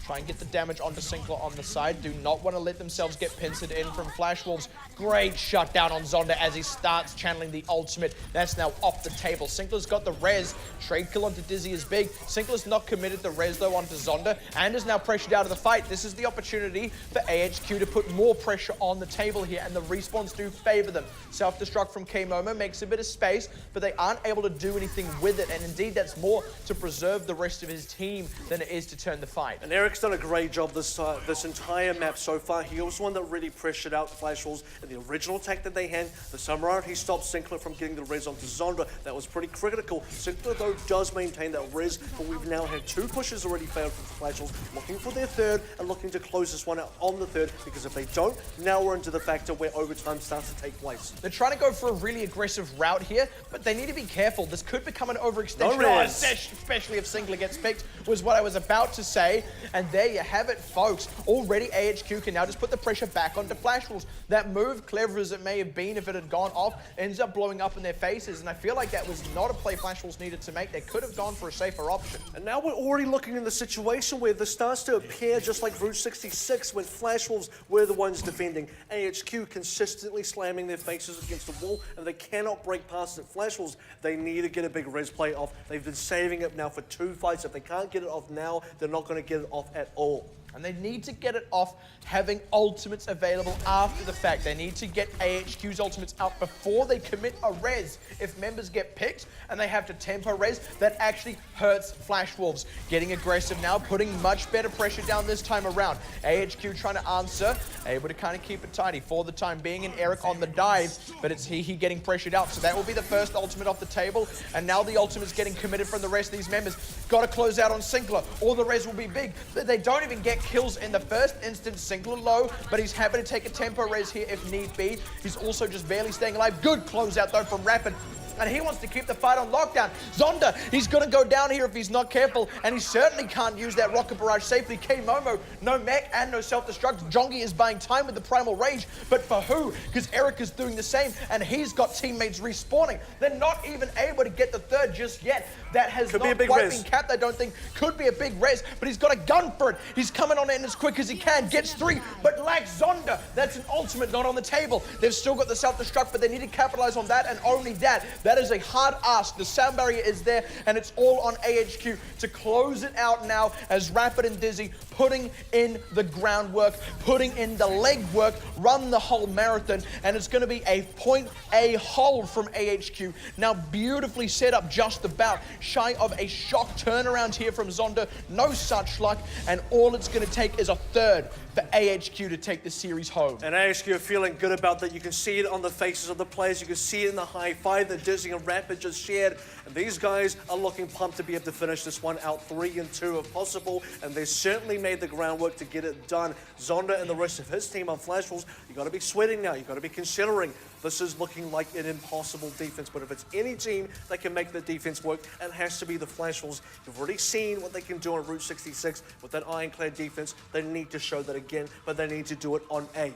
try and get the damage onto Sinclair on the side. Do not want to let themselves get pincered in from Flash Wolves. Great shutdown on Zonda as he starts channeling the ultimate. That's now off the table. Sinclair's got the res. Trade kill onto Dizzy is big. Sinclair's not committed the res though onto Zonda and is now pressured out of the fight. This is the opportunity for AHQ to put more pressure on the table here, and the respawns do favor them. Self-destruct from K-Momo makes a bit of space, but they aren't able to do anything with it, and indeed that's more to preserve the rest of his team than it is to turn the fight. And Eric Eric's done a great job this entire map so far. He was one that really pressured out Flash Wolves in the original attack that they had. The summer round, he stopped Sinclair from getting the res onto Zonda. That was pretty critical. Sinclair, though, does maintain that res, but we've now had 2 pushes already failed from Flash Wolves, looking for their third and looking to close this one out on the third, because if they don't, now we're into the factor where overtime starts to take place. They're trying to go for a really aggressive route here, but they need to be careful. This could become an overextension. No res. Especially if Sinclair gets picked, was what I was about to say. And there you have it, folks. Already AHQ can now just put the pressure back onto Flash Wolves. That move, clever as it may have been if it had gone off, ends up blowing up in their faces. And I feel like that was not a play Flash Wolves needed to make. They could have gone for a safer option. And now we're already looking in the situation where this starts to appear just like Route 66 when Flash Wolves were the ones defending. AHQ consistently slamming their faces against the wall, and they cannot break past it. Flash Wolves, they need to get a big res play off. They've been saving it now for 2 fights. If they can't get it off now, they're not going to get it off at all. And they need to get it off having ultimates available after the fact. They need to get AHQ's ultimates out before they commit a res. If members get picked and they have to tempo res, that actually hurts Flash Wolves. Getting aggressive now, putting much better pressure down this time around. AHQ trying to answer, able to kind of keep it tidy for the time being, and Eric on the dive, but it's he getting pressured out. So that will be the first ultimate off the table, and now the ultimate's getting committed from the rest of these members. Got to close out on Sinclair, or the res will be big. But they don't even get kills in the first instance. Sinclair low, but he's happy to take a tempo res here if need be. He's also just barely staying alive. Good closeout though from Rapid. And he wants to keep the fight on lockdown. Zonda, he's going to go down here if he's not careful, and he certainly can't use that rocket barrage safely. K-Momo, no mech and no self-destruct. Jongi is buying time with the primal rage, but for who? Because Eric is doing the same, and he's got teammates respawning. They're not even able to get the third just yet. That has not quite been capped, I don't think. Could be a big res, but he's got a gun for it. He's coming on in as quick as he can, gets 3, but lacks Zonda. That's an ultimate not on the table. They've still got the self-destruct, but they need to capitalize on that, and only that. That is a hard ask. The sound barrier is there, and it's all on AHQ to close it out now as Rapid and Dizzy putting in the groundwork, putting in the legwork, run the whole marathon, and it's going to be a point A hold from AHQ. Now beautifully set up, just about shy of a shock turnaround here from Zonda. No such luck, and all it's going to take is a third for AHQ to take the series home. And AHQ are feeling good about that. You can see it on the faces of the players. You can see it in the high five that Dizzy and Rapid just shared. And these guys are looking pumped to be able to finish this one out 3-2 if possible. And they certainly made the groundwork to get it done. Zonda and the rest of his team on Flash Wolves, you got to be sweating now. You got to be considering this is looking like an impossible defense. But if it's any team that can make the defense work, it has to be the Flash Wolves. You've already seen what they can do on Route 66 with that ironclad defense. They need to show that again, but they need to do it on A.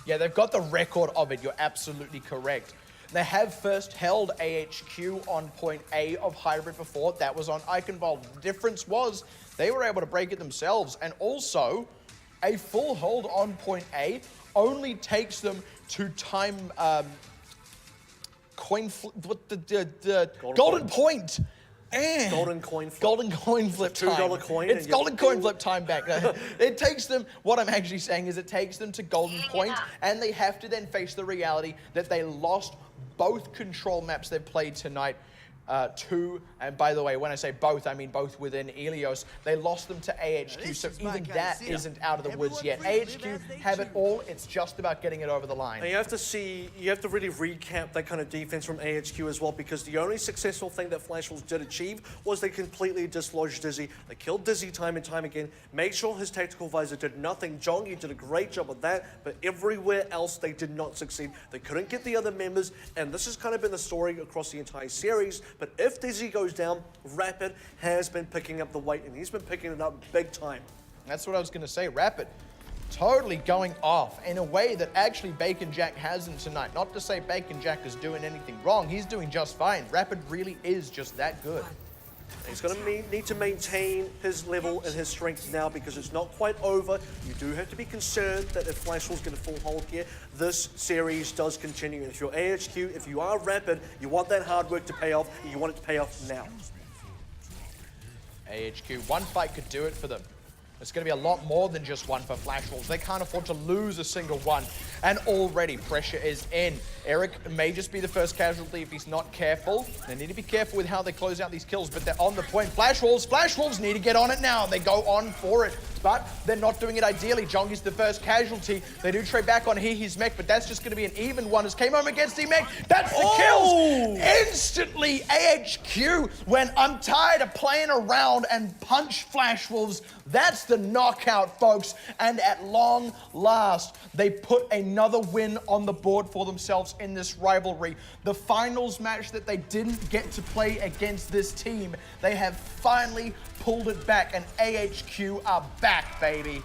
Yeah, they've got the record of it. You're absolutely correct. They have first held AHQ on point A of Hybrid before. That was on Eichenwald. The difference was they were able to break it themselves. And also, a full hold on point A only takes them to time golden point. Golden coin flip. Golden coin flip time. $2 coin. It's golden coin flip time back. It takes them, what I'm actually saying is it takes them to golden point, and they have to then face the reality that they lost both control maps they've played tonight to, and by the way, when I say both, I mean both within Ilios. They lost them to AHQ, so even that isn't out of the woods yet. AHQ have it all. It's just about getting it over the line. And you have to really recap that kind of defense from AHQ as well, because the only successful thing that Flash Wolves did achieve was they completely dislodged Dizzy. They killed Dizzy time and time again, made sure his tactical visor did nothing. Jongi did a great job of that, but everywhere else they did not succeed. They couldn't get the other members, and this has kind of been the story across the entire series. But if Dizzy goes down, Rapid has been picking up the weight, and he's been picking it up big time. That's what I was going to say. Rapid totally going off in a way that actually Bacon Jack hasn't tonight. Not to say Bacon Jack is doing anything wrong. He's doing just fine. Rapid really is just that good. He's going to need to maintain his level and his strength now, because it's not quite over. You do have to be concerned that if Flash Wolves get a full hold here, this series does continue. And if you're AHQ, if you are Rapid, you want that hard work to pay off, and you want it to pay off now. AHQ, one fight could do it for them. It's going to be a lot more than just one for Flash Wolves. They can't afford to lose a single one. And already pressure is in. Eric may just be the first casualty if he's not careful. They need to be careful with how they close out these kills, but they're on the point. Flash Wolves need to get on it now. They go on for it. but they're not doing it ideally. Jongi's the first casualty. They do trade back on his mech, but that's just going to be an even one as K-Mom against D-Mech. That's the kills! Instantly, AHQ, when I'm tired of playing around and punch Flash Wolves, that's the knockout, folks. And at long last, they put another win on the board for themselves in this rivalry. The finals match that they didn't get to play against this team, they have finally pulled it back, and AHQ are back, baby.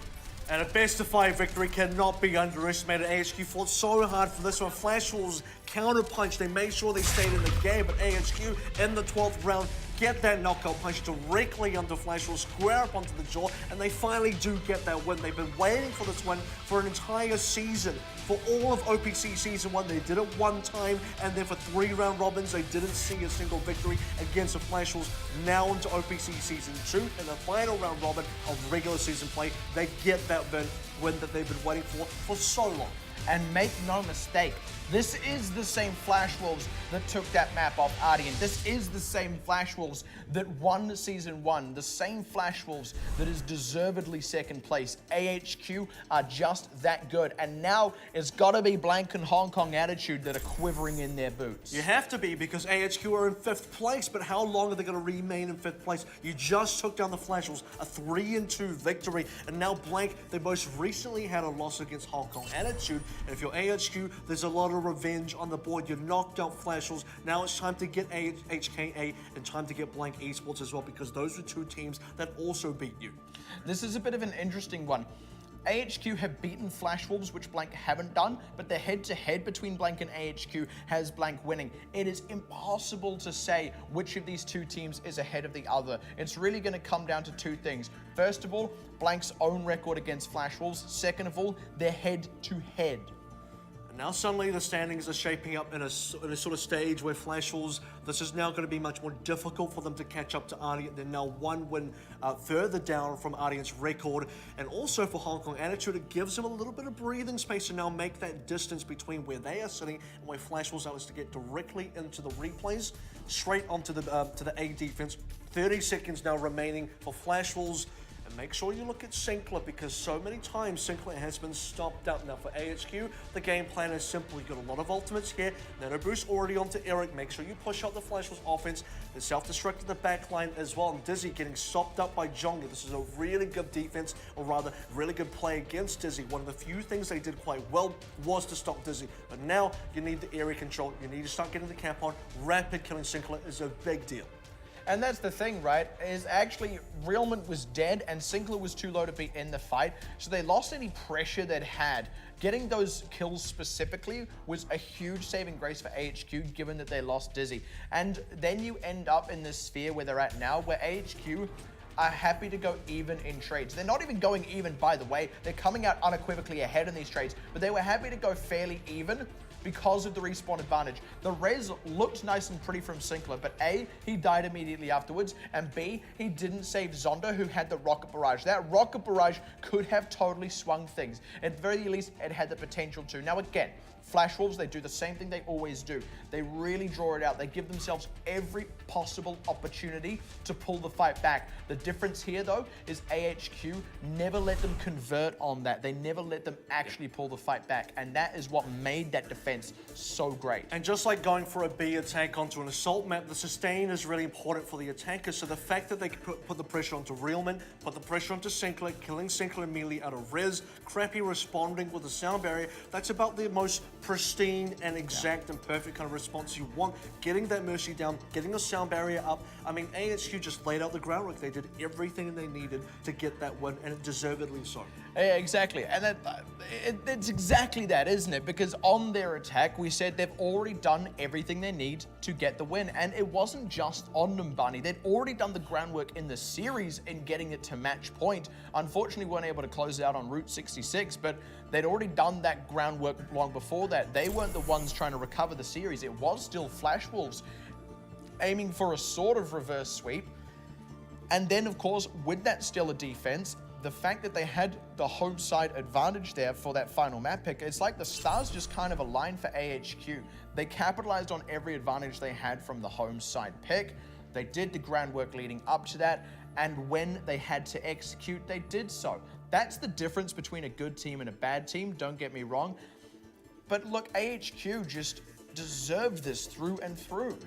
And a best-of-5 victory cannot be underestimated. AHQ fought so hard for this one. Flash Wolves counter-punch. They made sure they stayed in the game, but AHQ in the 12th round get that knockout punch directly onto Flash Wolves, square up onto the jaw, and they finally do get that win. They've been waiting for this win for an entire season. For all of OPC Season 1, they did it one time, and then for 3 round robins, they didn't see a single victory against the Flash Wolves. Now into OPC Season 2, in the final round robin of regular season play, they get that win that they've been waiting for so long. And make no mistake, this is the same Flash Wolves that took that map off Ardian. This is the same Flash Wolves that won Season 1. The same Flash Wolves that is deservedly second place. AHQ are just that good. And now it's got to be Blank and Hong Kong Attitude that are quivering in their boots. You have to be, because AHQ are in 5th place, but how long are they going to remain in 5th place? You just took down the Flash Wolves, a 3-2 victory, and now Blank, they most recently had a loss against Hong Kong Attitude. And if you're AHQ, there's a lot of revenge on the board. You knocked out Flash Wolves. Now it's time to get HKA and time to get Blank Esports as well, because those are 2 teams that also beat you. This is a bit of an interesting one. AHQ have beaten Flash Wolves, which Blank haven't done, but the head-to-head between Blank and AHQ has Blank winning. It is impossible to say which of these 2 teams is ahead of the other. It's really going to come down to 2 things. First of all, Blank's own record against Flash Wolves. Second of all, their head-to-head. Now suddenly the standings are shaping up in a sort of stage where Flash Wolves, this is now going to be much more difficult for them to catch up to Ardian. They're now 1 win further down from Ardian's record. And also for Hong Kong Attitude, it gives them a little bit of breathing space to now make that distance between where they are sitting and where Flash Wolves are, to get directly into the replays, straight onto the A defense. 30 seconds now remaining for Flash Wolves. And make sure you look at Sinclair, because so many times Sinclair has been stopped up. Now for AHQ, the game plan is simple. You've got a lot of ultimates here. Nano Boost already onto Eric. Make sure you push out the Flash Wolves offense. They self-destructed the backline as well. And Dizzy getting stopped up by Jonga. This is a really good defense, or rather, really good play against Dizzy. One of the few things they did quite well was to stop Dizzy. But now you need the area control. You need to start getting the cap on. Rapid killing Sinclair is a big deal. And that's the thing, right, is actually Realman was dead and Sinclair was too low to be in the fight, so they lost any pressure they'd had. Getting those kills specifically was a huge saving grace for AHQ, given that they lost Dizzy. And then you end up in this sphere where they're at now, where AHQ are happy to go even in trades. They're not even going even, by the way. They're coming out unequivocally ahead in these trades, but they were happy to go fairly even because of the respawn advantage. The res looked nice and pretty from Sinclair, but A, he died immediately afterwards, and B, he didn't save Zonda, who had the rocket barrage. That rocket barrage could have totally swung things. At the very least, it had the potential to. Now again, Flash Wolves, they do the same thing they always do. They really draw it out. They give themselves every possible opportunity to pull the fight back. The difference here, though, is AHQ never let them convert on that. They never let them actually pull the fight back, and that is what made that defense so great. And just like going for a B attack onto an assault map, the sustain is really important for the attackers. So the fact that they put the pressure onto Realman, put the pressure onto Sinclair, killing Sinclair immediately out of res, Crappy responding with the sound barrier, that's about the most pristine and exact and perfect kind of response you want. Getting that Mercy down, getting the sound barrier up. I mean, AHQ just laid out the groundwork. They did everything they needed to get that win, and it deservedly so. Yeah, exactly. And it's exactly that, isn't it? Because on their attack, we said they've already done everything they need to get the win. And it wasn't just on Numbani. They'd already done the groundwork in the series in getting it to match point. Unfortunately, weren't able to close it out on Route 66, but they'd already done that groundwork long before that. They weren't the ones trying to recover the series. It was still Flash Wolves aiming for a sort of reverse sweep. And then, of course, with that stellar defense, the fact that they had the home side advantage there for that final map pick, it's like the stars just kind of aligned for AHQ. They capitalized on every advantage they had from the home side pick. They did the groundwork leading up to that, and when they had to execute, they did so. That's the difference between a good team and a bad team, don't get me wrong. But look, AHQ just deserved this through and through.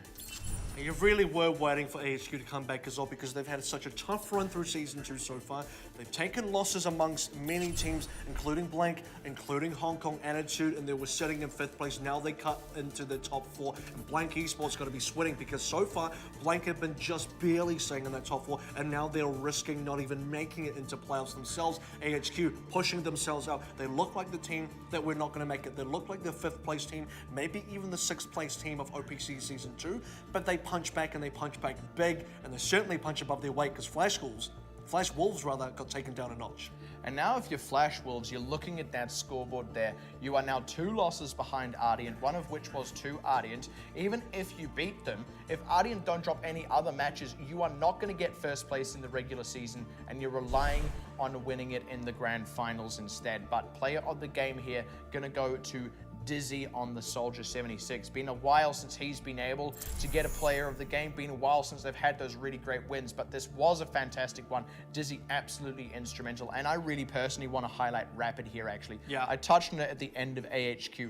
You really were waiting for AHQ to come back as well because they've had such a tough run through Season 2 so far. They've taken losses amongst many teams, including Blank, including Hong Kong Attitude, and they were sitting in 5th place. Now they cut into the top 4, and Blank Esports got to be sweating because so far, Blank have been just barely staying in that top 4, and now they're risking not even making it into playoffs themselves. AHQ pushing themselves out. They look like the team that we're not going to make it. They look like the 5th place team, maybe even the 6th place team of OPC Season 2, but they punch back and they punch back big, and they certainly punch above their weight because Flash Wolves got taken down a notch. And now if you're Flash Wolves, you're looking at that scoreboard there. You are now 2 losses behind Ardiant, one of which was to Ardiant. Even if you beat them, if Ardiant don't drop any other matches, you are not going to get 1st place in the regular season, and you're relying on winning it in the grand finals instead. But player of the game here going to go to Dizzy on the Soldier 76. Been a while since he's been able to get a player of the game. Been a while since they've had those really great wins, but this was a fantastic one. Dizzy absolutely instrumental, and I really personally want to highlight Rapid here actually. Yeah. I touched on it at the end of AHQ.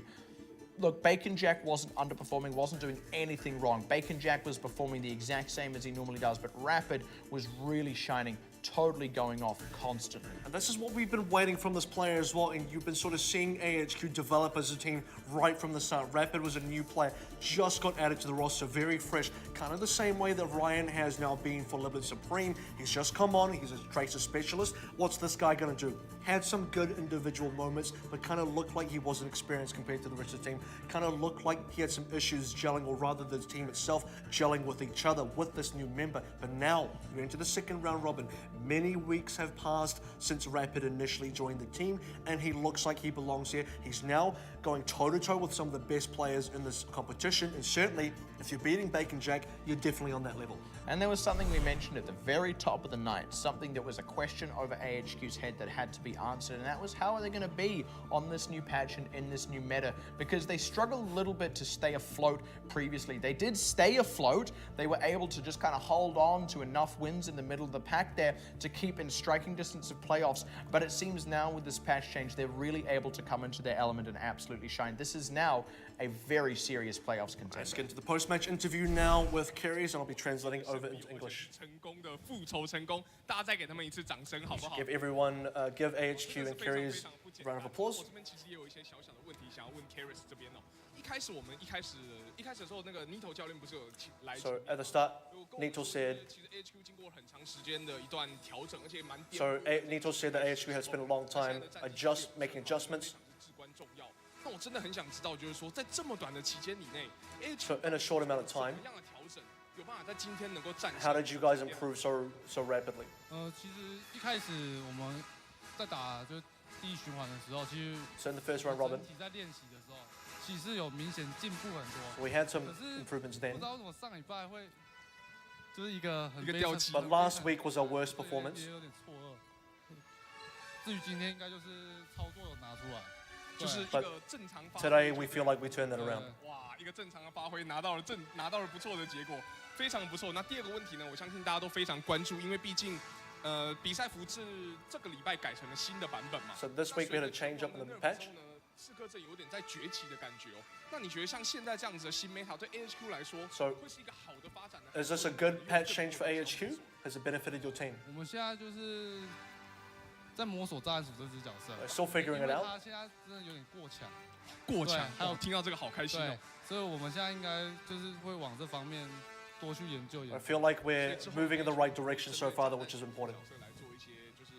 Look, Bacon Jack wasn't underperforming, wasn't doing anything wrong. Bacon Jack was performing the exact same as he normally does, but Rapid was really shining, totally going off constantly. And this is what we've been waiting from this player as well, and you've been sort of seeing AHQ develop as a team right from the start. Rapid was a new player, just got added to the roster, very fresh, kind of the same way that Ryan has now been for Liberty Supreme. He's just come on, he's a Tracer specialist. What's this guy gonna do? Had some good individual moments, but kind of looked like he wasn't experienced compared to the rest of the team. Kind of looked like he had some issues gelling, or rather the team itself gelling with each other with this new member. But now, we're into the 2nd round robin. Many weeks have passed since Rapid initially joined the team, and he looks like he belongs here. He's now going toe-to-toe with some of the best players in this competition, and certainly, if you're beating Bacon Jack, you're definitely on that level. And there was something we mentioned at the very top of the night, something that was a question over AHQ's head that had to be answered, and that was how are they going to be on this new patch and in this new meta, because they struggled a little bit to stay afloat previously. They did stay afloat. They were able to just kind of hold on to enough wins in the middle of the pack there to keep in striking distance of playoffs, but it seems now with this patch change, they're really able to come into their element and absolutely shine. This is now a very serious playoffs contender. Let's get into the post-match interview now with Carries, and I'll be translating over into English. Give everyone, give AHQ and Carries a round of applause. 一开始我们一开始的时候，那个 Nito 教练不是有来？ So at the start, Nito said. 其实 HQ 经过很长时间的一段调整，而且蛮。So Nito said that AHQ has spent a long time making adjustments. 至关重要。那我真的很想知道，就是说在这么短的期间以内 ，So in a short amount of time, 怎么样的调整，有办法在今天能够战胜 how did you guys improve so rapidly? 其实一开始我们在打就是第一循环的时候，其实 So in the first round robin, 整体在练习的时候，其实有明显进步很多。 we had some 可是 improvements 不 then. 知道为什么上礼拜会就是一个很一个掉漆 But last week was our worst performance. 也有点错愕。至于今天应该就是操作有拿出来，就是一 But 个正常发挥。 Today we feel like we turned that around. 哇，一个正常的发挥拿到了不错的结果，非常不错。那第二个问题呢，我相信大家都非常关注，因为毕竟比赛服是这个礼拜改成了新的版本嘛。 So this week we had a change up in the patch. 刺客阵有点在崛起的感觉哦。那你觉得像现在这样子的新 meta 对 AHQ 来说， So 会是一个好的发展呢？ Is this a good patch change for AHQ? Has it benefited your team? 我们现在就是在摸索战术这只角色 Still figuring it 因为 out. 他现在真的有点过强，过强，还有听到这个好开心对哦。，所以我们现在应该就是会往这方面多去研究 I 研究。 feel like we're moving in the right direction so far, which is important. 角色来做一些就是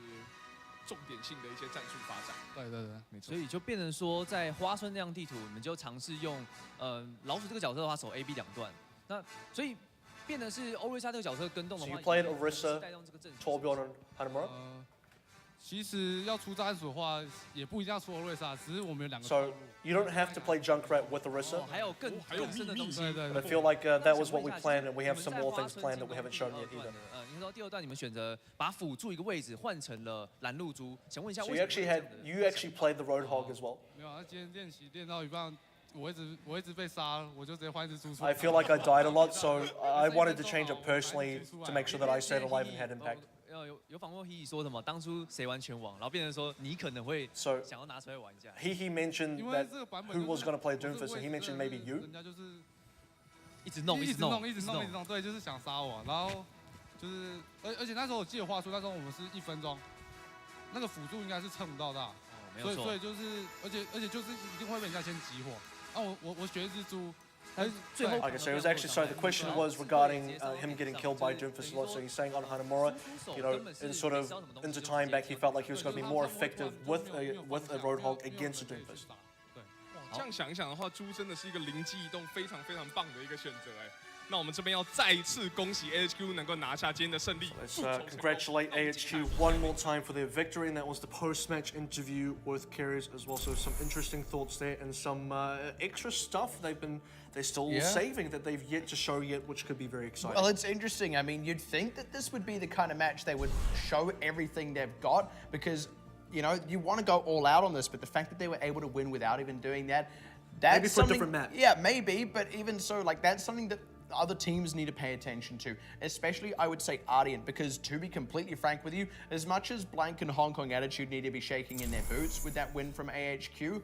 重点性的一些战术发展。对对对，没错所。以就变成说，在花村这样地图，你们就尝试用老鼠这个角色的话，守 A、B 两段。那所以变成是欧瑞莎这个角色跟动的 So 话， you played 也会 Orisa, 带动这个阵型。 Torbjorn, and Hanamura. 其实要出战术的话，也不一定要出欧瑞莎，只是我们有两个 So 套路。 you don't have to play Junkrat with Orisa. 还有更深的东西。对对 But I 对。 feel like that was what we planned, and we have some more things planned that we haven't shown yet either. 你说第二段你们选择把辅助一个位置换成了蓝露珠，想问一下 So 为 you 什么 actually 会这样的 you actually played the Roadhog as well. 没有，他今天练习练到一半，我一直被杀，我就直接换一只猪出。 I feel like I died a lot, so I wanted to change it personally to make sure that I stayed alive and had impact. 有访问 He 说的嘛，当初谁玩拳王，然后变成说你可能会 So 想要拿出来玩一下。 he mentioned 因为 that 这个版本 who 就是 was going to play 我这个 Doomfist, and he 位置 mentioned 真的 maybe 是 you. 人家就是一直弄，对，就是想杀我，然后就是而且那时候我记得话说，那时候我们是1分钟，那个辅助应该是撑不到大，没有错。所以就是而且就是一定会被人家先集火。啊，我学一只猪。 最后 Okay, so it was actually, sorry, the question was regarding him getting killed by Doomfist a lot. So he's saying on Hanamura, you know, in sort of into time back, he felt like he was going to be more effective with a Roadhog against a Doomfist. 这样想一想的话，猪真的是一个灵机一动非常非常棒的一个选择哎。那我们这边要再一次恭喜 AHQ 能够拿下今天的胜利。 Let's congratulate AHQ one more time for their victory, and that was the post-match interview with Carriers as well. So some interesting thoughts there, and some extra stuff they're still saving that they've yet to show yet, which could be very exciting. Well, it's interesting. I mean, you'd think that this would be the kind of match they would show everything they've got because, you know, you want to go all out on this, but the fact that they were able to win without even doing that, that's maybe for a different map. Yeah, maybe, but even so, like that's something that other teams need to pay attention to, especially I would say Ardian, because to be completely frank with you, as much as Blank and Hong Kong Attitude need to be shaking in their boots with that win from AHQ,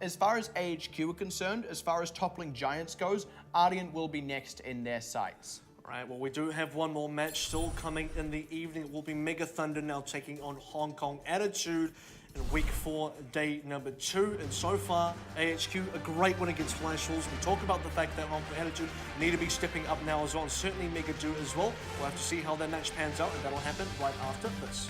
as far as AHQ are concerned, as far as toppling giants goes, Ardian will be next in their sights. Right, well, we do have one more match still coming in the evening. It will be Mega Thunder now taking on Hong Kong Attitude in week 4, day number 2. And so far, AHQ, a great win against Flash Wolves. We talk about the fact that Hong Kong Attitude need to be stepping up now as well, and certainly Mega do as well. We'll have to see how that match pans out, and that'll happen right after this.